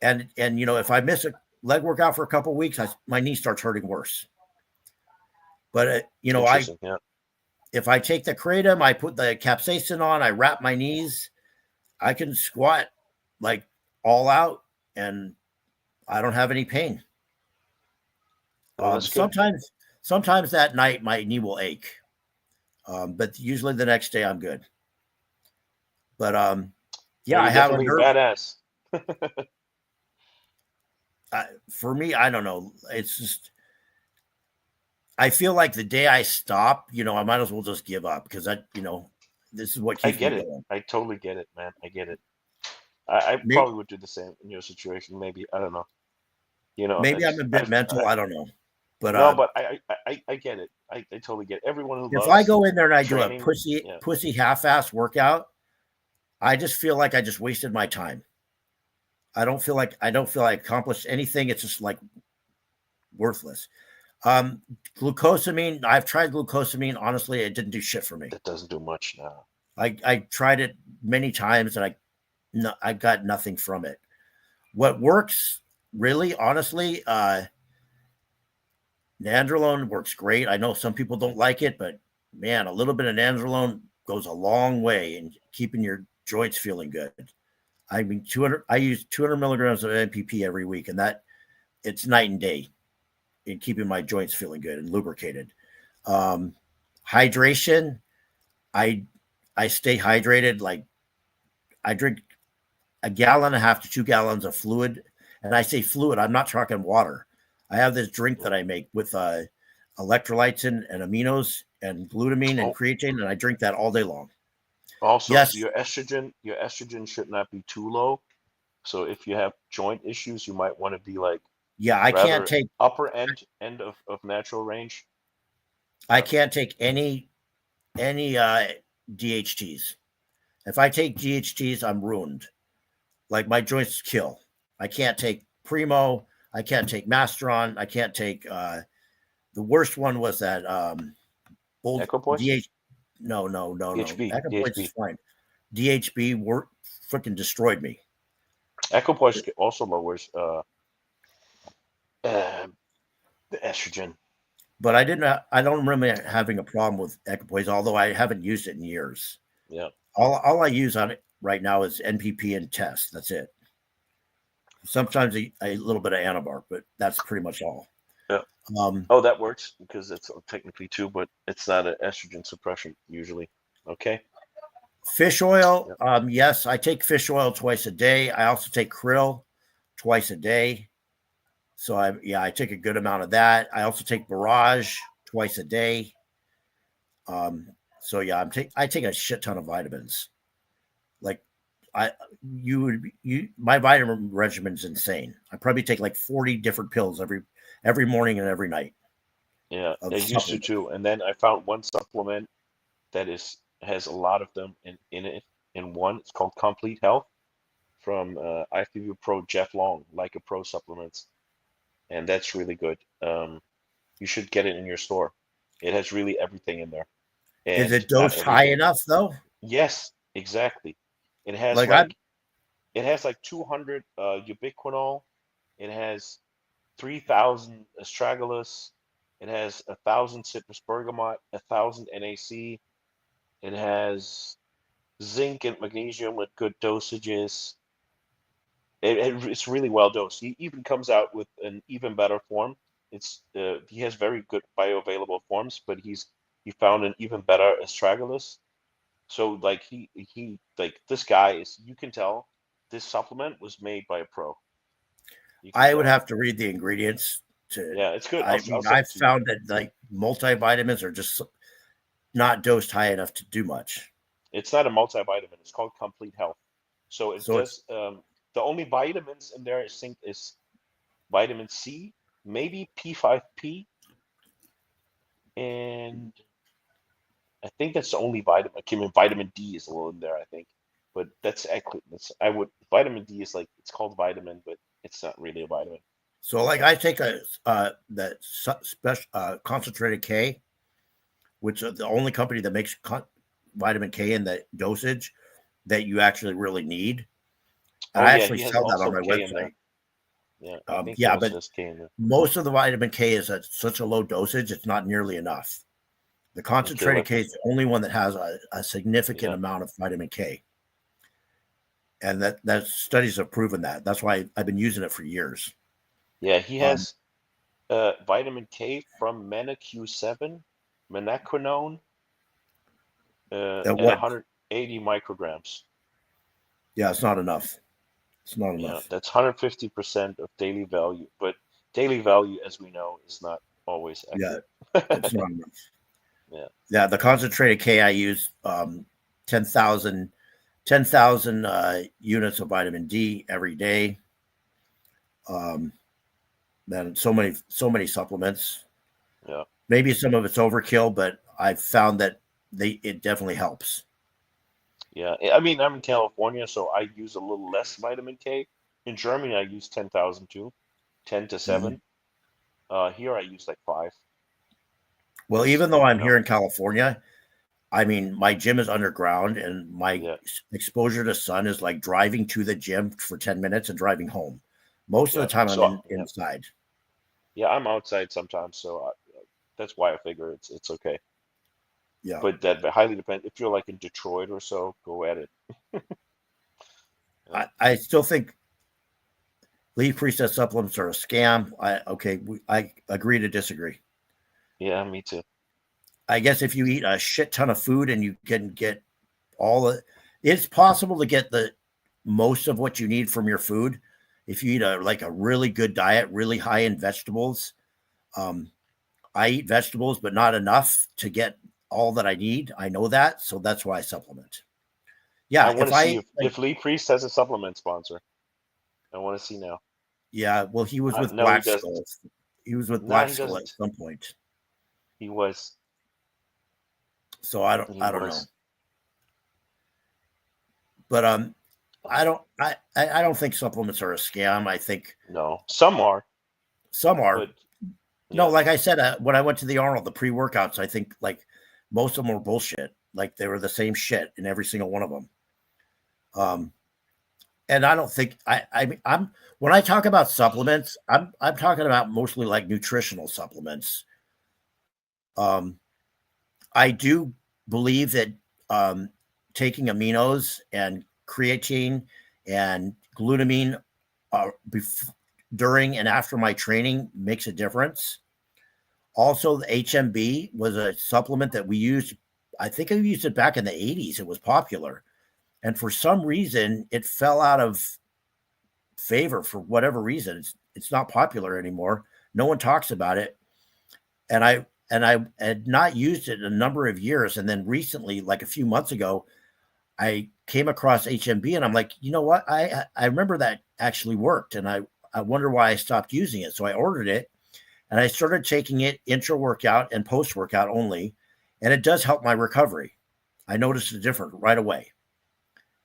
if I miss a leg workout for a couple of weeks, my knee starts hurting worse. But if I take the kratom, I put the capsaicin on, I wrap my knees, I can squat like all out and I don't have any pain. Sometimes that night my knee will ache. But usually the next day I'm good. But I have a nerve. Badass. For me, I don't know. It's just, I feel like the day I stop, I might as well just give up because this is what keeps me going. I totally get it, man. I get it. I probably would do the same in your situation. Maybe, I don't know. Maybe I'm a bit mental. I don't know. But no, but I get it. I totally get it. Everyone who if I go in there and I do a pussy half-ass workout, I just feel like I just wasted my time. I don't feel like I accomplished anything. It's just like worthless. Glucosamine, I've tried glucosamine. Honestly, it didn't do shit for me. It doesn't do much now. I tried it many times and I got nothing from it. What works really, honestly, nandrolone works great. I know some people don't like it, but man, a little bit of nandrolone goes a long way in keeping your joints feeling good. I mean, I use 200 milligrams of NPP every week, and it's night and day in keeping my joints feeling good and lubricated. Hydration, I stay hydrated. Like I drink 1.5 gallons to 2 gallons of fluid, and I say fluid, I'm not talking water. I have this drink that I make with electrolytes and aminos and glutamine and creatine, and I drink that all day long. Also, yes. Your estrogen should not be too low. So if you have joint issues, you might want to be like, I can't take upper end of natural range. I can't take any DHTs. If I take DHTs, I'm ruined. Like my joints kill. I can't take Primo. I can't take Masteron. I can't take the worst one was that old Equipoise? DH. No. DHB. Equipoise is DHB. fine. DHB freaking destroyed me. Equipoise also lowers the estrogen. But I don't remember having a problem with Equipoise, although I haven't used it in years. Yeah. All I use on it right now is NPP and test. That's it. Sometimes a little bit of Anabar, but that's pretty much all. Yeah. That works because it's technically two, but it's not an estrogen suppression usually. Okay. Fish oil. Yes, I take fish oil twice a day. I also take krill twice a day. So I take a good amount of that. I also take Barrage twice a day. So yeah, I take a shit ton of vitamins. Like my vitamin regimen is insane. I probably take like 40 different pills every morning and every night. Yeah, I used to too. And then I found one supplement that has a lot of them in it. In one, it's called Complete Health from IFBB Pro Jeff Long, like a Pro supplements, and that's really good. You should get it in your store. It has really everything in there. Is And it not dosed high everything. enough though? Yes, exactly. It has Like it has like 200 ubiquinol. It has 3,000 astragalus. It has 1,000 citrus bergamot, 1,000 NAC. It has zinc and magnesium with good dosages. It's really well dosed. He even comes out with an even better form. He has very good bioavailable forms, but he found an even better astragalus. So like he like this guy is, you can tell this supplement was made by a pro. You can I would tell. have to read the ingredients to. Yeah, it's good. I I'll mean, send I've it to you. found that like multivitamins are just not dosed high enough to do much. It's not a multivitamin. It's called Complete Health. So it So it's does. The only vitamins in there is vitamin C, maybe P5P, and I think that's the only vitamin. I mean, vitamin D is a little in there, I think, but that's actually vitamin D is like, it's called vitamin, but it's not really a vitamin. so like I take that special concentrated K, which is the only company that makes vitamin K in that dosage that you actually really need. And Oh I yeah, actually he has sell that on also my K in there. website. Yeah, I think he Yeah, also but has K in there. most of the vitamin K is at such a low dosage, it's not nearly enough. The Okay, concentrated K is the only one that has a significant yeah, amount of vitamin K. And that studies have proven that. That's why I've been using it for years. yeah, he Um, has vitamin K from MenaQ7, menaquinone, and at what? 180 micrograms. Yeah, it's not enough. It's not Yeah, enough. that's 150% of daily value, but daily value, as we know, is not always Yeah, it's accurate. not enough. Yeah, Yeah, the concentrated K I use 10,000 10,000 units of vitamin D every day. Then so many supplements. yeah, Maybe some of it's overkill, but I've found that it definitely helps. yeah. I mean, I'm in California, so I use a little less vitamin K. In Germany, I use 10,000 too, 10 to Mhm. 7. Here I use like 5. Well, Just, even though you I'm know, here in California, I mean, my gym is underground, and my yeah, exposure to sun is like driving to the gym for 10 minutes and driving home. Most of yeah. the time, I'm So, yeah, inside. yeah, I'm outside sometimes, so that's why I figure it's okay. Yeah. But that highly depends. If you're like in Detroit or so, go at it. Yeah, I still think Leaf Priestess supplements are a scam. I agree to disagree. yeah, me too. I guess if you eat a shit ton of food and you can get all the, it's possible to get the most of what you need from your food if you eat a really good diet, really high in vegetables. Um, I eat vegetables, but not enough to get all that I need. I know that, so that's why I supplement. I Yeah, want if to see I if Lee Priest has a supplement sponsor. I want to see now. yeah, well, he was with No, he Black doesn't. Skull. He was with No, Black he Skull at doesn't. some point. He was. So He I don't know. was. But I don't think supplements are a scam. I think No, some are, some are. but No, yeah. like I said, when I went to the Arnold, the pre-workouts, I think like most of them were bullshit. Like they were the same shit in every single one of them. And I don't think I'm when I talk about supplements, I'm talking about mostly like nutritional supplements. Um, I do believe that taking aminos and creatine and glutamine during and after my training makes a difference. Also, the HMB was a supplement that we used. I think I used it back in the 80s. It was popular. And for some reason, it fell out of favor for whatever reason. It's not popular anymore. No one talks about it. And I had not used it in a number of years. And then recently, like a few months ago, I came across HMB and I'm like, you know what? I remember that actually worked. And I wonder why I stopped using it. So I ordered it and I started taking it intra workout and post workout only. And it does help my recovery. I noticed a difference right away.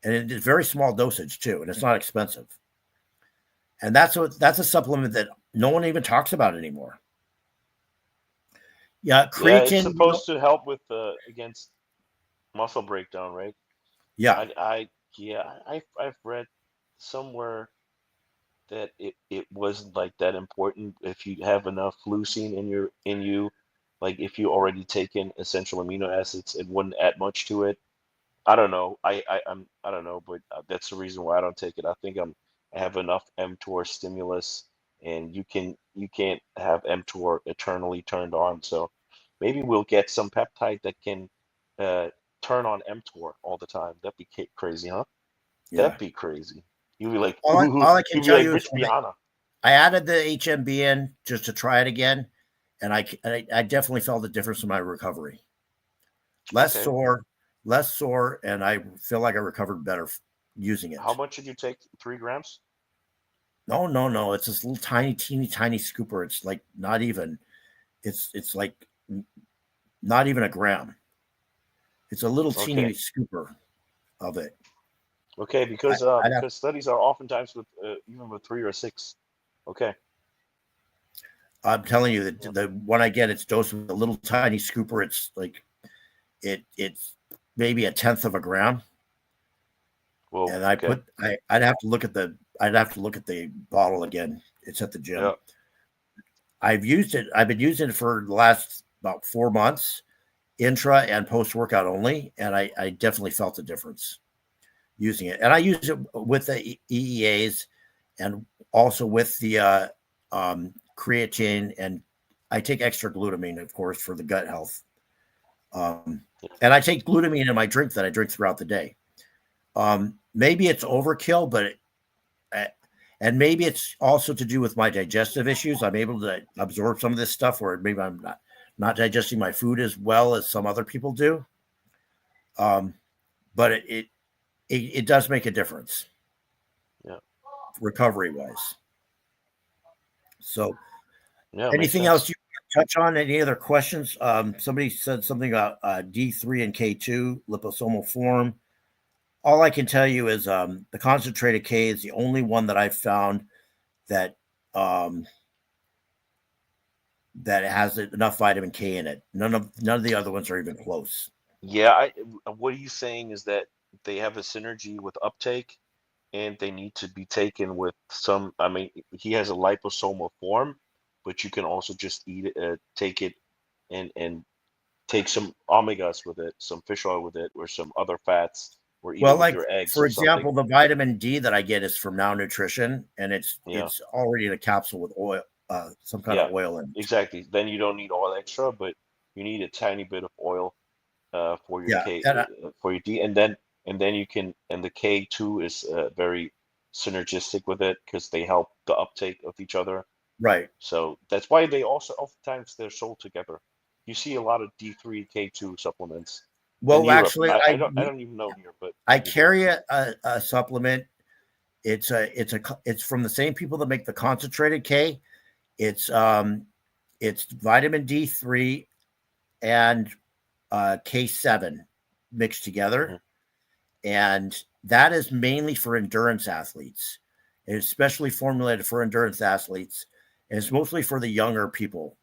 And it is very small dosage too. And it's not expensive. And that's a supplement that no one even talks about anymore. Yeah, Yeah, it's creatine. supposed to help with against muscle breakdown, right? Yeah, I yeah, I've read somewhere that it wasn't like that important if you have enough leucine in you, like if you already taken essential amino acids, it wouldn't add much to it. I don't know. I don't know, but that's the reason why I don't take it. I have enough mTOR stimulus, and you can't have mTOR eternally turned on. So maybe we'll get some peptide that can uh, turn on mTOR all the time. That'd be crazy, huh? yeah. That'd be crazy. You'd be like, ooh, All I can you'd be tell like you is Rich when Piana. I added the HMB in just to try it again, and I definitely felt a difference in my recovery. Less Okay. sore, less sore, and I feel like I recovered better using How it. much did you take? 3 grams? No, no, no. It's this little tiny, teeny, tiny scooper. It's like not even. It's like not even a gram. It's a little teeny Okay. scooper of it. Okay, I'd have, because studies are oftentimes with even with 3 or 6. Okay. I'm telling you that Yeah. the one I get, it's dosed with a little tiny scooper. It's like it's maybe a tenth of a gram. Well, And okay. I'd have to look at the bottle again. It's at the Yeah. gym. I've used it. I've been using it for the last about 4 months, intra and post workout only, and I definitely felt a difference using it. And I use it with the EEAs and also with the creatine, and I take extra glutamine, of course, for the gut health. And I take glutamine in my drink that I drink throughout the day. Maybe it's overkill, but and maybe it's also to do with my digestive issues. I'm able to absorb some of this stuff where maybe I'm not digesting my food as well as some other people do. Um, but it does make a difference Yeah. recovery wise. So, Yeah, makes anything else sense. you touch on? Any other questions? Somebody said something about D3 and K2 liposomal form. All I can tell you is the concentrated K is the only one that I've found that um, that has enough vitamin K in it. None of the other ones are even close. Yeah, what he's saying is that they have a synergy with uptake and they need to be taken with some, I mean, he has a liposomal form, but you can also just eat it, take it and take some omegas with it, some fish oil with it, or some other fats, or eat it Well, with like your eggs for or something. example, the vitamin D that I get is from Now Nutrition, and Yeah, it's already in a capsule with oil, some kind of yeah, oil in it. exactly. Then you don't need all extra, but you need a tiny bit of oil for your Yeah, and For your D, and then you can, and the K2 is very synergistic with it because they help the uptake of each other. right. So that's why they also oftentimes they're sold together. You see a lot of D3 K2 supplements in Well, Europe. actually, I don't even know here, but I you do. carry a supplement. It's from the same people that make the concentrated K. It's it's vitamin D3 and K7 mixed Hmm. together, And that is mainly for endurance athletes. It's especially formulated for endurance athletes. And it's mostly for the younger people,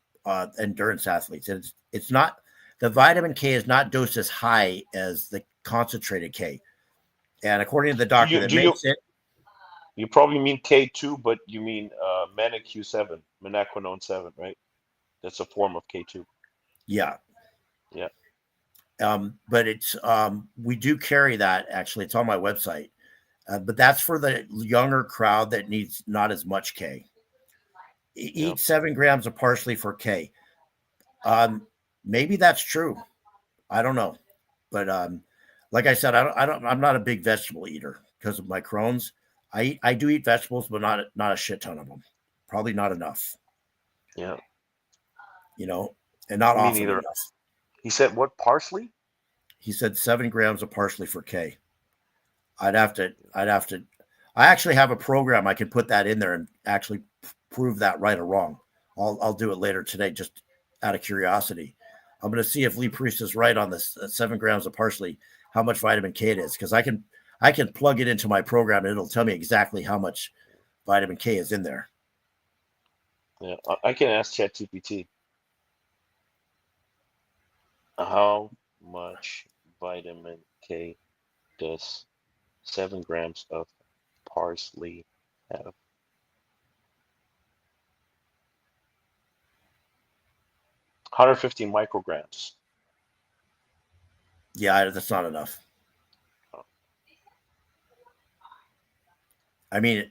endurance athletes. It's not, the vitamin K is not dosed as high as the concentrated K. And according to the doctor that makes it, you probably mean K2, but you mean Q7, menaquinone 7, right? That's a form of K2. yeah. Yeah. But it's we do carry that, actually. It's on my website. But that's for the younger crowd that needs not as much K. Eat 7 grams of parsley for K. Maybe that's true. I don't know. But like I said, I'm not a big vegetable eater because of my Crohn's. I do eat vegetables, but not a shit ton of them. Probably not enough. Yeah. You know, and not Me often neither. enough. He said what, parsley? He said 7 grams of parsley for K. I'd have to. I actually have a program I can put that in there and actually prove that right or wrong. I'll do it later today, just out of curiosity. I'm going to see if Lee Priest is right on this 7 grams of parsley, how much vitamin K it is, because I can plug it into my program and it'll tell me exactly how much vitamin K is in there. Yeah, I can ask ChatGPT. How much vitamin K does 7 grams of parsley have? $150 micrograms. Yeah, that's not enough. Oh. I mean,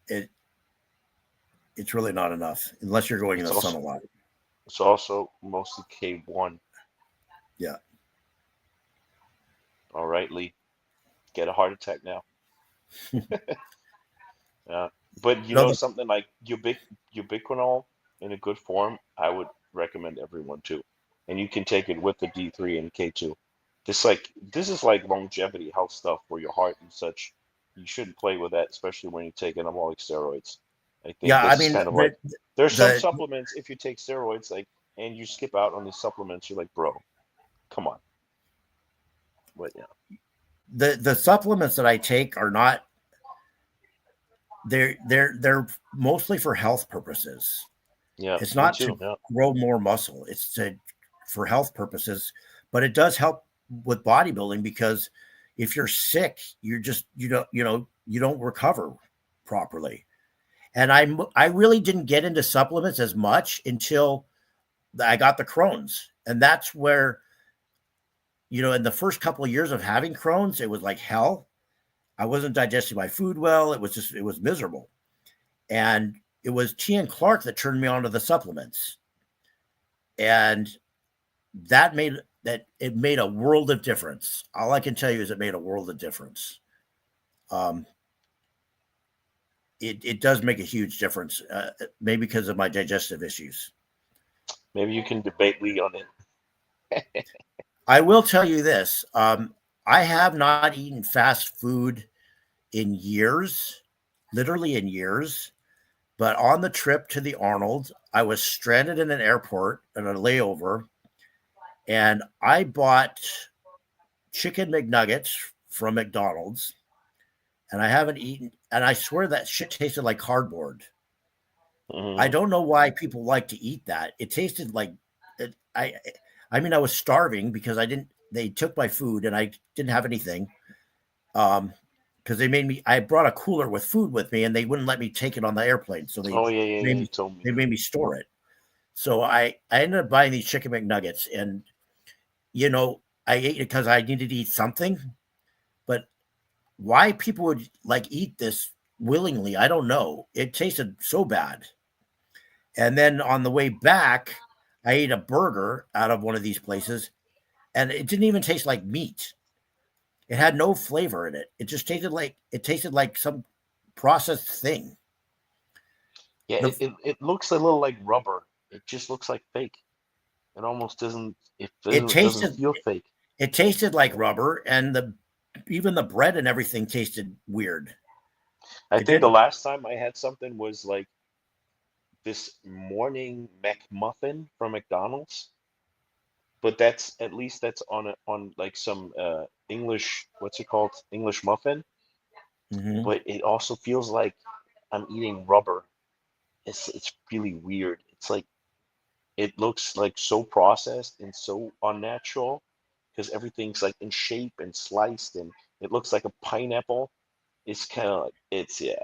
it's really not enough unless you're going in the sun a lot. It's also mostly K1. Yeah. All right, Lee. Get a heart attack now. But you know something like ubiquinol in a good form, I would recommend everyone too. And you can take it with the D3 and K2. This is like longevity health stuff for your heart and such. You shouldn't play with that, especially when you take anabolic steroids. I think kind of like there's some supplements, if you take steroids and you skip out on these supplements, you're like, bro, come on. But yeah. The supplements that I take are not, they're mostly for health purposes. Yeah, it's not to grow more muscle. It's for health purposes, but it does help with bodybuilding, because if you're sick, you don't recover properly. And I really didn't get into supplements as much until I got the Crohn's, and that's where, in the first couple of years of having Crohn's, it was like hell. I wasn't digesting my food well. It was miserable. And it was Tian Clark that turned me on to the supplements. And it made a world of difference. All I can tell you is it made a world of difference. It does make a huge difference, maybe because of my digestive issues. Maybe you can debate Lee on it. I will tell you this. I have not eaten fast food in years, literally in years. But on the trip to the Arnold, I was stranded in an airport at a layover, and I bought chicken McNuggets from McDonald's, and I haven't eaten, and I swear that shit tasted like cardboard. Mm-hmm. I don't know why people like to eat that. It tasted like I was starving because they took my food and I didn't have anything. Because I brought a cooler with food with me and they wouldn't let me take it on the airplane. So they made me store it. So I ended up buying these chicken McNuggets, and, I ate it because I needed to eat something, but why people would eat this willingly, I don't know. It tasted so bad. And then on the way back, I ate a burger out of one of these places, and it didn't even taste like meat. It had no flavor in it. It just tasted like some processed thing. Yeah, it looks a little like rubber. It just looks like fake. It almost doesn't. It doesn't feel fake. It tasted like rubber, and even the bread and everything tasted weird. I think the last time I had something was like this morning McMuffin from McDonald's. But that's on like some English, what's it called? English muffin, Mhm. but it also feels like I'm eating rubber. It's really weird. It's like it looks like so processed and so unnatural because everything's like in shape and sliced and it looks like a pineapple. It's kind of like yeah,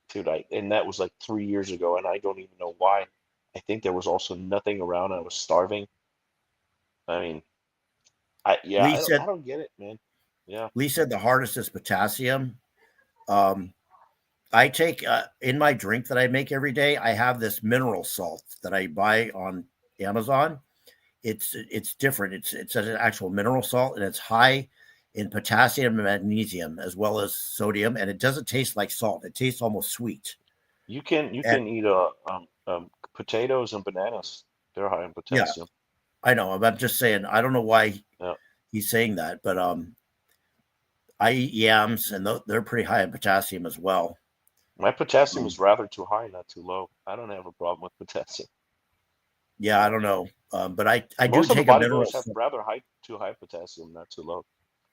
dude. And that was like 3 years ago, and I don't even know why. I think there was also nothing around. I was starving. I mean, Lee I said don't get it, man. Yeah. Lee said the hardest is potassium. Um, I take in my drink that I make every day. I have this mineral salt that I buy on Amazon. It's different. It's an actual mineral salt, and it's high in potassium and magnesium as well as sodium, and it doesn't taste like salt. It tastes almost sweet. You can And eat potatoes and bananas. They're high in yeah, potassium. I know. I'm just saying. I don't know why Yeah. he's saying that, but I eat yams, and they're pretty high in potassium as well. My potassium Um, is rather too high, not too low. I don't have a problem with potassium. yeah, I don't know, but I do Most of the take a mineral. bodybuilders have rather too high potassium, not too low.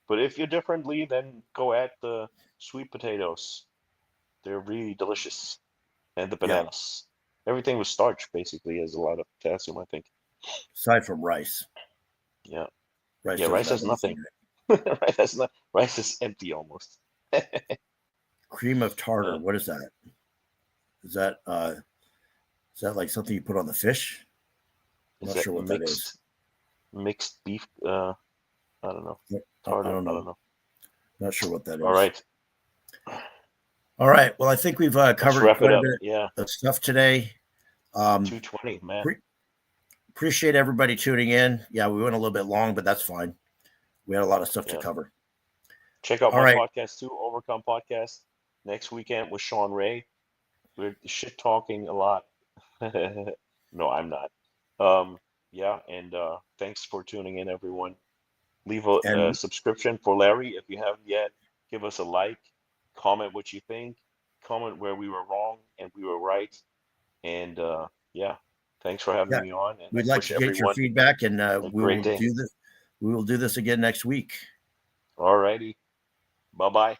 But if you're differently, then go at the sweet potatoes. They're really delicious. And the Yeah, bananas. Everything with starch basically has a lot of potassium, I think. aside from rice. Yeah. Rice Yeah, doesn't rice have has anything nothing. in it. Rice is empty almost. Cream of tartar. Yeah. What is that? Is that like something you put on the fish? I'm Is not that sure what that is. mixed beef? I don't know. I Tartar. don't I know. don't know. Not sure what that All is. right. All right. Well, I think we've Let's covered wrap it quite a up. bit Yeah. of stuff today. 220, man. Appreciate everybody tuning in. Yeah, we went a little bit long, but that's fine. We had a lot of stuff to Yeah. cover. Check out All my right. podcast too, Overcome Podcast. Next weekend with Sean Ray. We're shit talking a lot. No, I'm not. Yeah, and thanks for tuning in, everyone. Leave a And subscription for Larry if you haven't yet. Give us a like. Comment what you think. Comment where we were wrong and we were right. And yeah, thanks for having yeah, me on. And I we'd like wish to get your everyone feedback, and a we great will day. do this. We will do this again next week. All righty. Bye-bye.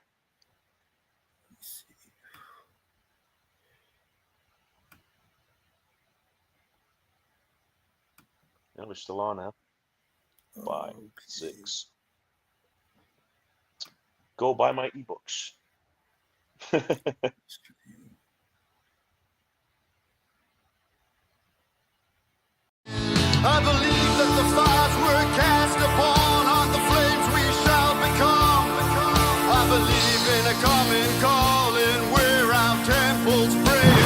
Yeah, we're still on now. 5, 6. Go buy my ebooks. I believe that the fires we're cast upon are the flames we shall become. I believe in a common calling where our temples pray.